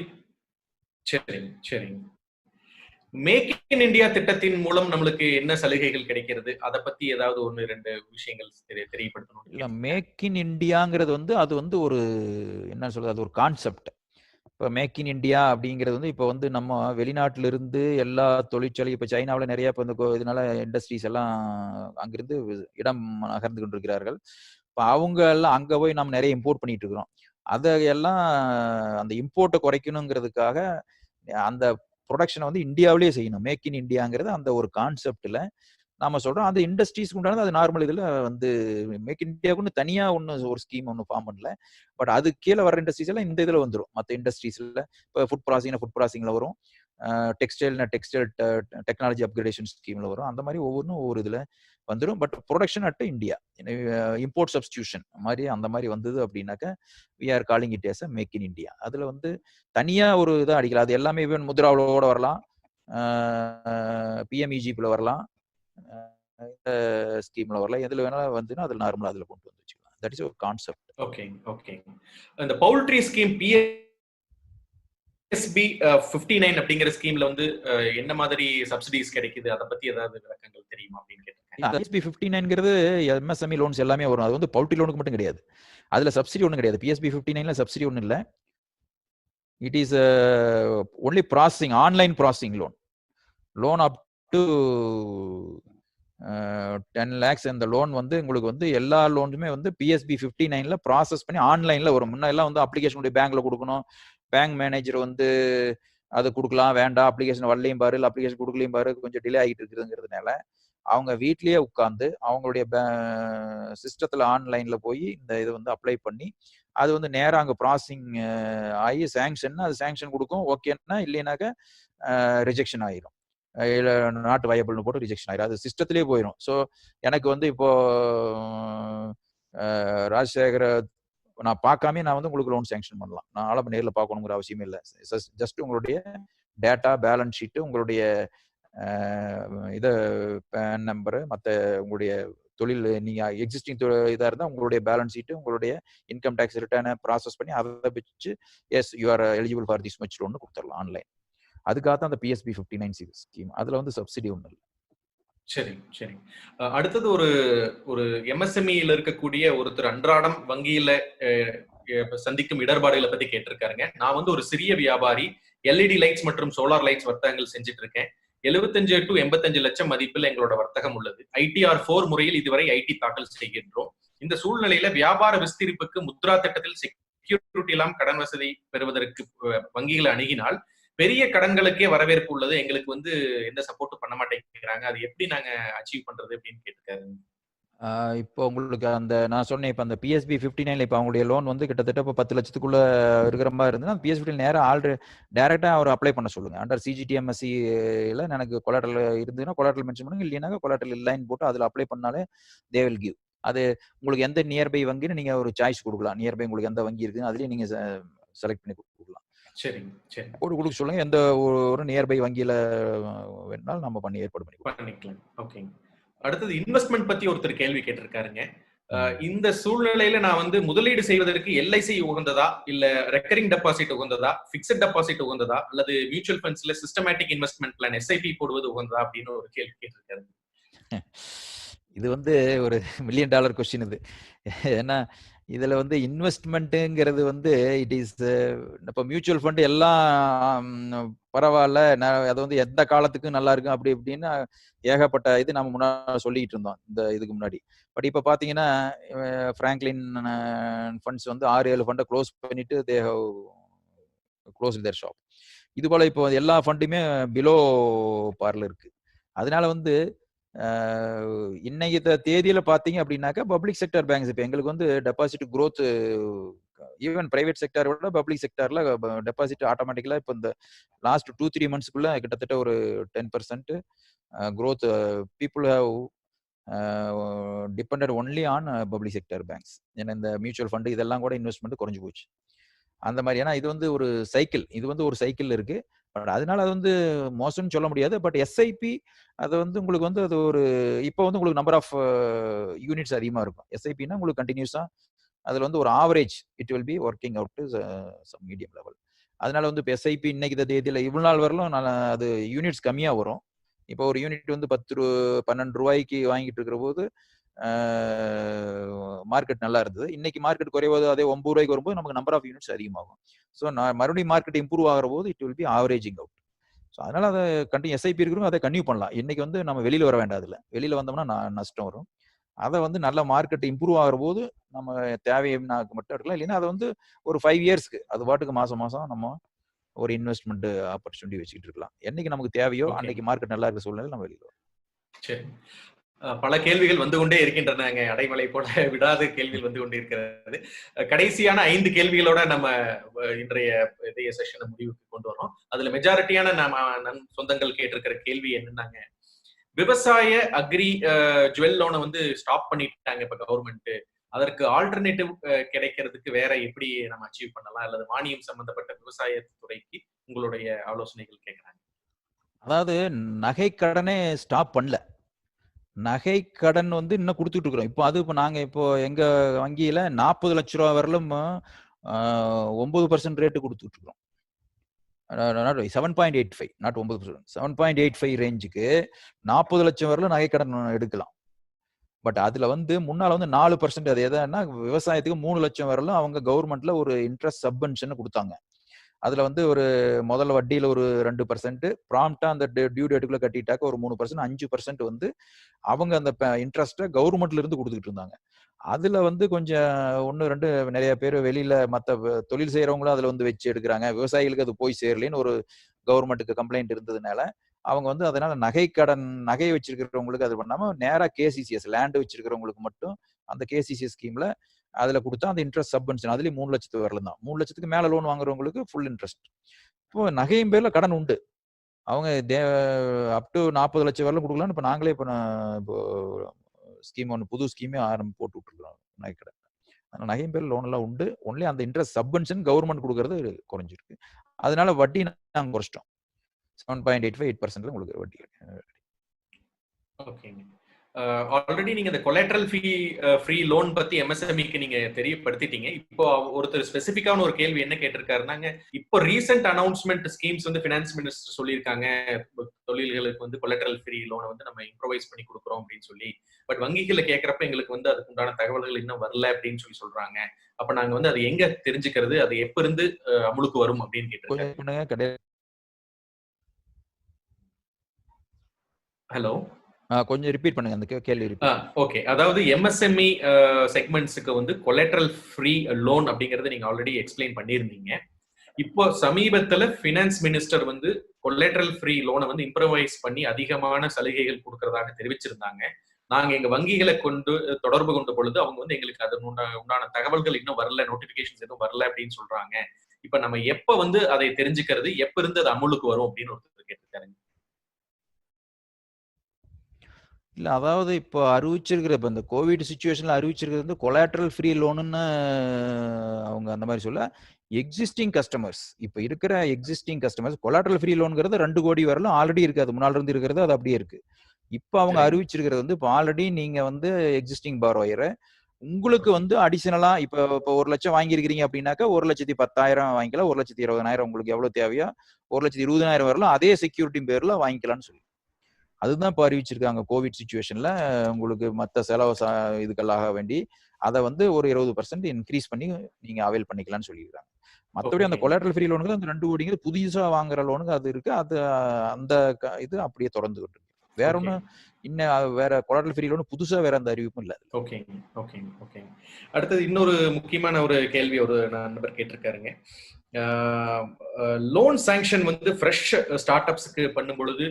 சரிங்க. மேக் இன் இந்தியா திட்டத்தின் மூலம் நம்மளுக்கு என்ன சலுகைகள் கிடைக்கிறது, அதை பத்தி ஏதாவது 1-2 விஷயங்கள் தெரியப்படுத்தணும். இல்ல, மேக் இன் இந்தியாங்கிறது வந்து அது வந்து ஒரு என்ன சொல்றது, அது ஒரு கான்செப்ட். இப்போ மேக் இன் இந்தியா அப்படிங்கிறது வந்து இப்போ வந்து நம்ம வெளிநாட்டில இருந்து எல்லா தொழிற்சாலை இப்போ சைனாவில் நிறைய இப்போ இந்த இதனால இண்டஸ்ட்ரீஸ் எல்லாம் அங்கிருந்து இடம் நகர்ந்து கொண்டிருக்கிறார்கள். இப்போ அவங்க எல்லாம் அங்கே போய் நம்ம நிறைய இம்போர்ட் பண்ணிட்டு இருக்கிறோம். அதையெல்லாம் அந்த இம்போர்ட்டை குறைக்கணுங்கிறதுக்காக அந்த ப்ரொடக்ஷனை வந்து இந்தியாவிலேயே செய்யணும். மேக் இன் இந்தியாங்கிறது அந்த ஒரு கான்செப்ட்ல நாம சொல்றோம். அந்த இண்டஸ்ட்ரீஸ்க்கு உண்டானது அது நார்மல் இதுல வந்து மேக் இன் இந்தியாவுக்குன்னு தனியா ஒரு ஸ்கீம் ஃபார்ம் பண்ணல. பட் அது கீழே வர இண்டஸ்ட்ரீஸ் எல்லாம் இந்த இதுல வந்துடும். மற்ற இண்டஸ்ட்ரீஸ்ல இப்போ ஃபுட் ப்ராசஸிங்ல வரும், டெக்ஸ்டைல் டெக்னாலஜி அப்கிரேடேஷன் ஸ்கீம்ல வரும். அந்த மாதிரி ஒவ்வொன்றும் ஒவ்வொரு இதுல வந்துடும். But production at India, import substitution மாதிரி அந்த மாதிரி வந்தது அப்படின்னாக்கா we are calling it as Make in India. அதுல வந்து தனியா ஒரு இதாக அடிக்கலாம். அது எல்லாமே ஈவன் முத்ராவோட வரலாம், பிஎம்இஜிபியில் வரலாம், இந்த ஸ்கீம்ல வரலாம். எதுல வேணாலும் வந்துன்னா அதுல நார்மலா அதுல கொண்டு வந்து வச்சுக்கலாம். தட் இஸ் ஒரு கான்செப்ட். Okay okay. இந்த பவுல்ட்ரி ஸ்கீம் பிஎஸ்பி 59 அப்படிங்கிற ஸ்கீம்ல வந்து என்ன மாதிரி சப்சிடிஸ் கிடைக்குது, அதை பத்தி ஏதாவது விளக்கங்கள் தெரியுமா அப்படின்னு கேட்டிருக்கேன். பிஎஸ்பி 59ங்கிறது எம்எஸ்எம்இ லோன்ஸ் எல்லாமே வரும். அது வந்து பவுல்ட்ரி லோனுக்கு மட்டும் கிடையாது. அதுல சப்சிடி ஒன்றும் கிடையாது. பிஎஸ்பி 59ல சப்சிடி ஒன்றும் இல்லை. It is only processing, online processing loan up to 10 lakhs. இந்த லோன் வந்து உங்களுக்கு வந்து எல்லா லோனுமே வந்து பிஎஸ்பி 59ல ப்ராசஸ் பண்ணி ஆன்லைன்ல வரும். முன்னெல்லாம் வந்து அப்ளிகேஷன் பேங்க்ல கொடுக்கணும், பேங்க் மேனேஜர் வந்து அது கொடுக்கலாம் வேண்டாம், அப்ளிகேஷன் வரலையும் பாரு, இல்லை அப்ளிகேஷன் கொடுக்கலையும் பாரு, கொஞ்சம் டிலே ஆகிட்டு இருக்குதுங்கிறதுனால அவங்க வீட்லயே உட்காந்து அவங்களுடைய சிஸ்டத்துல ஆன்லைன்ல போய் இந்த இதை வந்து அப்ளை பண்ணி அது வந்து நேராக அங்கே ப்ராசஸிங் ஆகி சேங்ஷன், அது சேங்ஷன் கொடுக்கும். ஓகேன்னா இல்லைனாக்கா ரிஜெக்ஷன் ஆயிரும், இல்லை நாட் வயபிள்னு போட்டு ரிஜெக்ஷன் ஆயிரும். அது சிஸ்டத்திலே போயிடும். ஸோ எனக்கு வந்து இப்போ ராஜசேகர நான் பார்க்காம நான் வந்து உங்களுக்கு லோன் சேங்ஷன் பண்ணலாம். நான் ஆளை நேரில் பார்க்கணுங்கிற அவசியமே இல்லை. ஜஸ்ட் உங்களுடைய டேட்டா, பேலன்ஸ் ஷீட்டு, உங்களுடைய இதை பேன் நம்பரு, மற்ற உங்களுடைய தொழில் நீங்கள் எக்ஸிஸ்டிங் இதாக இருந்தால் உங்களுடைய பேலன்ஸ் ஷீட்டு, உங்களுடைய இன்கம் டேக்ஸ் ரிட்டர்னை ப்ராசஸ் பண்ணி அதை வச்சு as you are eligible for this much loan கொடுத்துடலாம் ஆன்லைன். அதுக்காக தான் அந்த பிஎஸ்பி 59 ஸ்கீம். அதில் வந்து சப்சிடி ஒன்றும் இல்லை. சரி சரி. அடுத்தது ஒரு எம்எஸ்எம்இல இருக்கக்கூடிய ஒருத்தர் அன்றாடம் வங்கியில சந்திக்கும் இடர்பாடுகளை பத்தி கேட்டிருக்காருங்க. நான் வந்து ஒரு சிறிய வியாபாரி, எல்இடி லைட்ஸ் மற்றும் சோலார் லைட்ஸ் வர்த்தகங்கள் செஞ்சுட்டு இருக்கேன். 75 to 85 லட்சம் மதிப்பில் எங்களோட வர்த்தகம் உள்ளது. ITR 4 முறையில் இதுவரை ஐடி தாக்கல் செய்கின்றோம். இந்த சூழ்நிலையில வியாபார விஸ்தரிப்புக்கு முத்ரா திட்டத்தில் செக்யூரிட்டி எல்லாம் கடன் வசதி பெறுவதற்கு வங்கிகளை அணுகினால் பெரிய கடன்களுக்கே வரவேற்பு உள்ளது, எங்களுக்கு வந்து எந்த சப்போர்ட்டும் பண்ண மாட்டேங்கிறாங்க, அது எப்படி நாங்க அச்சீவ் பண்றது அப்படின்னு கேட்டிருக்காரு. இப்போ உங்களுக்கு அந்த நான் சொன்னேன், இப்போ அந்த பிஎஸ்பி 59 இப்போ அவங்களுடைய லோன் வந்து கிட்டத்தட்ட இப்போ 10 லட்சத்துக்குள்ள இருக்கிற மாதிரி இருந்ததுன்னா பிஎஸ்பி 59 நேராக டேரெக்டாக அவர் அப்ளை பண்ண சொல்லுங்க. அண்டர் சிஜிடிஎம்எஸ்சியில் எனக்கு கொலாட்டல் இருந்ததுன்னா கொலாட்டல் மென்ஷன் பண்ணுங்க, இல்லைனாக்கா கொலாட்டல் இல்லைன்னு போட்டு அதில் அப்ளை பண்ணாலே தே வில் கிவ். அது உங்களுக்கு எந்த நியர்பை வங்கின்னு நீங்கள் ஒரு சாய்ஸ் கொடுக்கலாம். நியர்பை உங்களுக்கு எந்த வங்கி இருக்குன்னு அதுலேயே நீங்கள் செலக்ட் பண்ணி கொடுக்கலாம். சரி சரி. கொடுக்க சொல்லுங்க, எந்த ஒரு நியர்பை வங்கியில வேணாலும் நம்ம பண்ணி ஏற்பாடு பண்ணிக்கலாம். ஓகே. அடுத்தது இன்வெஸ்ட்மெண்ட் பத்தி ஒருத்தர் கேள்வி கேட்டிருக்காருங்க. இந்த சூழ்நிலையில நான் வந்து முதலீடு செய்வதற்கு எல்ஐசி உகந்ததா, இல்ல ரெக்கரிங் டெபாசிட் உகந்ததா, பிக்ஸட் டெபாசிட் உகந்ததா, அல்லது மியூச்சுவல் ஃபண்ட்ஸ்ல சிஸ்டமேட்டிக் இன்வெஸ்ட்மெண்ட் பிளான் எஸ்ஐபி போடுவது உகந்ததா அப்படின்னு ஒரு கேள்வி கேட்டிருக்காரு. இது வந்து ஒரு $1 million கொஸ்டின் இது. ஏன்னா இதுல வந்து இன்வெஸ்ட்மெண்ட்டுங்கிறது வந்து இட் இஸ் இப்போ மியூச்சுவல் ஃபண்ட் எல்லாம் பரவாயில்ல, அது வந்து எந்த காலத்துக்கும் நல்லா இருக்கும் அப்படி இப்படின்னு ஏகப்பட்ட இது நம்ம முன்னாடி சொல்லிக்கிட்டு இருந்தோம் இந்த இதுக்கு முன்னாடி. பட் இப்போ பார்த்தீங்கன்னா ஃப்ராங்க்லின் ஃபண்ட்ஸ் வந்து 6-7 ஃபண்டை க்ளோஸ் பண்ணிட்டு they have close their shop. இது போல இப்போ எல்லா ஃபண்டுமே பிலோ பார்ல இருக்கு. அதனால வந்து இன்னைக்கு தேதியில பாத்தீங்க அப்படின்னாக்கா பப்ளிக் செக்டர் பேங்க்ஸ் இப்போ எங்களுக்கு வந்து டெபாசிட் growth ஈவன் பிரைவேட் செக்டரை விட பப்ளிக் செக்டர்ல டெபாசிட் ஆட்டோமேட்டிக்கலா இப்போ இந்த லாஸ்ட் 2-3 monthsக்குள்ள கிட்டத்தட்ட ஒரு 10% growth people have depended only on public sector banks. ஏன்னா இந்த மியூச்சுவல் ஃபண்ட் இதெல்லாம் கூட இன்வெஸ்ட்மெண்ட் குறைஞ்சு போச்சு அந்த மாதிரி. ஏன்னா இது வந்து ஒரு சைக்கிள், இது வந்து ஒரு சைக்கிள் இருக்கு. அதனால அது வந்து மோசம்னு சொல்ல முடியாது. பட் எஸ்ஐபி அது வந்து உங்களுக்கு வந்து அது ஒரு இப்போ வந்து உங்களுக்கு நம்பர் ஆஃப் யூனிட்ஸ் அதிகமாக இருக்கும். எஸ்ஐபின்னா உங்களுக்கு கண்டினியூஸா அதில் வந்து ஒரு average it will be working out to some medium level. அதனால வந்து இப்போ எஸ்ஐபி இன்னைக்கு தேதியில் இவ்வளோ நாள் வரலும் அது யூனிட்ஸ் கம்மியாக வரும். இப்போ ஒரு யூனிட் வந்து 12 ரூபாய்க்கு வாங்கிட்டு இருக்கிற போது மார்க்கெட் நல்லா இருந்தது. இன்னைக்கு மார்க்கெட் குறைவது அதே 9 ரூபாய்க்கு வரும்போது நமக்கு நம்பர் ஆஃப் யூனிட்ஸ் அதிகமாகும். ஸோ மறுபடியும் மார்க்கெட் இம்ப்ரூவ் ஆகிற போது it will B averaging out. So அதனால அதை எஸ்ஐபி இருக்கிறவங்க அதை கன்டினியூ பண்ணலாம். இன்னைக்கு வந்து நம்ம வெளியில வர வேண்டாம். அதில் வெளியில வந்தோம்னா நஷ்டம் வரும். அதை வந்து நல்ல மார்க்கெட் இம்ப்ரூவ் ஆகிற போது நம்ம தேவையாக்கு மட்டும் எடுக்கலாம். இல்லைன்னா அதை வந்து ஒரு 5 இயர்ஸ்க்கு அது பாட்டுக்கு மாசம் மாசம் நம்ம ஒரு இன்வெஸ்ட்மெண்ட் ஆப்பர்ச்சுனிட்டி வச்சுக்கிட்டு இருக்கலாம். என்னைக்கு நமக்கு தேவையோ ஓகே. அன்னைக்கு மார்க்கெட் நல்லா இருக்க சூழ்நிலை நம்ம வெளியே வரும். சரி. பல கேள்விகள் வந்து கொண்டே இருக்கின்றன. அடைமலை போல விடாத கேள்விகள் வந்து கொண்டே இருக்கிறது. கடைசியான 5 கேள்விகளோட நம்ம இன்றைய இதய செஷனை முடிவுக்கு கொண்டு வரோம். அதுல மெஜாரிட்டியான நம்ம சொந்தங்கள் கேட்டிருக்கிற கேள்வி என்னன்னாங்க, விவசாய அக்ரி ஜுவல் லோனை வந்து ஸ்டாப் பண்ணிட்டாங்க இப்ப கவர்மெண்ட். அதற்கு ஆல்டர்னேட்டிவ் கிடைக்கிறதுக்கு வேற எப்படி நம்ம அச்சீவ் பண்ணலாம், அல்லது மானியம் சம்பந்தப்பட்ட விவசாயத்துறைக்கு உங்களுடைய ஆலோசனைகள் கேட்கிறாங்க. அதாவது நகை கடனே ஸ்டாப் பண்ணல. நகை கடன் வந்து இன்னும் கொடுத்துட்டு இருக்கிறோம். இப்போ நாங்க இப்போ எங்க வங்கியில 40 லட்ச ரூபா வரலும் 9% ரேட்டு கொடுத்துட்டு இருக்கிறோம். 7.85 நாட் 9%, 7.85 ரேஞ்சுக்கு 40 லட்சம் வரலும் நகை கடன் எடுக்கலாம். பட் அதுல வந்து முன்னால வந்து 4%, அது எதுன்னா விவசாயத்துக்கு 3 லட்சம் வரலும் அவங்க கவர்மெண்ட்ல ஒரு இன்ட்ரெஸ்ட் சப்வென்ஷன் கொடுத்தாங்க. அதுல வந்து ஒரு முதல்ல வட்டியில ஒரு 2%, ப்ராம்ப்டா அந்த டியூ டேட்டுக்குள்ள கட்டிட்டாக்க ஒரு 3%, 5% வந்து அவங்க அந்த இன்ட்ரெஸ்ட்டை கவர்மெண்ட்ல இருந்து கொடுத்துக்கிட்டு இருந்தாங்க. அதுல வந்து கொஞ்சம் 1, 2 நிறைய பேர் வெளியில மத்த தொழில் செய்யறவங்களும் அதுல வந்து வச்சு எடுக்கிறாங்க. விவசாயிகளுக்கு அது போய் சேரலன்னு ஒரு கவர்மெண்ட்டுக்கு கம்ப்ளைண்ட் இருந்ததுனால அவங்க வந்து அதனால நகை வச்சிருக்கிறவங்களுக்கு அது பண்ணாம நேரா கேசிசிஎஸ் லேண்ட் வச்சிருக்கிறவங்களுக்கு மட்டும் அந்த கேசிசிஎஸ் ஸ்கீம்ல அதுல கொடுத்தா அந்த இன்ட்ரெஸ்ட் சப்வென்ஷன் அதுலயும் 3 லட்சத்துக்கு வரலாம் தான். 3 லட்சத்துக்கு மேல லோன் வாங்குறவங்களுக்கு ஃபுல் இன்ட்ரெஸ்ட். இப்போ நகையும் பேர்ல கடன் உண்டு. அவங்க அப் டு 40 லட்சம் வரலும் கொடுக்கலாம்னு இப்போ நாங்களே இப்போ ஸ்கீம் ஒன்று புது ஸ்கீமே போட்டு விட்டுருக்கோம் நகை கடன். அதனால நகையும் பேர்ல லோன் எல்லாம் உண்டு. ஒன்லி அந்த இன்ட்ரெஸ்ட் சப்வென்ஷன் கவர்மெண்ட் கொடுக்கறது குறைஞ்சிருக்கு. அதனால வட்டி நாங்கள் குறைச்சிட்டோம். 7.85% உங்களுக்கு வட்டி. ஓகேங்க. ஆல்ரெடி நீங்க இந்த கொலாட்ரல் ஃப்ரீ லோன் பத்தி எம்எஸ்எம்இக்கு நீங்க தெரியப்படுத்திட்டீங்க. இப்போ ஒருத்தர் ஸ்பெசிபிக்கான ஒரு கேள்வி என்ன கேட்டிருக்காருனாங்க, இப்போ ரீசெண்ட் அனௌன்ஸ்மெண்ட் ஸ்கீம்ஸ் வந்து ஃபினான்ஸ் மினிஸ்டர் சொல்லியிருக்காங்க, தொழில்களுக்கு வந்து கொலாட்ரல் ஃப்ரீ லோனை வந்து நம்ம இம்ப்ரோவைஸ் பண்ணி கொடுக்குறோம் அப்படின்னு சொல்லி. பட் வங்கிகளை கேட்கறப்ப எங்களுக்கு வந்து அதுக்கு உண்டான தகவல்கள் இன்னும் வரல அப்படின்னு சொல்றாங்க. அப்ப நாங்க வந்து அது எங்க தெரிஞ்சுக்கிறது, அது எப்ப இருந்து அமுலுக்கு வரும் அப்படின்னு கேட்டிருக்காங்க. ஹலோ, கொஞ்சம் ரிப்பீட் பண்ணுங்க அந்த கேள்வி. ஓகே. அதாவது எம்எஸ்எம்இ செக்மெண்ட்ஸ்க்கு வந்து கொலாட்ரல் ஃப்ரீ லோன் அப்படிங்கறது நீங்க ஆல்ரெடி எக்ஸ்பிளைன் பண்ணியிருந்தீங்க. இப்போ சமீபத்துல ஃபினான்ஸ் மினிஸ்டர் வந்து கொலாட்ரல் ஃப்ரீ லோனை வந்து இம்ப்ரவைஸ் பண்ணி அதிகமான சலுகைகள் கொடுக்கறதாக தெரிவிச்சிருந்தாங்க. நாங்க எங்க வங்கிகளை தொடர்பு கொண்ட பொழுது அவங்க வந்து எங்களுக்கு அது உண்டான தகவல்கள் இன்னும் வரல, நோட்டிபிகேஷன்ஸ் எதுவும் வரல அப்படின்னு சொல்றாங்க. இப்ப நம்ம எப்ப வந்து அதை தெரிஞ்சுக்கிறது, எப்ப இருந்து அது அமுலுக்கு வரும் அப்படின்னு ஒருத்தர் கேட்டிருக்காருங்க. இல்ல அதாவது இப்போ அறிவிச்சிருக்கிற இப்போ இந்த கோவிட் சுச்சுவேஷன்ல அறிவிச்சிருக்கிறது வந்து கொலாட்ரல் ஃப்ரீ லோனுன்னு அவங்க அந்த மாதிரி சொல்ல, எக்ஸிஸ்டிங் கஸ்டமர்ஸ் இப்போ இருக்கிற எக்ஸிஸ்டிங் கஸ்டமர்ஸ் கொலாட்ரல் ஃப்ரீ லோனுங்கிறது 2 கோடி வரலும் ஆல்ரெடி இருக்காது. முன்னால இருந்து இருக்கிறது அது அப்படியே இருக்கு. இப்போ அவங்க அறிவிச்சிருக்கிறது வந்து இப்போ ஆல்ரெடி நீங்க வந்து எக்ஸிஸ்டிங் பாரோயர் உங்களுக்கு வந்து அடிஷனலா இப்போ 1 லட்சம் வாங்கியிருக்கிறீங்க அப்படின்னாக்கா 1,10,000 வாங்கிக்கலாம், 1,20,000 உங்களுக்கு எவ்வளவு தேவையோ 1,20,000 வரலாம் அதே செக்யூரிட்டி பேர்ல வாங்கிக்கலாம்னு சொல்லி அதுதான் இப்போ அறிவிச்சிருக்காங்க. கோவிட் சுச்சுவேஷன்ல உங்களுக்கு மற்ற செலவு இதுக்கெல்லாம் வேண்டி அதை வந்து ஒரு 20% இன்க்ரீஸ் பண்ணி நீங்க அவைல் பண்ணிக்கலாம்னு சொல்லியிருக்காங்க. மற்றபடி அந்த கொலாட்ரல் ஃப்ரீ லோனுக்கு அந்த 2 கோடிங்கிறது புதுசா வாங்குற லோனுக்கு அது இருக்கு. அது அந்த இது அப்படியே தொடர்ந்துகிட்டு இருக்கு. வேற ஒன்றும் இன்னும் வேற கொலாட்ரல் ஃப்ரீ லோன் புதுசா வேற அந்த அறிவிப்பும் இல்லை. ஓகேங்க. அடுத்தது இன்னொரு முக்கியமான ஒரு கேள்வி ஒரு நண்பர் கேட்டிருக்காருங்க. லோன் சாங்ஷன் வந்து ஃப்ரெஷ் ஸ்டார்ட் அப்ஸ்க்கு பண்ணும் பொழுது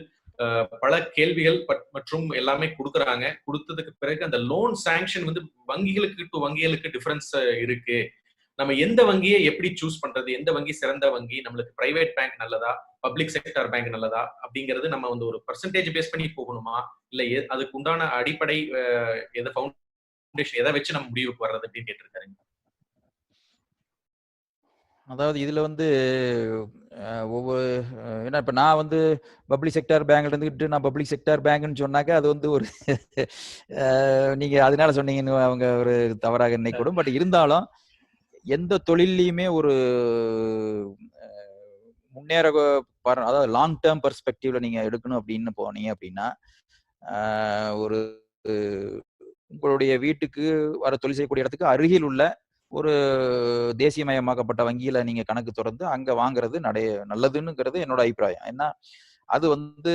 பல கேள்விகள் மற்றும் எல்லாமே கொடுக்கறாங்க. கொடுத்ததுக்கு பிறகு அந்த லோன் சாங்ஷன் வந்து வங்கிகளுக்கு டிஃபரன்ஸ் இருக்கு. நம்ம எந்த வங்கியை எப்படி சூஸ் பண்றது, எந்த வங்கி சிறந்த வங்கி, நம்மளுக்கு பிரைவேட் பேங்க் நல்லதா, பப்ளிக் செக்டர் பேங்க் நல்லதா அப்படிங்கிறது நம்ம வந்து ஒரு பெர்சன்டேஜ் பேஸ் பண்ணி போகணுமா, இல்ல அதுக்கு உண்டான அடிப்படை ஃபவுண்டேஷன் எதை வச்சு நம்ம முடிவுக்கு வர்றது அப்படின்னு கேட்டிருக்காருங்க. அதாவது இதுல வந்து ஒவ்வொரு ஏன்னா இப்ப நான் வந்து பப்ளிக் செக்டார் பேங்க்ல இருந்துகிட்டு நான் பப்ளிக் செக்டார் பேங்க்னு சொன்னாக்க அது வந்து ஒரு நீங்க அதனால சொன்னீங்கன்னு அவங்க ஒரு தவறாக நினைக்கூடும். பட் இருந்தாலும் எந்த தொழிலையுமே ஒரு முன்னேற அதாவது லாங் டேர்ம் பெர்ஸ்பெக்டிவ்ல நீங்க எடுக்கணும் அப்படின்னு போனீங்க அப்படின்னா ஒரு உங்களுடைய வீட்டுக்கு வர தொழில் செய்யக்கூடிய இடத்துக்கு அருகில் உள்ள ஒரு தேசியமயமாக்கப்பட்ட வங்கியில நீங்க கணக்கு திறந்து அங்க வாங்குறது நல்லதுன்னுங்கிறது என்னோட அபிப்பிராயம். ஏன்னா அது வந்து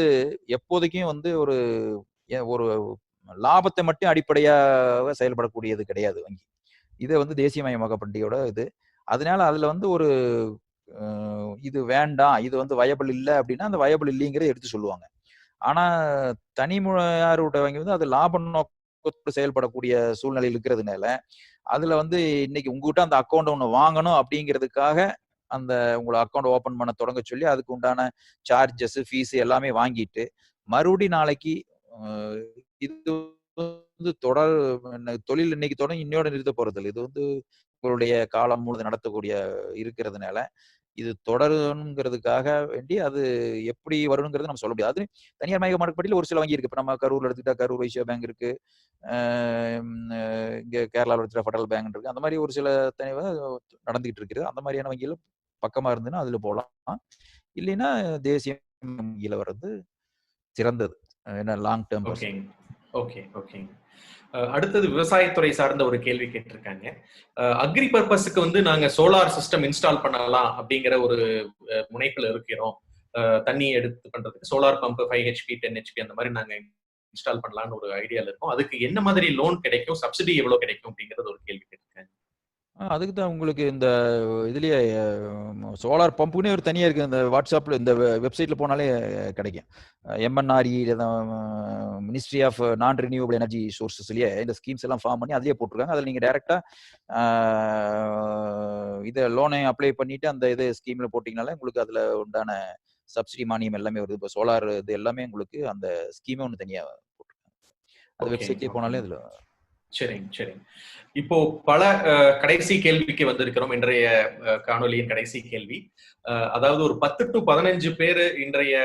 எப்போதைக்கும் வந்து ஒரு லாபத்தை மட்டும் அடிப்படையாக செயல்படக்கூடியது கிடையாது வங்கி. இதை வந்து தேசியமயமாக்கப்பட்டியோட இது. அதனால அதுல வந்து ஒரு இது வேண்டாம், இது வந்து வயபிள் இல்லை அப்படின்னா அந்த வயபிள் இல்லைங்கிறத எடுத்து சொல்லுவாங்க. ஆனா தனியாரோட வங்கி வந்து அது லாப நோக்கத்தோடு செயல்படக்கூடிய சூழ்நிலை இருக்கிறதுனால அதுல வந்து இன்னைக்கு உங்ககிட்ட அந்த அக்கௌண்ட் ஒண்ணு வாங்கணும் அப்படிங்கிறதுக்காக அந்த உங்களை அக்கௌண்ட் ஓபன் பண்ண தொடங்க சொல்லி அதுக்கு உண்டான சார்ஜஸ் ஃபீஸ் எல்லாமே வாங்கிட்டு மறுபடியும் நாளைக்கு இது வந்து தொடர் தொழில் இன்னைக்கு தொடங்கி இன்னையோட நிறுத்த போறது. இது வந்து உங்களுடைய காலம் முழுது நடத்தக்கூடிய இருக்கிறதுனால இது தொடருங்கிறதுக்காக வேண்டி அது எப்படி வருங்கிறது நம்ம சொல்ல முடியாது. அது தனியார் மயமாக்கப்பட்டியில் ஒரு சில வங்கி இருக்கு. இப்ப நம்ம கரூர்ல எடுத்துக்கிட்டா கரூர் வைசியா பேங்க் இருக்கு. இங்க கேரளாவில் எடுத்துட்டா ஃபெடரல் பேங்க் இருக்கு. அந்த மாதிரி ஒரு சில நடந்துகிட்டு இருக்குது. அந்த மாதிரியான வங்கியில பக்கமா இருந்துன்னா அதுல போகலாம். இல்லைன்னா தேசிய வங்கியில வர்றது சிறந்தது. என்ன லாங் டேர்ம். ஓகே. அடுத்தது விவசாயத்துறை சார்ந்த ஒரு கேள்வி கேட்டிருக்காங்க. அக்ரி பர்பஸ்க்கு வந்து நாங்க சோலார் சிஸ்டம் இன்ஸ்டால் பண்ணலாம் அப்படிங்கிற ஒரு முனைப்புல இருக்கிறோம். தண்ணி எடுத்து பண்றதுக்கு சோலார் பம்ப் 5 HP 10 HP அந்த மாதிரி நாங்க இன்ஸ்டால் பண்ணலாம்னு ஒரு ஐடியால இருக்கோம். அதுக்கு என்ன மாதிரி லோன் கிடைக்கும், சப்சிடி எவ்வளவு கிடைக்கும் அப்படிங்கறது ஒரு கேள்வி கேட்டிருக்காங்க. அதுக்கு தான் உங்களுக்கு இந்த இதுலயே சோலார் பம்புனே ஒரு தனியா இருக்கு. இந்த வாட்ஸ்அப்ல இந்த வெப்சைட்ல போனாலே கிடைக்கும். MNRE ministry of non renewable energy சோர்சஸ்லயே இந்த ஸ்கீம்ஸ் எல்லாம் ஃபார்ம் பண்ணி அதுலயே போட்டிருக்காங்க. அதுல நீங்க டைரக்டா இதை லோனை அப்ளை பண்ணிட்டு அந்த இது ஸ்கீம்ல போட்டீங்கனாலே உங்களுக்கு அதுல உண்டான சப்சிடி மானியம் எல்லாமே வருது. இப்போ சோலார் இது எல்லாமே உங்களுக்கு அந்த ஸ்கீமே ஒன்று தனியா போட்டிருக்காங்க. அது வெப்சைட்லயே போனாலே அதுல. சரிங்க. இப்போ பல கடைசி கேள்விக்கு வந்திருக்கிறோம். இன்றைய காணொலியின் கடைசி கேள்வி, அதாவது ஒரு 10 to 15 பேரு இன்றைய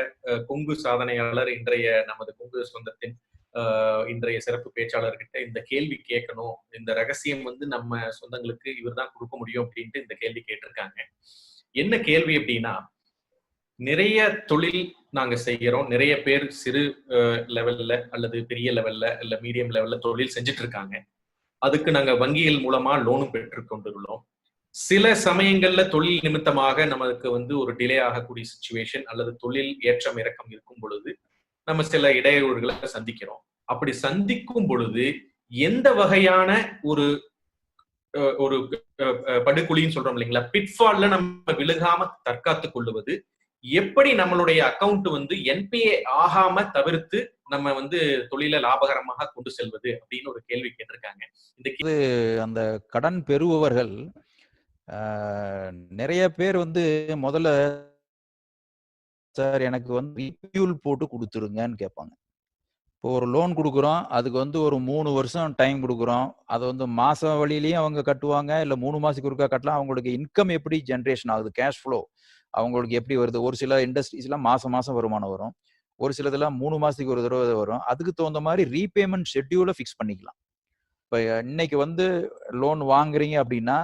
கொங்கு சாதனையாளர், இன்றைய நமது கொங்கு சொந்தத்தின் இன்றைய சிறப்பு பேச்சாளர்கிட்ட இந்த கேள்வி கேட்கணும், இந்த ரகசியம் வந்து நம்ம சொந்தங்களுக்கு இவர் தான் கொடுக்க முடியும் அப்படின்ட்டு இந்த கேள்வி கேட்டிருக்காங்க. என்ன கேள்வி அப்படின்னா, நிறைய தொழில் நாங்க செய்யறோம், நிறைய பேர் சிறு லெவல்ல அல்லது பெரிய லெவல்ல இல்ல மீடியம் லெவல்ல தொழில் செஞ்சுட்டு இருக்காங்க. அதுக்கு நாங்க வங்கிகள் மூலமா லோனும் பெற்றுக் கொண்டுள்ளோம். சில சமயங்கள்ல தொழில் நிமித்தமாக நமக்கு வந்து ஒரு டிலே ஆகக்கூடிய சிச்சுவேஷன் அல்லது தொழில் ஏற்றம் இறக்கம் இருக்கும் பொழுது நம்ம சில இடையூறுகளை சந்திக்கிறோம். அப்படி சந்திக்கும் பொழுது எந்த வகையான ஒரு ஒரு படுகுழின்னு சொல்றோம் இல்லைங்களா, பிட்ஃபால்ல நம்ம விழுகாம தற்காத்துக் கொள்ளுவது, எப்படி நம்மளுடைய அக்கவுண்ட் வந்து என்பிஏ ஆகாம தவிர்த்து நம்ம வந்து தொழில லாபகரமாக கொண்டு செல்வது அப்படின்னு ஒரு கேள்வி கேட்டிருக்காங்க. இந்த அந்த கடன் பெறுபவர்கள் நிறைய பேர் வந்து முதல்ல சார் எனக்கு வந்து ரீபியூல் போட்டு கொடுத்துருங்கன்னு கேட்பாங்க. இப்போ ஒரு லோன் கொடுக்குறோம், அதுக்கு வந்து ஒரு 3 வருஷம் டைம் கொடுக்குறோம். அதை வந்து மாச வழியிலையும் அவங்க கட்டுவாங்க, இல்லை 3 மாசத்துக்கு ஒருக்கா கட்டலாம். அவங்களுக்கு இன்கம் எப்படி ஜென்ரேஷன் ஆகுது, கேஷ் ஃப்ளோ அவங்களுக்கு எப்படி வருது. ஒரு சில இண்டஸ்ட்ரீஸ்லாம் மாசம் வருமானம் வரும், ஒரு சிலதெல்லாம் 3 மாசத்துக்கு ஒரு தடவை வரும். அதுக்கு தகுந்த மாதிரி ரீபேமெண்ட் ஷெட்யூலை ஃபிக்ஸ் பண்ணிக்கலாம். இப்போ இன்னைக்கு வந்து லோன் வாங்குறீங்க அப்படின்னா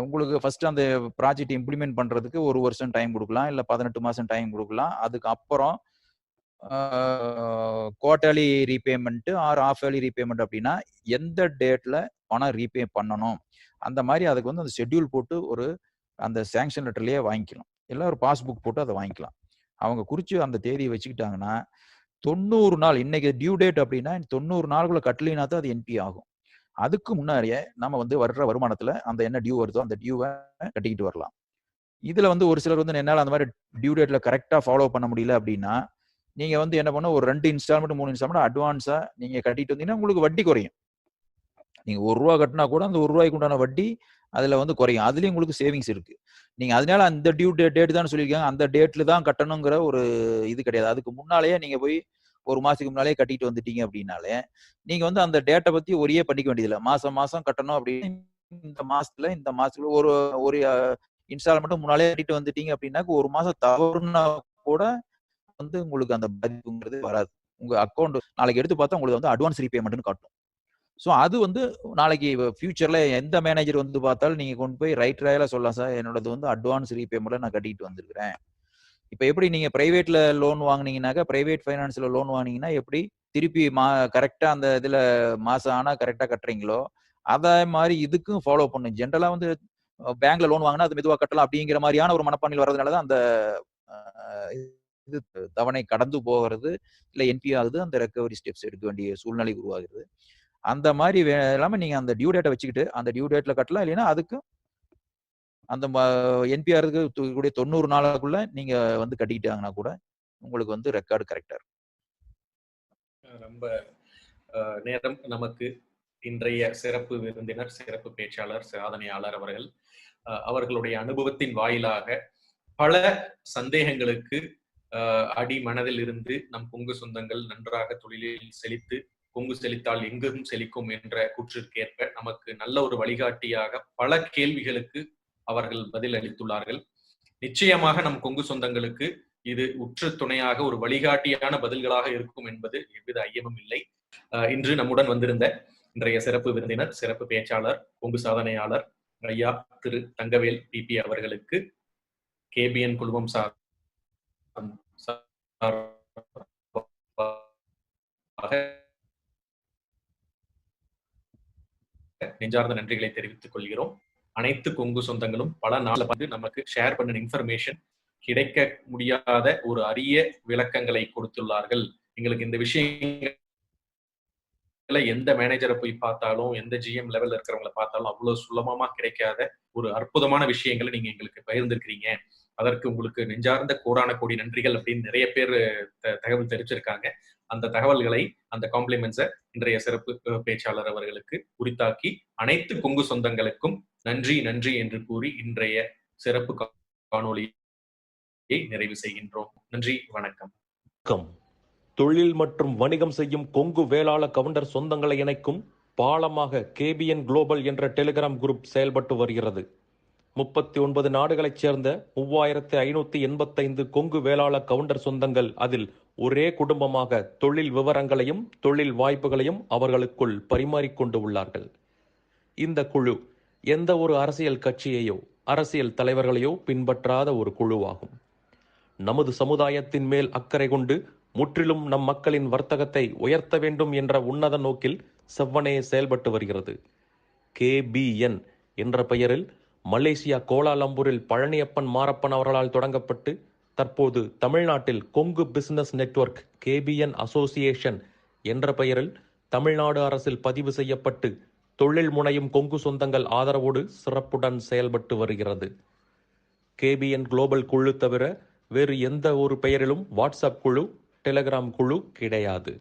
உங்களுக்கு ஃபர்ஸ்ட் அந்த ப்ராஜெக்ட் இம்ப்ளிமெண்ட் பண்றதுக்கு 1 வருஷம் டைம் கொடுக்கலாம், இல்லை 18 மாசம் டைம் கொடுக்கலாம். அதுக்கு அப்புறம் quarterly repayment or half yearly repayment அப்படின்னா எந்த டேட்ல பணம் ரீபே பண்ணணும் அந்த மாதிரி அதுக்கு வந்து அந்த ஷெட்யூல் போட்டு ஒரு அந்த சேங்ஷன் லெட்டர்லயே வாங்கிக்கலாம், இல்லை ஒரு பாஸ்புக் போட்டு அதை வாங்கிக்கலாம். அவங்க குறிச்சு அந்த தேதியை வச்சுக்கிட்டாங்கன்னா 90 நாள், இன்னைக்கு டியூ டேட் அப்படின்னா 90 நாளுக்குள்ள கட்டலினா தான் அது என்பி ஆகும். அதுக்கு முன்னாடியே நம்ம வந்து வர்ற வருமானத்துல அந்த என்ன டியூ வருதோ அந்த டியூவை கட்டிக்கிட்டு வரலாம். இதுல வந்து ஒரு சிலர் வந்து என்னால் அந்த மாதிரி டியூ டேட்ல கரெக்டா ஃபாலோ பண்ண முடியல அப்படின்னா நீங்க வந்து என்ன பண்ண, ஒரு 2 இன்ஸ்டால்மெண்ட் 3 இன்ஸ்டால்மெண்ட் அட்வான்ஸா நீங்க கட்டிட்டு வந்தீங்கன்னா உங்களுக்கு வட்டி குறையும். நீங்க ₹1 கட்டினா கூட அந்த ₹1 உண்டான வட்டி அதுல வந்து குறையும். அதுலயும் உங்களுக்கு சேவிங்ஸ் இருக்கு. நீங்க அதனால அந்த டியூ டேட் தான் சொல்லியிருக்காங்க, அந்த டேட்ல தான் கட்டணுங்கிற ஒரு இது கிடையாது. அதுக்கு முன்னாலேயே நீங்க போய் 1 மாசத்துக்கு முன்னாலே கட்டிட்டு வந்துட்டீங்க அப்படின்னாலே நீங்க வந்து அந்த டேட்டை பத்தி ஒரே பண்ணிக்க வேண்டியதில்லை. மாசம் கட்டணும் அப்படின்னு இந்த மாசத்துல ஒரு ஒரு இன்ஸ்டால்மெண்ட் முன்னாலே கட்டிட்டு வந்துட்டீங்க அப்படின்னா 1 மாசம் தவறுனா கூட வந்து உங்களுக்கு அந்த பாதிப்புங்கிறது வராது. உங்க அக்கௌண்ட் நாளைக்கு எடுத்து பார்த்தா உங்களுக்கு வந்து அட்வான்ஸ் ரீபேமெண்ட்னு காட்டும். ஸோ அது வந்து நாளைக்கு ஃபியூச்சர்ல எந்த மேனேஜர் வந்து பார்த்தாலும் நீங்க கொண்டு போய் ரைட் ராயில சொல்லலாம், சார் என்னோடது வந்து அட்வான்ஸ் ரீபேமெண்ட்ல நான் கட்டிட்டு வந்திருக்கிறேன். இப்போ எப்படி நீங்க பிரைவேட்ல லோன் வாங்கினீங்கன்னாக்கா, பிரைவேட் ஃபைனான்ஸ்ல லோன் வாங்கினீங்கன்னா எப்படி திருப்பி கரெக்டா அந்த இதுல மாசம் ஆனா கரெக்டா கட்டுறீங்களோ அதே மாதிரி இதுக்கும் ஃபாலோ பண்ணும். ஜென்ரலா வந்து பேங்க்ல லோன் வாங்கினா அது மெதுவா கட்டலாம் அப்படிங்கிற மாதிரியான ஒரு மனப்பான்மையில் வர்றதுனால தான் அந்த இது தவணை கடந்து போகிறது, இல்ல என்பி ஆகுது, அந்த ரெக்கவரி ஸ்டெப்ஸ் எடுக்க வேண்டிய சூழ்நிலை உருவாகுது. அந்த மாதிரி இல்லாம நீங்க அந்த டியூ டேட்டை வச்சுக்கிட்டு அந்த டியூ டேட்ல கட்டலாம். இல்லைன்னா அதுக்கும் அந்த என்பிஆருக்கு கூடிய 90 நாளுக்குள்ள நீங்க வந்து கட்டிக்கிட்டாங்கன்னா கூட உங்களுக்கு வந்து ரெக்கார்டு கரெக்டா இருக்கும். ரொம்ப நேரம் நமக்கு இன்றைய சிறப்பு விருந்தினர், சிறப்பு பேச்சாளர், சாதனையாளர் அவர்கள் அவர்களுடைய அனுபவத்தின் வாயிலாக பல சந்தேகங்களுக்கு அடி மனதில் இருந்து நம் கொங்கு சொந்தங்கள் நன்றாக தொழிலில் செழித்து, கொங்கு செழித்தால் எங்கும் செழிக்கும் என்ற கூற்றிற்கேற்ப நமக்கு நல்ல ஒரு வழிகாட்டியாக பல கேள்விகளுக்கு அவர்கள் பதில் அளித்துள்ளார்கள். நிச்சயமாக நம் கொங்கு சொந்தங்களுக்கு இது உற்று துணையாக ஒரு வழிகாட்டியான பதில்களாக இருக்கும் என்பது எவ்வித ஐயமும் இல்லை. இன்று நம்முடன் வந்திருந்த இன்றைய சிறப்பு விருந்தினர், சிறப்பு பேச்சாளர், கொங்கு சாதனையாளர் ஐயா திரு தங்கவேல் பிபி அவர்களுக்கு கேபிஎன் குழுமம் நெஞ்சார்ந்த நன்றிகளை தெரிவித்துக் கொள்கிறோம். அனைத்து கொங்கு சொந்தங்களும் பல நாள் வந்து நமக்கு ஷேர் பண்ண இன்ஃபர்மேஷன் கிடைக்க முடியாத ஒரு அரிய விளக்கங்களை கொடுத்துள்ளார்கள். எங்களுக்கு இந்த விஷயங்களை எந்த மேனேஜரை போய் பார்த்தாலும், எந்த ஜிஎம் லெவல்ல இருக்கிறவங்களை பார்த்தாலும் அவ்வளவு சுலபமா கிடைக்காத ஒரு அற்புதமான விஷயங்களை நீங்க எங்களுக்கு பகிர்ந்திருக்கிறீங்க. அதற்கு உங்களுக்கு நெஞ்சார்ந்த கோடான கோடி நன்றிகள் அப்படின்னு நிறைய பேர் தகவல் தெரிவிச்சிருக்காங்க. அந்த தகவல்களை, அந்த காம்ப்ளிமெண்ட்ஸை இன்றைய சிறப்பு பேச்சாளர் அவர்களுக்கு உரித்தாக்கி அனைத்து கொங்கு சொந்தங்களுக்கும் நன்றி நன்றி என்று கூறி இன்றைய சிறப்பு காணொளியை நிறைவு செய்கின்றோம். நன்றி, வணக்கம். தொழில் மற்றும் வணிகம் செய்யும் கொங்கு வேளாள கவுண்டர் சொந்தங்களை இணைக்கும் பாலமாக கேபிஎன் குளோபல் என்ற டெலிகிராம் குரூப் செயல்பட்டு வருகிறது. 39 நாடுகளைச் சேர்ந்த 3585 கொங்கு வேளாள கவுண்டர் சொந்தங்கள் அதில் ஒரே குடும்பமாக தொழில் விவரங்களையும் தொழில் வாய்ப்புகளையும் அவர்களுக்குள் பரிமாறிக்கொண்டு உள்ளார்கள். இந்த குழு எந்த ஒரு அரசியல் கட்சியையோ அரசியல் தலைவர்களையோ பின்பற்றாத ஒரு குழுவாகும். நமது சமுதாயத்தின் மேல் அக்கறை கொண்டு முற்றிலும் நம் மக்களின் வர்த்தகத்தை உயர்த்த வேண்டும் என்ற உன்னத நோக்கில் செவ்வனே செயல்பட்டு வருகிறது. கேபிஎன் என்ற பெயரில் மலேசியா கோலாலம்பூரில் பழனியப்பன் மாரப்பன் அவர்களால் தொடங்கப்பட்டு தற்போது தமிழ்நாட்டில் Kongu business network KPN association என்ற பெயரில் தமிழ்நாடு அரசில் பதிவு செய்யப்பட்டு தொழில் முனையும் கொங்கு சொந்தங்கள் ஆதரவோடு சிறப்புடன் செயல்பட்டு வருகிறது. கேபிஎன் குளோபல் குழு தவிர வேறு எந்த ஒரு பெயரிலும் வாட்ஸ்அப் குழு, டெலிகிராம் குழு கிடையாது.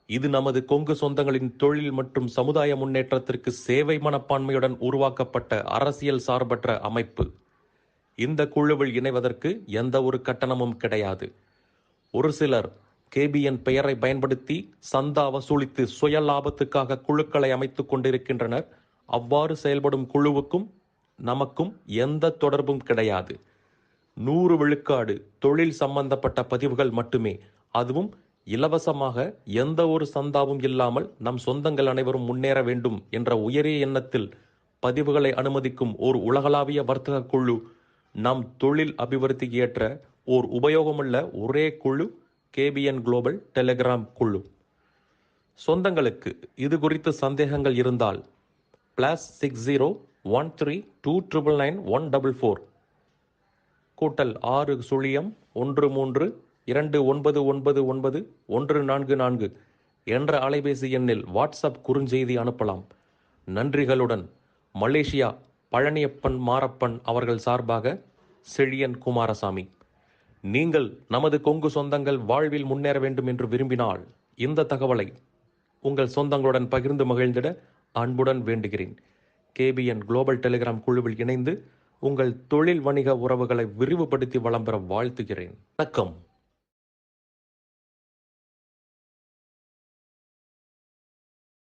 இது நமது கொங்கு சொந்தங்களின் தொழில் மற்றும் சமுதாய முன்னேற்றத்திற்கு சேவை மனப்பான்மையுடன் உருவாக்கப்பட்ட அரசியல் சார்பற்ற அமைப்பு. இந்த குழுவில் இணைவதற்கு எந்த ஒரு கட்டணமும் கிடையாது. ஒரு சிலர் கேபிஎன் பெயரை பயன்படுத்தி சந்தா வசூலித்து சுய லாபத்துக்காக குழுக்களை அமைத்துக் கொண்டிருக்கின்றனர். அவ்வாறு செயல்படும் குழுவுக்கும் நமக்கும் எந்த தொடர்பும் கிடையாது. 100 விழுக்காடு தொழில் சம்பந்தப்பட்ட பதிவுகள் மட்டுமே, அதுவும் இலவசமாக, எந்த ஒரு சந்தாவும் இல்லாமல் நம் சொந்தங்கள் அனைவரும் முன்னேற வேண்டும் என்ற உயரிய எண்ணத்தில் பதிவுகளை அனுமதிக்கும் ஓர் உலகளாவிய வர்த்தக குழு. நம் தொழில் அபிவிருத்திக்கு ஏற்ற ஓர் உபயோகமுள்ள ஒரே குழு கேபிஎன் குளோபல் டெலிகிராம் குழு. சொந்தங்களுக்கு இது குறித்து சந்தேகங்கள் இருந்தால் +60 13299144 +6 13 2999 என்ற அலைபேசி எண்ணில் வாட்ஸ்அப் குறுஞ்செய்தி அனுப்பலாம். நன்றிகளுடன் மலேசியா பழனியப்பன் மாரப்பன் அவர்கள் சார்பாக செழியன் குமாரசாமி. நீங்கள் நமது கொங்கு சொந்தங்கள் வாழ்வில் முன்னேற வேண்டும் என்று விரும்பினால் இந்த தகவலை உங்கள் சொந்தங்களுடன் பகிர்ந்து மகிழ்ந்திட அன்புடன் வேண்டுகிறேன். கேபிஎன் குளோபல் டெலிகிராம் குழுவில் இணைந்து உங்கள் தொழில் வணிக உறவுகளை விரிவுபடுத்தி வளம் பெற வாழ்த்துகிறேன். வணக்கம்.